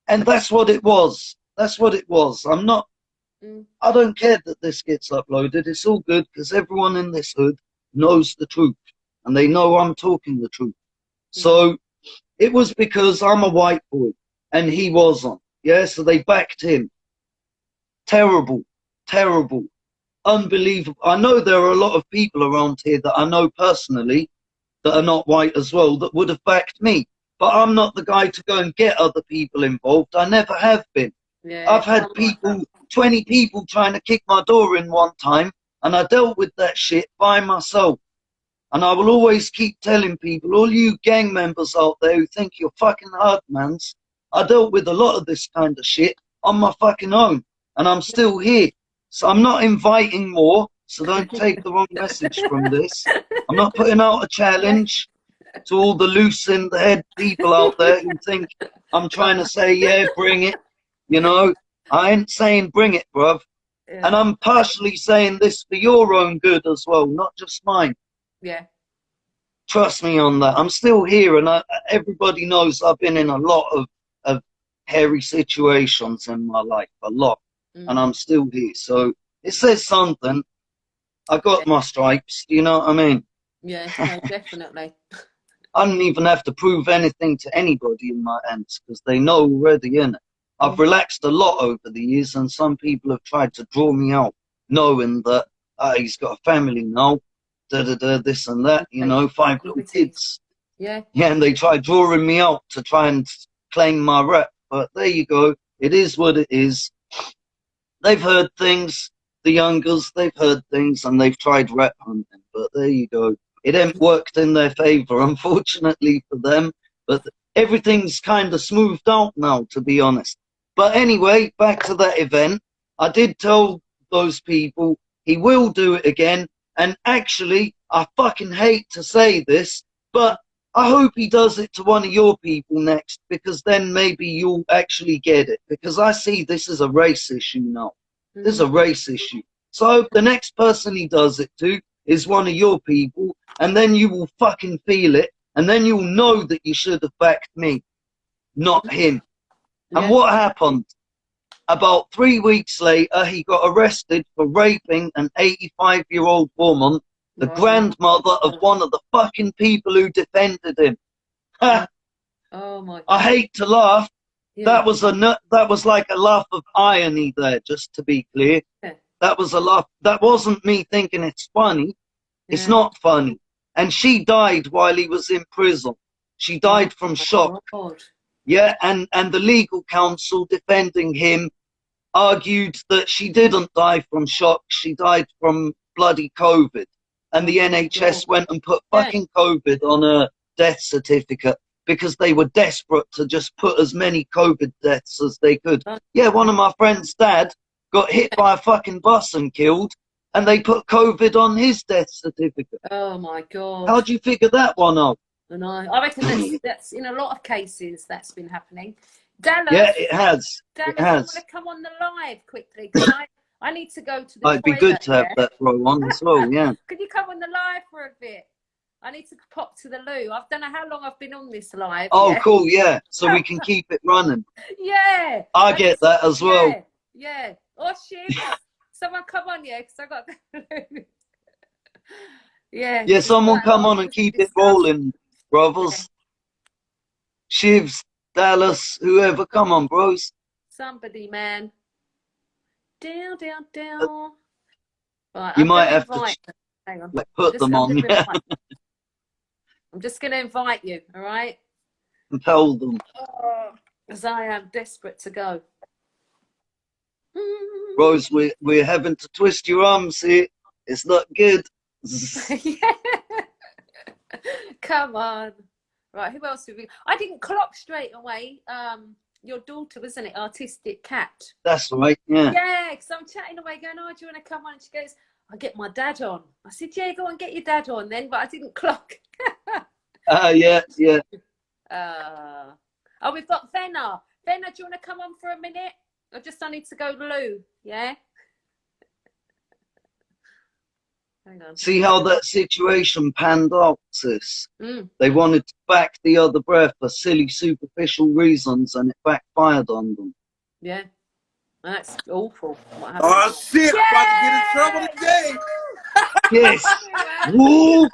And that's what it was. That's what it was. I don't care that this gets uploaded. It's all good because everyone in this hood knows the truth. And they know I'm talking the truth. So it was because I'm a white boy and he wasn't. Yeah, so they backed him. Terrible. Terrible. Unbelievable. I know there are a lot of people around here that I know personally that are not white as well that would have backed me. But I'm not the guy to go and get other people involved. I never have been. Yeah, I've had people, 20 people trying to kick my door in one time, and I dealt with that shit by myself. And I will always keep telling people, all you gang members out there who think you're fucking hard mans, I dealt with a lot of this kind of shit on my fucking own, and I'm still here. So I'm not inviting more, so don't take the wrong message from this. I'm not putting out a challenge to all the loose in the head people out there who think I'm trying to say, yeah, bring it. You know, I ain't saying bring it, bruv. Yeah. And I'm partially saying this for your own good as well, not just mine. Yeah. Trust me on that. I'm still here, and everybody knows I've been in a lot of hairy situations in my life, a lot. And I'm still here. So it says something. I got my stripes, do you know what I mean? Yeah, no, definitely. I don't even have to prove anything to anybody in my ends because they know already, innit? I've relaxed a lot over the years, and some people have tried to draw me out, knowing that he's got a family now, this and that, you know, 5 little kids. Yeah. Yeah, and they try drawing me out to try and claim my rep. But there you go. It is what it is. They've heard things, the youngers, they've heard things, and they've tried rep hunting. But there you go. It ain't worked in their favour, unfortunately for them. But everything's kind of smoothed out now, to be honest. But anyway, back to that event. I did tell those people he will do it again. And actually, I fucking hate to say this, but I hope he does it to one of your people next, because then maybe you'll actually get it. Because I see this as a race issue now. This is a race issue. So I hope the next person he does it to is one of your people, and then you will fucking feel it, and then you'll know that you should have backed me, not him. Yeah. And what happened? About 3 weeks later, he got arrested for raping an 85-year-old woman, the grandmother of one of the fucking people who defended him. Oh my God. I hate to laugh. Yeah. That was like a laugh of irony there, just to be clear. Yeah. That was a laugh. That wasn't me thinking it's funny. Yeah. It's not funny. And she died while he was in prison. She died from shock. God. Yeah, and the legal counsel defending him argued that she didn't die from shock. She died from bloody COVID. And the NHS went and put fucking COVID on her death certificate because they were desperate to just put as many COVID deaths as they could. Yeah, one of my friend's dad got hit by a fucking bus and killed, and they put COVID on his death certificate. Oh my God. How'd you figure that one out? And I reckon that's in a lot of cases that's been happening. Dallas, yeah, it has. Dallas, it has. I want to come on the live quickly because I need to go to the It'd be good to have that flow on as well, yeah. Could you come on the live for a bit? I need to pop to the loo. I don't know how long I've been on this live. Oh, Yeah. cool, yeah. So we can keep it running. Yeah. I get that as well. Yeah. Yeah. Or shifts. Someone come on, yeah, because I got the loo. Yeah. Yeah, someone come on and keep it rolling, brothers. Yeah. Shivs, Dallas, whoever, come on, bros. Somebody, man. Down. Right, You I'm might gonna have invite. to Hang on. put them on, yeah. I'm just gonna invite you, all right? Compel them. Because I am desperate to go. Bros, we're having to twist your arms here. It's not good. Come on. Right, who else have we? I didn't clock straight away. Your daughter, wasn't it? Artistic Cat. That's right, yeah. Yeah, because I'm chatting away going, oh, do you want to come on? And she goes, I'll get my dad on. I said, yeah, go and get your dad on then, but I didn't clock. Yeah. Oh, we've got Fenna. Fenna, do you want to come on for a minute? I need to go loo, yeah? Hang on. See how that situation panned out, sis? They wanted to back the other breath for silly, superficial reasons, and it backfired on them. Yeah. That's awful. What happened? Oh, shit. Yeah! I'm about to get in trouble today. Yes. Woo!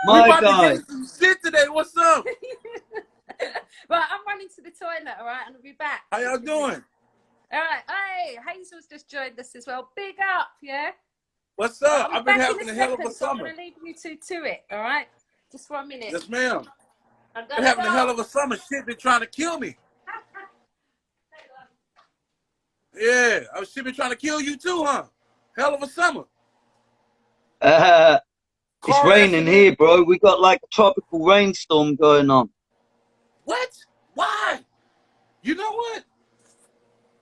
My we about guy. to get some shit today. What's up? Right, I'm running to the toilet, all right? And I'll be back. How y'all doing? All right. Hey, Hazel's just joined us as well. Big up, yeah? What's up? I've been having a hell of a summer. I'm going to leave you two to it, all right? Just for a minute. Yes, ma'am. I've been having a hell of a summer. Shit been trying to kill me. Yeah, shit been trying to kill you too, huh? Hell of a summer. It's raining here, bro. We got like a tropical rainstorm going on. What? Why? You know what?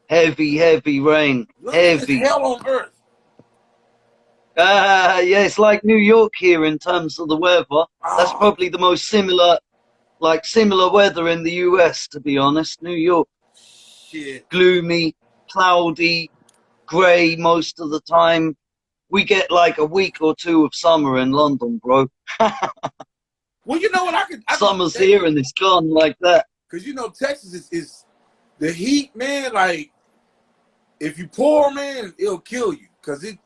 Heavy rain. Heavy. It's hell on earth. Yeah, it's like New York here in terms of the weather. That's probably the most similar weather in the US, to be honest. New York. Shit. Gloomy, cloudy, grey most of the time. We get like a week or two of summer in London, bro. Well, you know what? Summer's here and it's gone like that. Because, you know, Texas is the heat, man. Like, if you pour, man, it'll kill you. Because you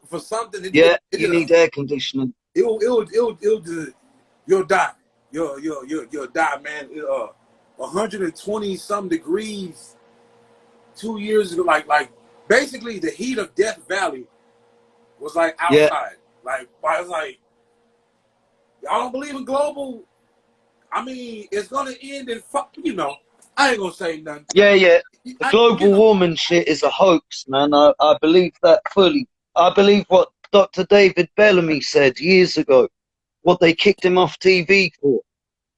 need air conditioning. You'll die. You'll die, man. 120 some degrees 2 years ago. Like basically the heat of Death Valley was like outside. Yeah. Like I was like, y'all don't believe in global? I mean, it's gonna end in you know. I ain't gonna say nothing. Yeah. The global warming shit is a hoax, man. I believe that fully. I believe what Dr. David Bellamy said years ago, what they kicked him off TV for.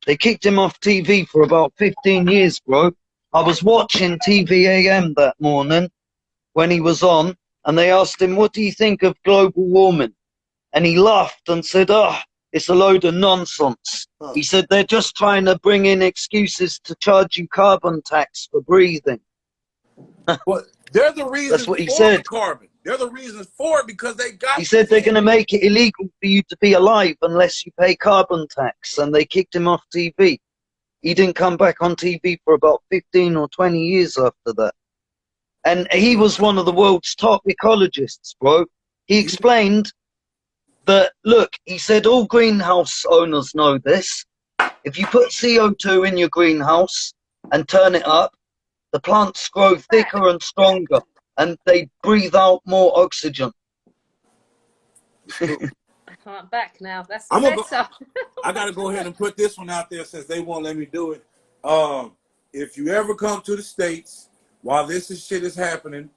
They kicked him off TV for about 15 years, bro. I was watching TV AM that morning when he was on, and they asked him, what do you think of global warming? And he laughed and said, it's a load of nonsense. He said, they're just trying to bring in excuses to charge you carbon tax for breathing. Well, they're the reason That's what he for said. the carbon. They're the reasons for it because they got. He said they're going to make it illegal for you to be alive unless you pay carbon tax, and they kicked him off TV. He didn't come back on TV for about 15 or 20 years after that. And he was one of the world's top ecologists, bro. He explained that, look, he said all greenhouse owners know this. If you put CO2 in your greenhouse and turn it up, the plants grow thicker and stronger, and they breathe out more oxygen. I'm back now. That's better. I got to go ahead and put this one out there since they won't let me do it. If you ever come to the States while shit is happening,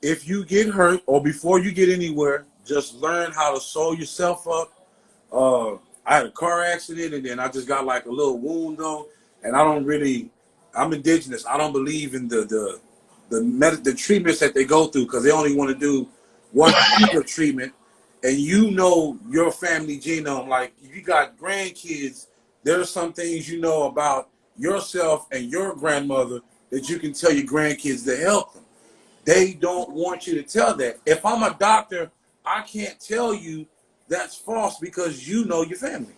if you get hurt or before you get anywhere, just learn how to sew yourself up. I had a car accident and then I just got like a little wound though, and I'm indigenous. I don't believe in the treatments that they go through because they only want to do one treatment. And you know your family genome. Like if you got grandkids, there are some things you know about yourself and your grandmother that you can tell your grandkids to help them. They don't want you to tell that. If I'm a doctor, I can't tell you that's false because you know your family.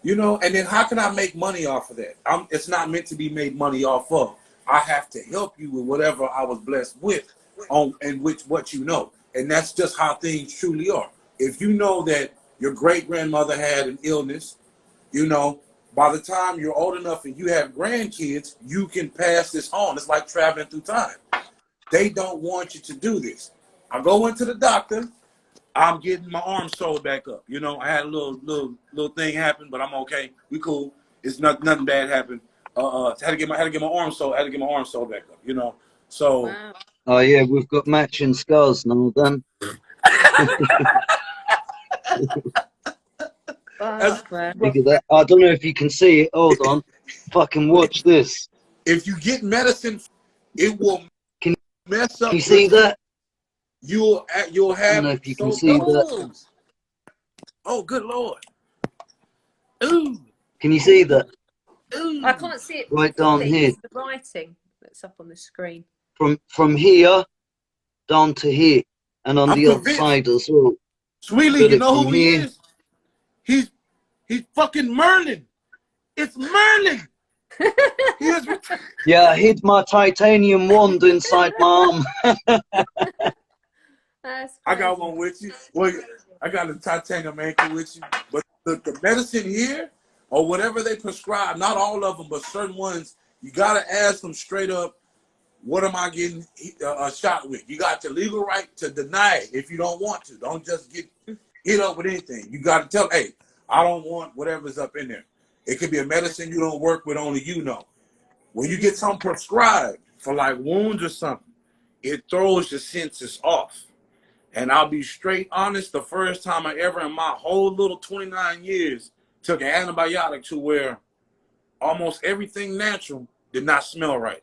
You know, and then how can I make money off of that? It's not meant to be made money off of. I have to help you with whatever I was blessed with on and which what you know. And that's just how things truly are. If you know that your great grandmother had an illness, you know, by the time you're old enough and you have grandkids, you can pass this on. It's like traveling through time. They don't want you to do this. I go into the doctor. I'm getting my arm sewed back up. You know, I had a little thing happen, but I'm okay. We cool. It's nothing bad happened. Had to get my arm sewed. Had to get my arm sewed back up. You know, so. Wow. Oh yeah, we've got matching scars now. Then. Fuck, man. Look at that. I don't know if you can see it. Hold on. Fucking watch this. If you get medicine, it will mess up. Can you see that? You'll have. I don't know if you can see that. Oh, good Lord. Ooh. Can you see that? Ooh. I can't see it. Right down here. It's the writing that's up on the screen. From here down to here, and on the other side as well. Sweetie, you know who he is? He's fucking Merlin. It's Merlin. Yeah, I hid my titanium wand inside my arm. I got one with you. Well, I got a titanium ankle with you. But the medicine here, or whatever they prescribe, not all of them, but certain ones, you got to ask them straight up, what am I getting a shot with? You got the legal right to deny it if you don't want to. Don't just get hit up with anything. You got to tell, hey, I don't want whatever's up in there. It could be a medicine you don't work with, only you know. When you get something prescribed for like wounds or something, it throws your senses off. And I'll be straight honest, the first time I ever in my whole little 29 years took an antibiotic to where almost everything natural did not smell right.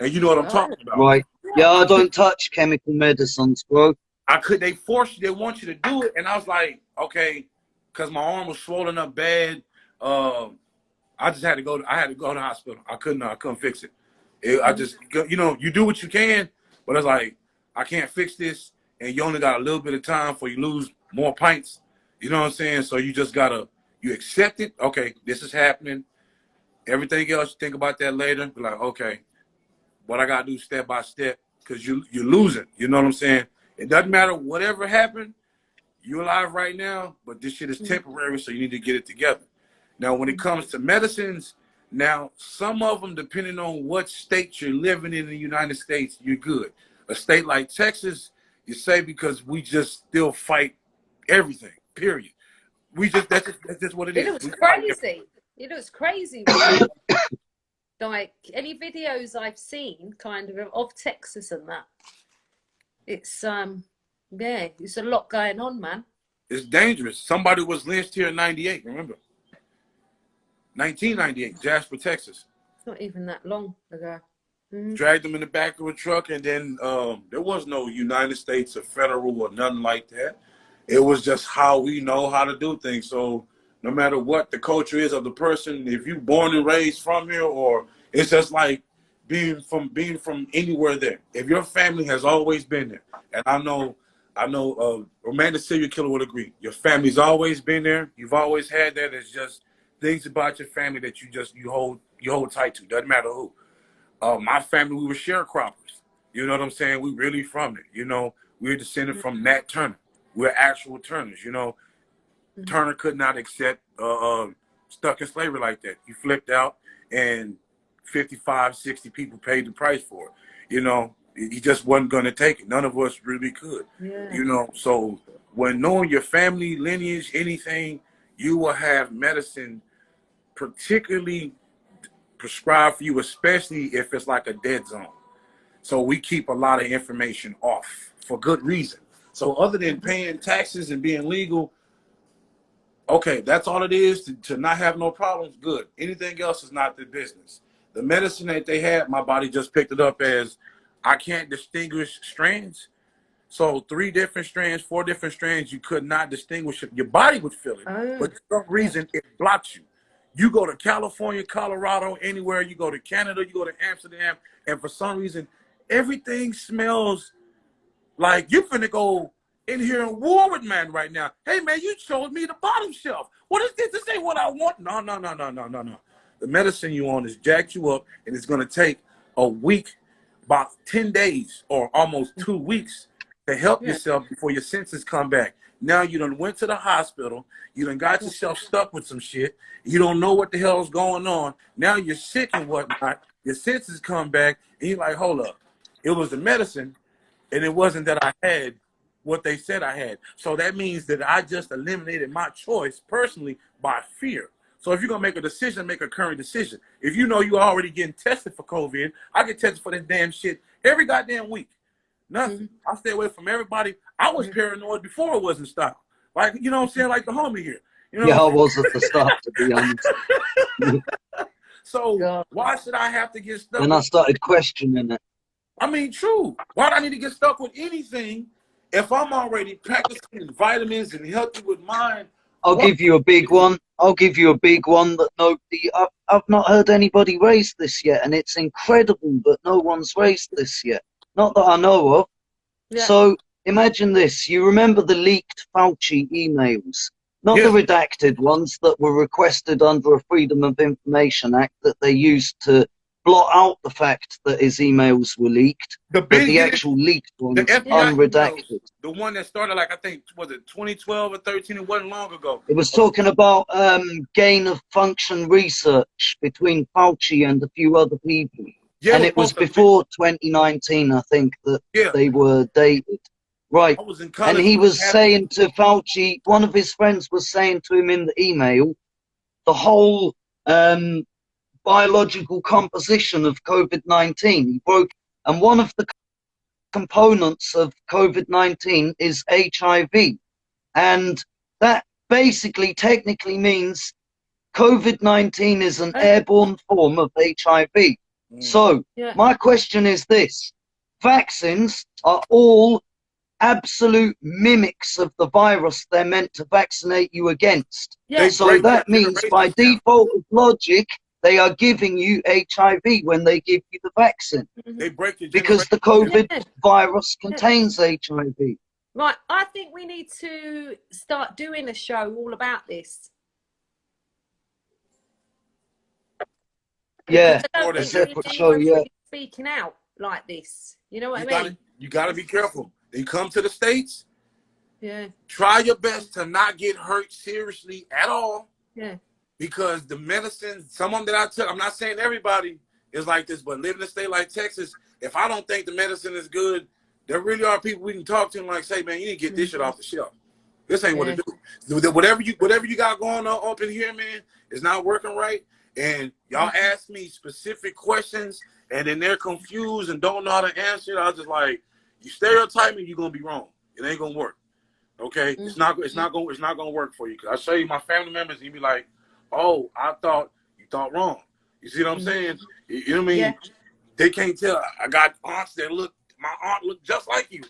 And you know what I'm talking about. Right. Yeah, I don't touch chemical medicines, bro. They force you, they want you to do it. And I was like, okay, because my arm was swollen up bad. I just had to go to the hospital. I couldn't fix it. I just, you know, you do what you can, but it's like, I can't fix this. And you only got a little bit of time for you lose more pints. You know what I'm saying? So you just you accept it. Okay, this is happening. Everything else, you think about that later. Be like, okay, what I got to do step by step, because you're losing. You know what I'm saying? It doesn't matter whatever happened. You're alive right now, but this shit is temporary, so you need to get it together. Now, when it comes to medicines, now, some of them, depending on what state you're living in the United States, you're good. A state like Texas, you say, because we just still fight everything, period. That's just what it is. It looks crazy. It looks crazy. Like, any videos I've seen, kind of Texas and that, it's, yeah, it's a lot going on, man. It's dangerous. Somebody was lynched here in 98, remember? 1998, Jasper, Texas. It's not even that long ago. Dragged them in the back of a truck, and then there was no United States or federal or nothing like that. It was just how we know how to do things. So no matter what the culture is of the person, if you're born and raised from here, or it's just like being from anywhere there. If your family has always been there, and I know a romantic serial killer would agree. Your family's always been there. You've always had that. It's just things about your family that you hold tight to. Doesn't matter who. My family, we were sharecroppers. You know what I'm saying? We really from it. You know, we're descended from Nat Turner. We're actual Turners. You know, Turner could not accept stuck in slavery like that. He flipped out, and 55, 60 people paid the price for it. You know, he just wasn't going to take it. None of us really could. Yeah. You know, so when knowing your family, lineage, anything, you will have medicine particularly prescribed for you, especially if it's like a dead zone. So we keep a lot of information off for good reason. So other than paying taxes and being legal, okay, that's all it is to not have no problems, good. Anything else is not the business. The medicine that they had, my body just picked it up as I can't distinguish strands. So 3 different strands, 4 different strands, you could not distinguish it. Your body would feel it, but for some reason it blocks you. You go to California, Colorado, anywhere, you go to Canada, you go to Amsterdam, and for some reason, everything smells like you're finna go in here in war with man right now. Hey, man, you showed me the bottom shelf. What is this? This ain't what I want. No. The medicine you on is jacked you up, and it's going to take a week, about 10 days or almost 2 weeks to help yourself before your senses come back. Now you done went to the hospital. You done got yourself stuck with some shit. You don't know what the hell's going on. Now you're sick and whatnot. Your senses come back, and you're like, hold up. It was the medicine, and it wasn't that I had what they said I had. So that means that I just eliminated my choice personally by fear. So if you're going to make a decision, make a current decision. If you know you're already getting tested for COVID, I get tested for this damn shit every goddamn week. Nothing. I stay away from everybody. I was paranoid before it was in style. Like, you know what I'm saying? Like the homie here. You know yeah, I was at the start, to be honest. So why should I have to get stuck? And I started questioning it. I mean, true. Why do I need to get stuck with anything if I'm already practicing vitamins and healthy with mine? I'll give you a big one. I'll give you a big one that nobody, I've not heard anybody raise this yet, and it's incredible that no one's raised this yet. Not that I know of. Yeah. So imagine this. You remember the leaked Fauci emails? Not the redacted ones that were requested under a Freedom of Information Act that they used to blot out the fact that his emails were leaked. The actual leaked ones, unredacted. Emails, the one that started, like, I think, was it 2012 or 13? It wasn't long ago. It was talking about gain of function research between Fauci and a few other people. Yeah, and it was before 2019, I think, that they were dated. Right. And he was saying to Fauci, one of his friends was saying to him in the email, the whole biological composition of COVID-19. He broke, and one of the components of COVID-19 is HIV. And that basically technically means COVID-19 is an airborne form of HIV. So my question is this: vaccines are all absolute mimics of the virus they're meant to vaccinate you against. So that means by default of logic, they are giving you HIV when they give you the vaccine. They break your because the COVID virus contains HIV. Right, I think we need to start doing a show all about this. Yeah, a separate show, speaking out like this. You know what I mean? You got to be careful. They come to the States. Try your best to not get hurt seriously at all. Because the medicine, someone that I took, I'm not saying everybody is like this, but living in a state like Texas, if I don't think the medicine is good, there really are people we can talk to and like say, man, you need to get this shit off the shelf. This ain't what it do. Whatever you got going on up in here, man, is not working right. And y'all ask me specific questions, and then they're confused and don't know how to answer it. I was just like, you stereotype me, you're gonna be wrong. It ain't gonna work. Okay, it's not gonna work for you. Cause I show you my family members, and you be like, oh, I thought you thought wrong. You see what I'm saying? You know what I mean? They can't tell. I got aunts that look. My aunt look just like you.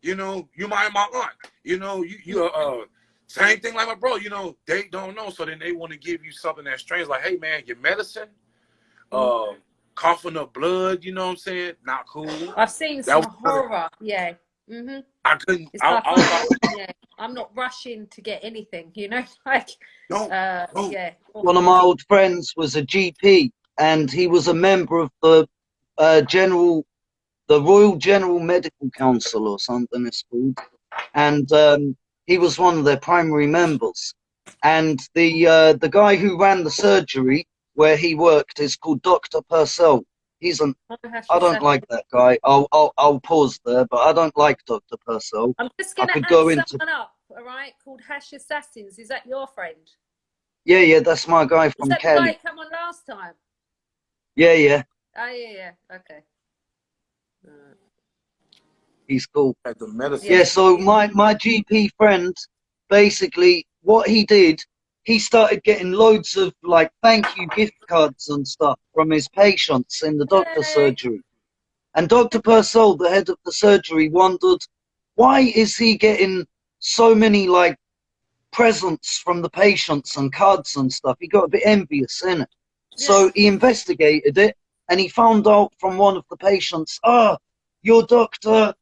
You know, you my aunt. You know, you same thing like my bro. You know, they don't know, so then they want to give you something that's strange. Like, hey man, your medicine, coughing up blood. You know what I'm saying? Not cool. I've seen some horror. I couldn't. I'm not rushing to get anything. You know, like don't. One of my old friends was a GP, and he was a member of the Royal General Medical Council or something it's called, and he was one of their primary members. And the guy who ran the surgery where he worked is called Dr. Purcell. I don't like that guy. I'll pause there, but I don't like Dr. Purcell. I'm just going to add someone up, all right, called Hash Assassins. Is that your friend? Yeah, that's my guy from Cali. Is that the guy come on last time? Yeah. Oh, yeah, okay. He's cool. At the medicine. Yeah, so my GP friend, basically, what he did, he started getting loads of, like, thank you gift cards and stuff from his patients in the doctor's surgery. And Dr. Purcell, the head of the surgery, wondered, why is he getting so many, like, presents from the patients and cards and stuff? He got a bit envious, innit? So he investigated it, and he found out from one of the patients, your doctor,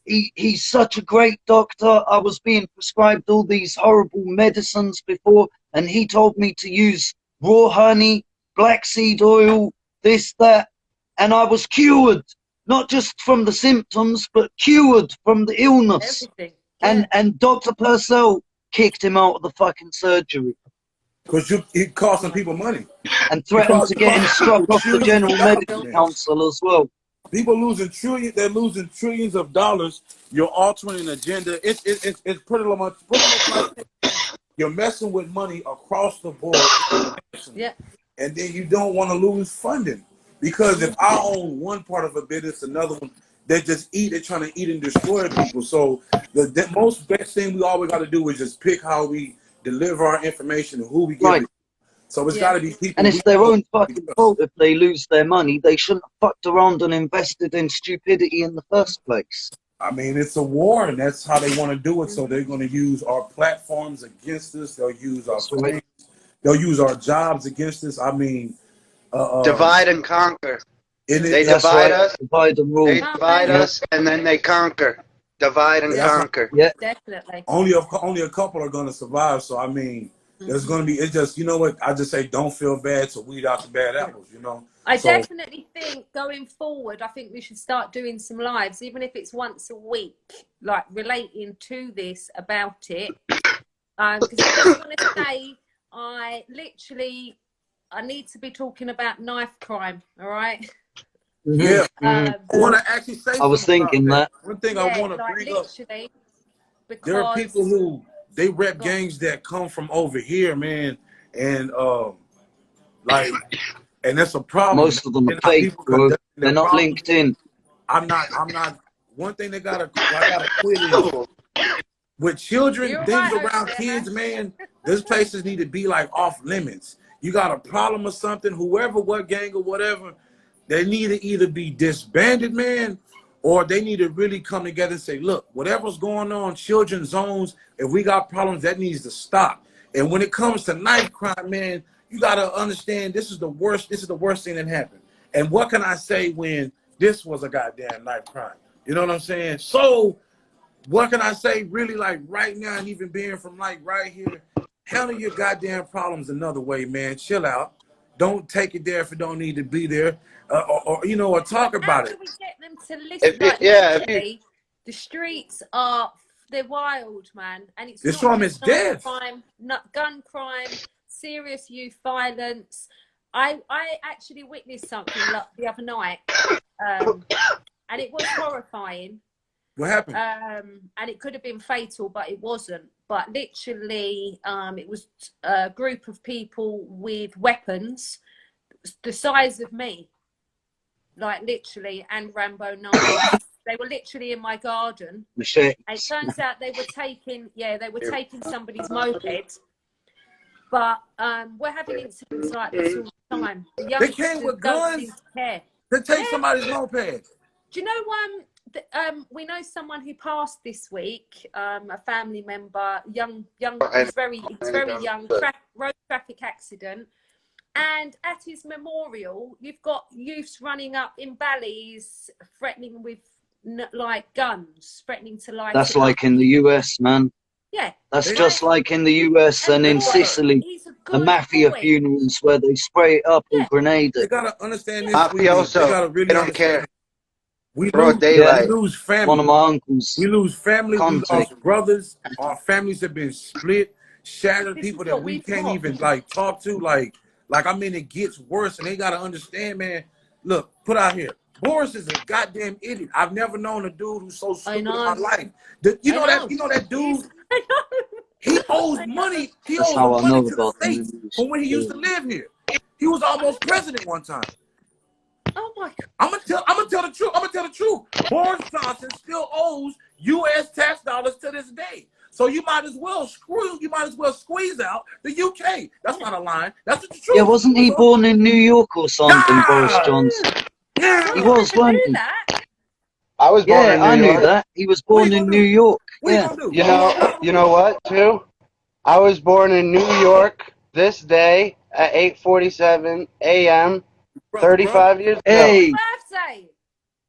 he's such a great doctor. I was being prescribed all these horrible medicines before, and he told me to use raw honey, black seed oil, this, that, and I was cured, not just from the symptoms, but cured from the illness. Everything. Yeah. And Dr. Purcell kicked him out of the fucking surgery. Because it costing people money. And threatened to get him struck off the General Medical Council as well. People losing trillions, they're losing trillions of dollars. You're altering an agenda. It's pretty much like you're messing with money across the board. Yeah. And then you don't want to lose funding. Because if I own one part of a business, another one, they're trying to eat and destroy people. So the most best thing we always got to do is just pick how we deliver our information and who we give it to. So it's got to be people. And it's their own fucking fault if they lose their money. They shouldn't have fucked around and invested in stupidity in the first place. I mean, it's a war, and that's how they want to do it. So they're going to use our platforms against us. They'll use our claims. They'll use our jobs against us. I mean, divide and conquer. They divide us. Divide and rule. They divide us, and then they conquer. Divide and conquer. Yeah, definitely. Only a couple are going to survive. So I mean, there's going to be. It's just, you know what? I just say don't feel bad to weed out the bad apples. You know. I definitely think going forward, I think we should start doing some lives, even if it's once a week, like relating to this about it. Because I just want to say, I need to be talking about knife crime. All right. Yeah, I want to actually say. I was thinking that. One thing I want to bring up. There are people who they rep gangs that come from over here, man, and like, and that's a problem. Most of them are fake, bro. They're not linked in. I'm not. One thing I gotta quit is with children, things around kids, man. These places need to be like off limits. You got a problem or something, whoever, what gang or whatever. They need to either be disbanded, man, or they need to really come together and say, look, whatever's going on, children's zones, if we got problems, that needs to stop. And when it comes to knife crime, man, you got to understand this is the worst thing that happened. And what can I say when this was a goddamn knife crime? You know what I'm saying? So what can I say really, like right now, and even being from like right here, handle your goddamn problems another way, man. Chill out. Don't take it there if it don't need to be there. Or you know, or talk about it. How do we get them to listen? The streets they're wild, man, and it's this one is death. Crime, gun crime, serious youth violence. I actually witnessed something the other night, and it was horrifying. What happened? And it could have been fatal, but it wasn't. But literally, it was a group of people with weapons the size of me. Like literally, and Rambo knives. They were literally in my garden. Machete. And it turns out they were taking somebody's moped. But we're having incidents like this all the time. They came with guns. They take somebody's moped. Do you know we know someone who passed this week, a family member, young, he's very young, road traffic accident. And at his memorial, you've got youths running up in valleys, threatening with like guns, threatening to light. That's like in the US, man. Yeah. That's just like in the US and in Sicily, the mafia funerals where they spray it up or grenade it. You gotta understand this. Mafioso, really they don't care. We lose family. One of my uncles. We lose family. We lost brothers. Our families have been split, shattered. People that we can't even like talk to. Like, I mean, it gets worse, and they gotta understand, man. Look, put out here. Boris is a goddamn idiot. I've never known a dude who's so stupid in my life. You know that dude. He owes money. He owes money to the states from when he used to live here. He was almost president one time. Oh my God. I'm gonna tell the truth. I'm gonna tell the truth. Boris Johnson still owes U.S. tax dollars to this day. So you might as well squeeze out the UK. That's not a line. That's the truth. Yeah, wasn't he born in New York or something, Boris Johnson? Yeah. He was, wasn't he? I was born in New York. I knew that. He was born in New York. Yeah. You know what, too? I was born in New York this day at 8:47 a.m. 35 years ago. Hey. Birthday.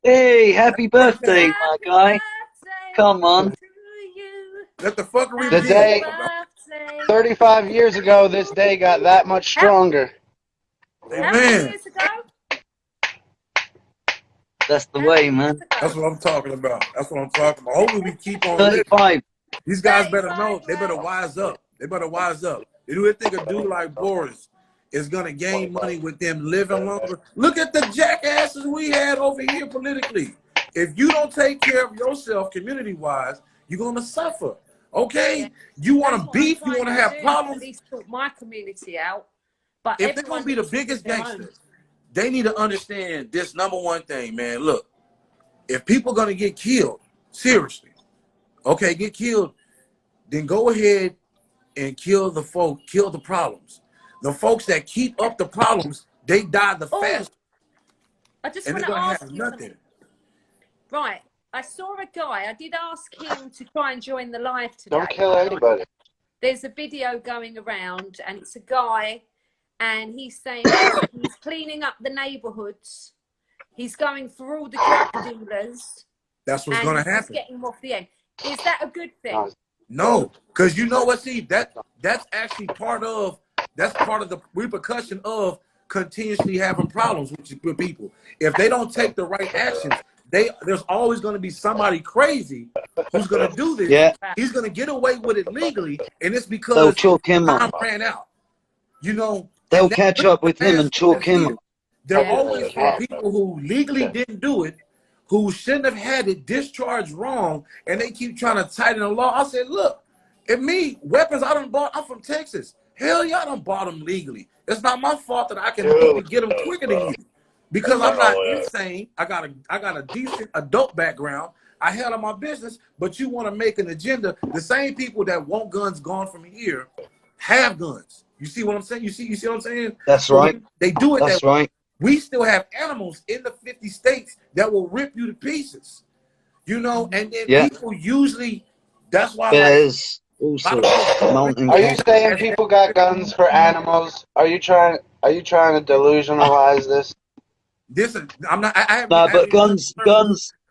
Hey, happy birthday, my guy. Come on. Let the fuckery The begin. day, 35 years ago, this day got that much stronger. How many years ago? That's the way, man. That's what I'm talking about. That's what I'm talking about. Hopefully we keep on living. 35. These guys better know. They better wise up. They better wise up. They do think a dude like Boris is gonna gain money with them living longer. Look at the jackasses we had over here politically. If you don't take care of yourself community-wise, you're gonna suffer. Okay? Yeah. You want to beef, you want to have problems. At least sort my community out. But If they're gonna be the biggest gangsters, they need to understand this number one thing, man. Look, if people are gonna get killed, seriously, okay, get killed, then go ahead and kill the folk, kill the problems. The folks that keep up the problems, they die the fastest. I just want to ask you nothing. Right. I saw a guy, I did ask him to try and join the live today. Don't kill anybody. There's a video going around and it's a guy and he's saying he's cleaning up the neighborhoods. He's going for all the drug dealers. That's what's going to happen. He's getting them off the end. Is that a good thing? No, because you know what, see, that's actually part of the repercussion of continuously having problems with people. If they don't take the right actions, there's always going to be somebody crazy who's going to do this. Yeah. He's going to get away with it legally, and it's because they'll chalk him up. Time ran out. You know, they'll catch up with him and chalk him up. There are always people who legally didn't do it, who shouldn't have had it discharged wrong, and they keep trying to tighten the law. I said, look, weapons I done bought, I'm from Texas. Hell, y'all done bought them legally. It's not my fault that I can get them quicker than you. Because I'm not insane. I got a decent adult background. I handle my business, but you want to make an agenda. The same people that want guns gone from here have guns. You see what I'm saying? You see what I'm saying? That's right. They do it. That's right. We still have animals in the 50 states that will rip you to pieces. You know, and then people usually, that's why there's also mountain. Are you saying people got guns for animals? Are you trying to delusionalize this? I'm not. But guns.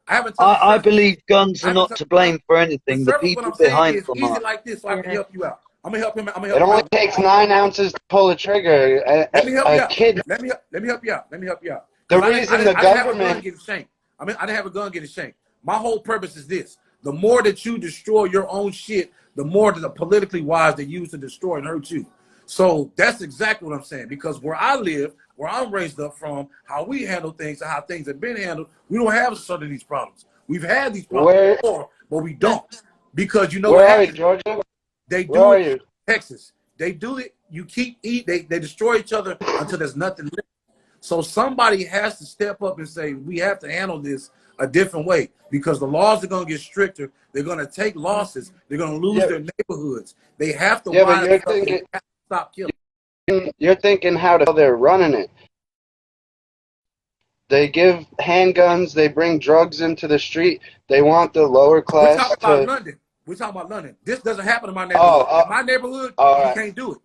I believe guns are not to blame for anything. The people behind them are. Like this, so I can help you out. I'm gonna help him. It only takes 9 ounces to pull a trigger. Let me help you out. Kid. Let me help you out. Let me help you out. The reason the government. I didn't have a gun getting shanked. My whole purpose is this: the more that you destroy your own shit, the more that the politically wise they use to destroy and hurt you. So that's exactly what I'm saying. Because where I live, where I'm raised up from, how we handle things and how things have been handled, we don't have some of these problems. We've had these problems before, but we don't. Because you know what happens? Where are you, Georgia? They do it in Texas. They do it. You keep eating. They destroy each other until there's nothing left. So somebody has to step up and say, we have to handle this a different way because the laws are going to get stricter. They're going to take losses. They're going to lose their neighborhoods. They have to stop killing. You're thinking how they're running it. They give handguns. They bring drugs into the street. They want the lower class. We're talking about London. This doesn't happen in my neighborhood. In my neighborhood, you can't do it.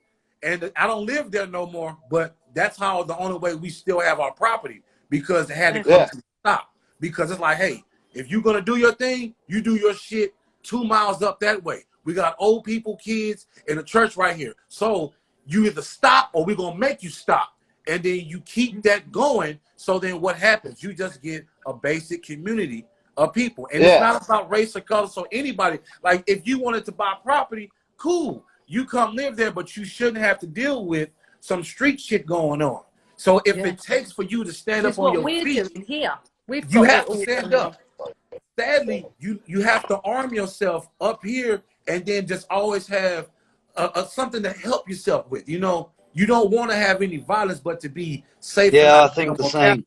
And I don't live there no more, but that's how the only way we still have our property because it had to come to a stop. Because it's like, hey, if you're going to do your thing, you do your shit 2 miles up that way. We got old people, kids, in the church right here. So you either stop or we're going to make you stop. And then you keep that going. So then what happens? You just get a basic community of people. And it's not about race or color. So anybody, like if you wanted to buy property, cool. You come live there, but you shouldn't have to deal with some street shit going on. So if it takes for you to stand up on your feet, you have to stand up. Sadly, you have to arm yourself up here and then just always have something to help yourself with. You know, you don't want to have any violence, but to be safe. Yeah, I think the same.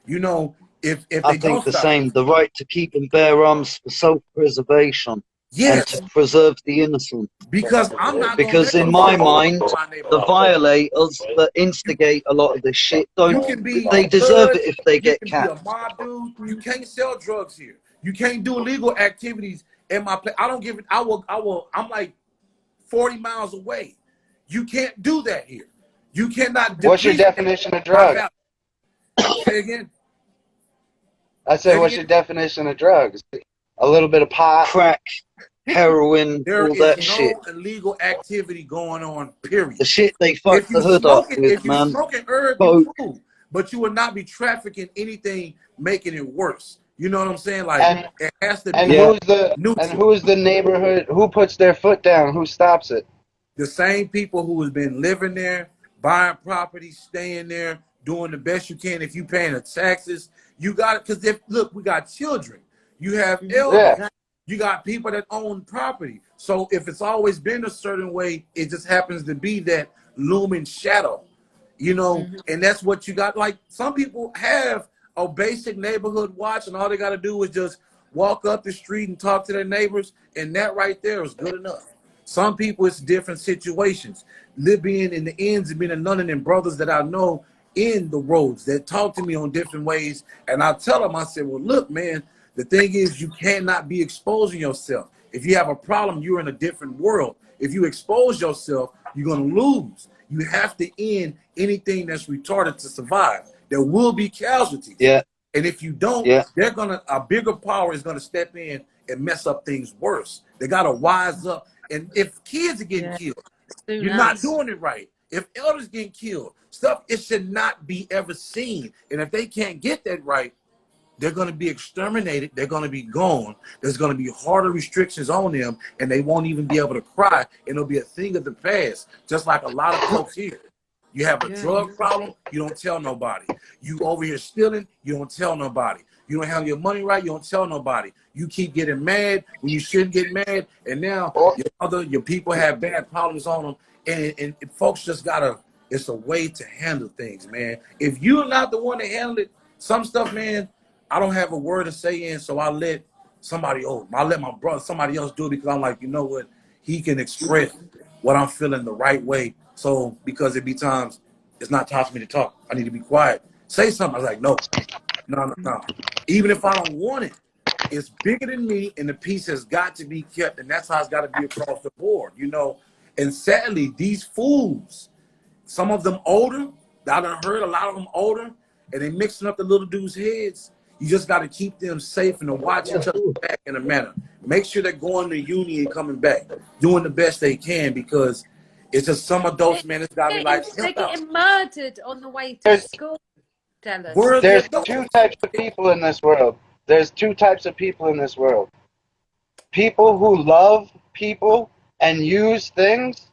You know, if I think the same. The right to keep and bear arms for self-preservation. Yes. And to preserve the innocent. Because I'm not. Because in my mind, the violators that instigate a lot of this shit they deserve it if they get catch. A mob dude. You can't sell drugs here. You can't do illegal activities in my place. I don't give it. I will. I'm like 40 miles away. You can't do that here. You cannot. What's your definition of drugs? Say again. I said, what's your definition of drugs? a little bit of pot, crack, heroin, There all is that no shit. illegal activity going on, period. The shit they fucked the hood up with, if you man. smoking herb, you cool. But you will not be trafficking anything, making it worse. You know what I'm saying? Like, it has to be neutral. who's the neighborhood? Who puts their foot down? Who stops it? The same people who has been living there, buying property, staying there, doing the best you can. If you paying the taxes, you got it. Because look, we got children. You have elders. Yeah. You got people that own property. So if it's always been a certain way, it just happens to be that looming shadow, you know, and that's what you got. Like, some people have a basic neighborhood watch, and all they got to do is just walk up the street and talk to their neighbors, and that right there is good enough. Some people, it's different situations. Being in the ends and being none of them brothers that I know in the roads that talk to me on different ways, and I tell them, I said, well, look, man, the thing is, you cannot be exposing yourself. If you have a problem, you're in a different world. If you expose yourself, you're going to lose. You have to end anything that's retarded to survive. There will be casualties. Yeah. And if you don't, a bigger power is going to step in and mess up things worse. They got to wise up. And if kids are getting killed, you're not doing it right. If elders getting killed, it should not be ever seen. And if they can't get that right, they're going to be exterminated. They're going to be gone. There's going to be harder restrictions on them, and they won't even be able to cry. And it'll be a thing of the past, just like a lot of folks here. You have a drug problem, you don't tell nobody. You over here stealing, you don't tell nobody. You don't have your money right, you don't tell nobody. You keep getting mad when you shouldn't get mad, and now your people have bad problems on them. And folks just gotta, it's a way to handle things, man. If you're not the one to handle it, some stuff, man, I don't have a word to say in, so I let my brother, somebody else do it, because I'm like, you know what? He can express what I'm feeling the right way. So, because it be times, it's not time for me to talk. I need to be quiet. Say something. I was like, no. Even if I don't want it, it's bigger than me, and the peace has got to be kept, and that's how it's got to be across the board, you know? And sadly, these fools, some of them older, I done heard a lot of them older, and they mixing up the little dudes' heads. You just got to keep them safe and to watch each other back in a manner. Make sure they're going to uni and coming back, doing the best they can, because it's just some adults, man, it's got to be like, they're getting murdered on the way to school, Dallas. There's two types of people in this world. There's two types of people in this world. People who love people and use things,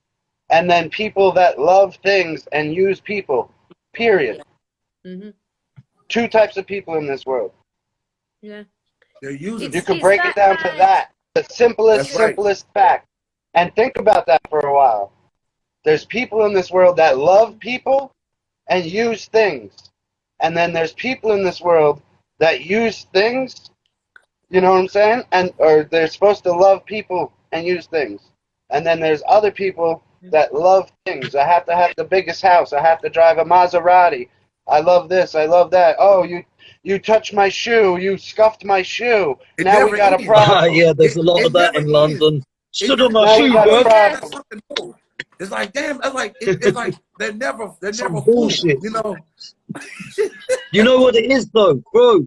and then people that love things and use people, period. Two types of people in this world. Yeah. They're using You can break it down to that. The simplest fact. And think about that for a while. There's people in this world that love people and use things. And then there's people in this world that use things, you know what I'm saying? Or they're supposed to love people and use things. And then there's other people that love things. I have to have the biggest house. I have to drive a Maserati. I love this. I love that. Oh, you touched my shoe. You scuffed my shoe. Now we got a problem. Yeah, there's a lot of that in London. Stood on my shoe, bro. It's like, damn, it's like they're never bullshit. You know. You know what it is though, bro?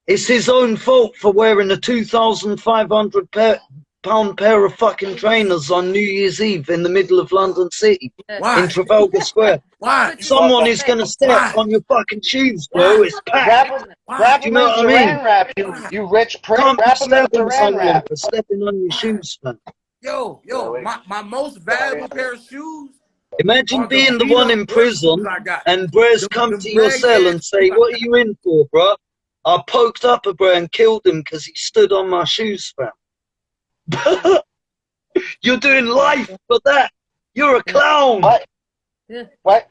It's his own fault for wearing a £2,500 pair of fucking trainers on New Year's Eve in the middle of London City. Why? In Trafalgar Square. Why? Someone is gonna step on your fucking shoes, bro. It's packed. Wrap them in saran wrap, you rich prick. Wrap them in saran wrap. For stepping on your shoes, man. Yo, my most valuable pair of shoes. Imagine being the one in prison and Brez come to your cell and say, what are you in for, bro? I poked up a bro and killed him because he stood on my shoes, fam. You're doing life for that. You're a clown. What? Yeah. What?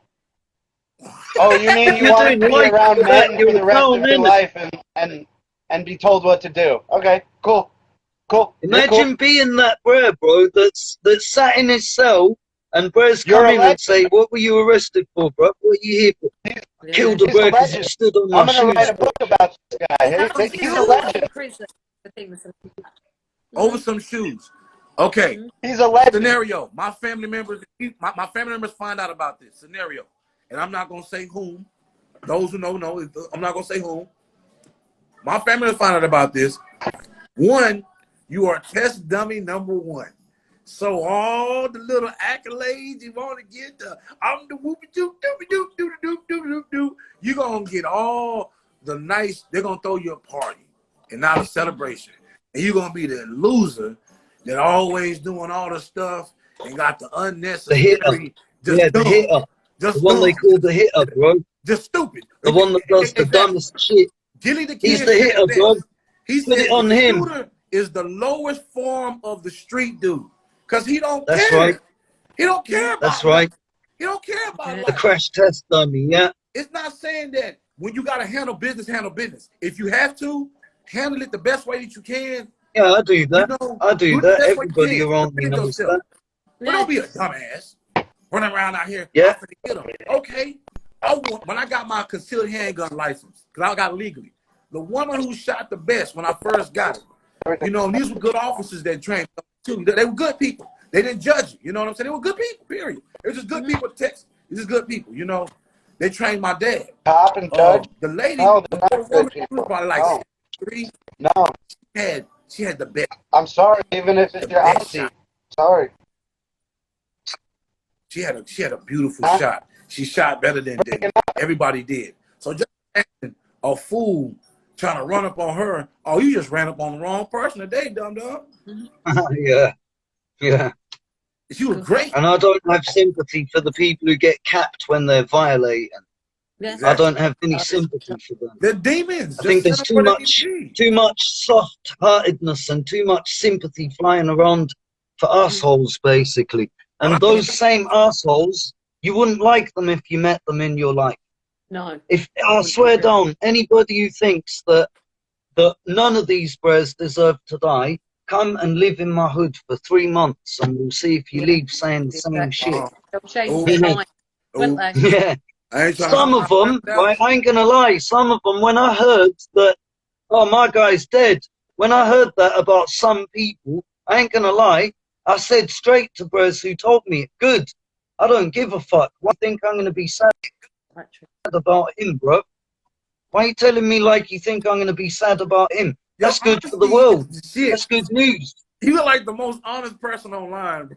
Oh, you mean you want to be around men for the rest of your life and be told what to do? Okay, cool. Cool. Imagine being that bro that's sat in his cell and Brez come in and say, what were you arrested for, bro? What are you here for? Yeah. Killed a bro because he stood on my shoes. I'm going to write a book about this guy. He's a legend. Over some shoes. Okay. He's a legend. Scenario. My family members find out about this scenario. And I'm not going to say whom. Those who know. I'm not going to say whom. My family find out about this. One, You are test dummy number 1. So all the little accolades you want to get, I'm the whoopie doop doopie doop doop doop doop doop doop. You're gonna get all the nice. They're gonna throw you a party and not a celebration, and you're gonna be the loser that always doing all the stuff and got the unnecessary. The hitter. The hitter. The one they call the hitter, bro. Just stupid. The one that does the dumbest shit. Gilly the Kid. He's the hitter, bro. He said it on him. Shooter is the lowest form of the street dude. Because he don't care. That's right. He don't care about That's right. He don't care about the crash test dummy, yeah. It's not saying that when you got to handle business, handle business. If you have to, handle it the best way that you can. Yeah, I do that. You know, I do that. Everybody around me knows that. But don't be a dumbass running around out here. Yeah. Okay. When I got my concealed handgun license, because I got legally, the woman who shot the best when I first got it, you know, and these were good officers that trained too. They were good people. They didn't judge you. You know what I'm saying? They were good people, period. They're just good people at Texas. They're just good people, you know. They trained my dad. Cop and judge. The lady, no, the woman, she was probably like 3. No. She had the best. I'm sorry, even if it's your auntie. Sorry. She had a beautiful shot. She shot better than everybody did. So just imagine a fool trying to run up on her. Oh, you just ran up on the wrong person today, dum-dum. Yeah. Yeah. She was great. And I don't have sympathy for the people who get capped when they're violating. Yeah. Exactly. I don't have any sympathy for them. They're demons. I think there's too much soft-heartedness and too much sympathy flying around for assholes, basically. And those same assholes, you wouldn't like them if you met them in your life. No. If I swear down, anybody who thinks that none of these bros deserve to die, come and live in my hood for 3 months, and we'll see if you leave saying the same shit. Yeah. Some of them, right, I ain't gonna lie, some of them, when I heard that, oh, my guy's dead, when I heard that about some people, I ain't gonna lie, I said straight to bros who told me, good, I don't give a fuck. Why think I'm gonna be sad about him, bro? Why are you telling me like you think I'm gonna be sad about him? That's good for the world. That's good news. You're like the most honest person online,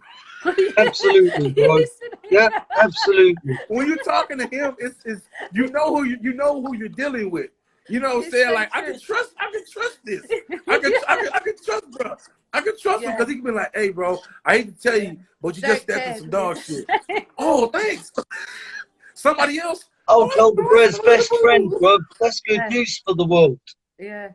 bro. Absolutely, bro. Yeah, absolutely. When you're talking to him, it's you know who you're dealing with. You know what I'm saying? Like, I can trust this. I can trust bro. I can trust him because he can be like, hey, bro, I hate to tell you, but you just stepped in some dog shit. Oh, thanks. Somebody else? I'll tell the bro's best friend, bro. That's good news for the world. Yeah.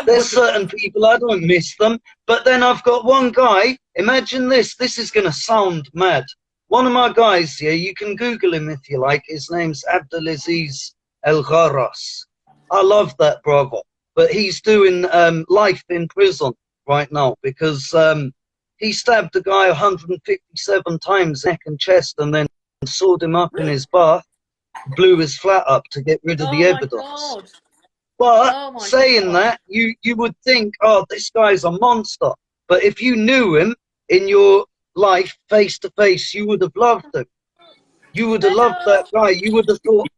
There's certain people, I don't miss them. But then I've got one guy, imagine this is going to sound mad. One of my guys, yeah, you can Google him if you like. His name's Abdulaziz El Gharas. I love that brother. But he's doing life in prison right now because he stabbed a guy 157 times, neck and chest, and then sawed him up in his bath, blew his flat up to get rid of the evidence. But saying that, you would think, oh, this guy's a monster. But if you knew him in your life, face to face, you would have loved him. You would have loved that guy. You would have thought,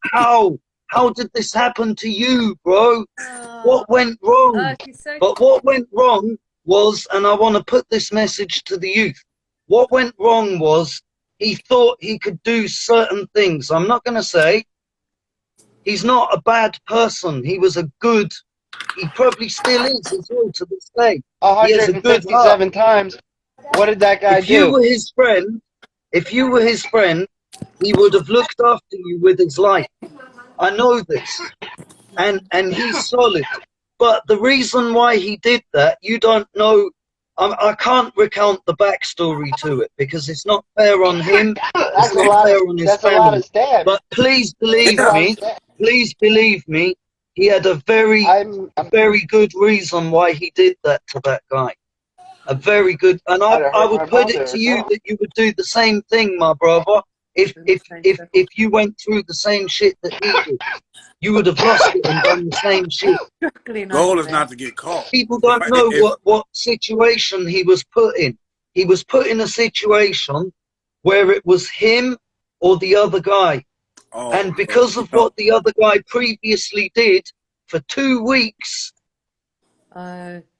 how did this happen to you, bro? What went wrong? But what went wrong was, and I want to put this message to the youth, what went wrong was he thought he could do certain things. I'm not going to say he's not a bad person. He was a good, he probably still is as well to this day. 157 times. What did that guy do? If you were his friend, he would have looked after you with his life. I know this. And he's solid. But the reason why he did that, you don't know. I can't recount the backstory to it because it's not fair on him. It's not fair on his family. But please believe me, he had a very good reason why he did that to that guy. A very good, and I would put it to you that you would do the same thing, my brother. If you went through the same shit that he did, you would have lost it and done the same shit. Goal is not to get caught. People don't know what situation he was put in. He was put in a situation where it was him or the other guy. And because of what the other guy previously did, for 2 weeks,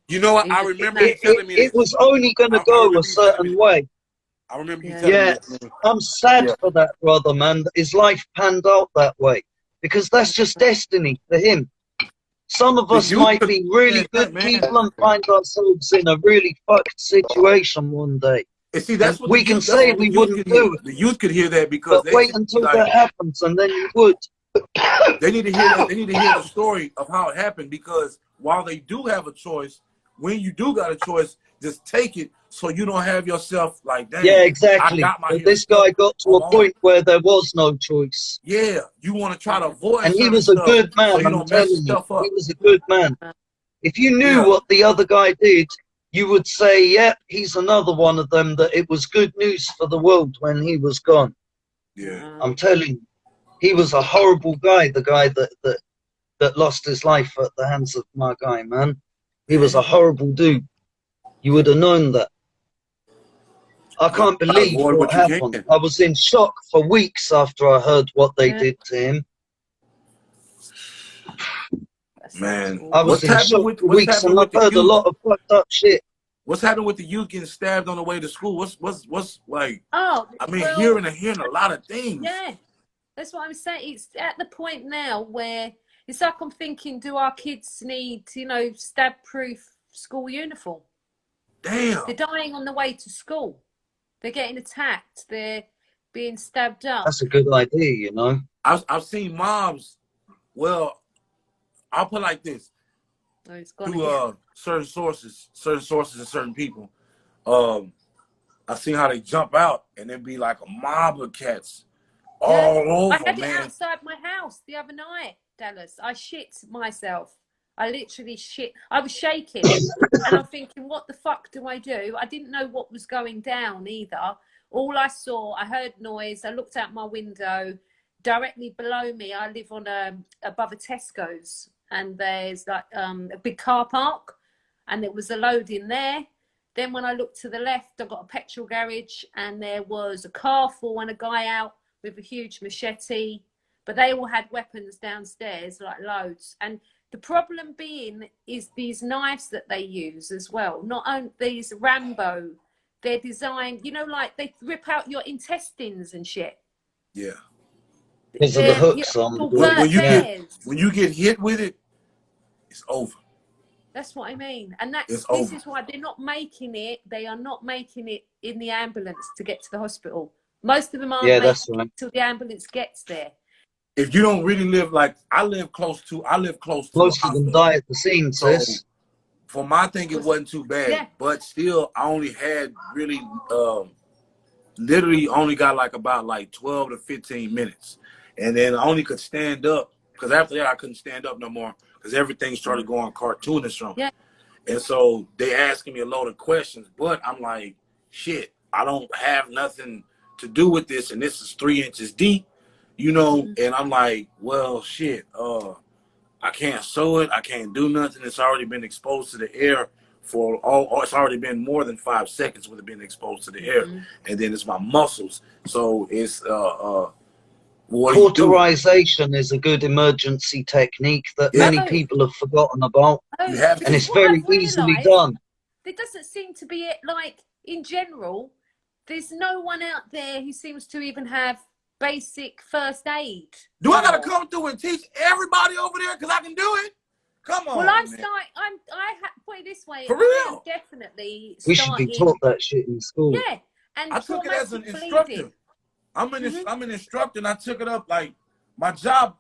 You know what? I remember you telling me this. It was only going to go a certain way. I remember you telling me this. I'm sad for that brother, man. His life panned out that way because that's just destiny for him. Some of us might be really good people and find ourselves in a really fucked situation one day. And see, that's what we can say we wouldn't do it. The youth could hear that because but wait until that happens, and then you would. They need to hear that. They need to hear the story of how it happened, because while they do have a choice, when you do got a choice, just take it so you don't have yourself like that. Yeah, exactly. But this guy got to a point where there was no choice. Yeah, you want to try to avoid. And he was a good man. So you don't mess stuff up. He was a good man. If you knew what the other guy did, you would say, "Yep, he's another one of them." That it was good news for the world when he was gone. Yeah, I'm telling you, he was a horrible guy. The guy that lost his life at the hands of my guy, man. He was a horrible dude. You would have known that. I can't believe what happened. I was in shock for weeks after I heard what they did to him. Man, I was in shock for weeks, and I've heard a lot of fucked up shit. What's happening with the youth getting stabbed on the way to school? What's like? Oh, I mean, hearing a lot of things. Yeah, that's what I'm saying. It's at the point now where it's like I'm thinking, do our kids need, stab-proof school uniform? Damn. They're dying on the way to school. They're getting attacked. They're being stabbed up. That's a good idea, you know. I've seen moms. Well, I'll put it like this. Through certain sources and certain people. I've seen how they jump out and there'd be like a mob of cats all over, I had man. it outside my house the other night, Dallas. I shit myself. I literally shit. I was shaking and I'm thinking, what the fuck do I do? I didn't know what was going down either. All I saw, I heard noise. I looked out my window. Directly below me, I live on above a Tesco's, and there's like a big car park, and there was a load in there. Then when I looked to the left, I got a petrol garage, and there was a car full and a guy out with a huge machete. But they all had weapons downstairs, like loads. And the problem being is these knives that they use as well. Not only these Rambo, they're designed, like they rip out your intestines and shit. Yeah. Because of the hooks on. When you get hit with it, it's over. That's what I mean. And this is why they're not making it. They are not making it in the ambulance to get to the hospital. Most of them aren't making it until the ambulance gets there. If you don't really live like I live close to most of them die at the scene, sis. For my thing, it wasn't too bad, but still, I only had really, literally only got about 12 to 15 minutes, and then I only could stand up because after that I couldn't stand up no more because everything started going cartoonish on me. Yeah. And so they asking me a load of questions, but I'm like, shit, I don't have nothing to do with this, and this is 3 inches deep. And I'm like, well, shit, I can't sew it. I can't do nothing. It's already been exposed to the air it's already been more than 5 seconds with it being exposed to the air. And then it's my muscles. So it's, cauterization is a good emergency technique that many people have forgotten about. And it's very easily done. There doesn't seem to be in general, there's no one out there who seems to even have basic first aid. Do I gotta come through and teach everybody over there because I can do it? Come on. Well, put it this way. For real? Definitely. We should be taught that shit in school. Yeah, and I took it as an instructor. I'm an instructor, and I took it up like my job.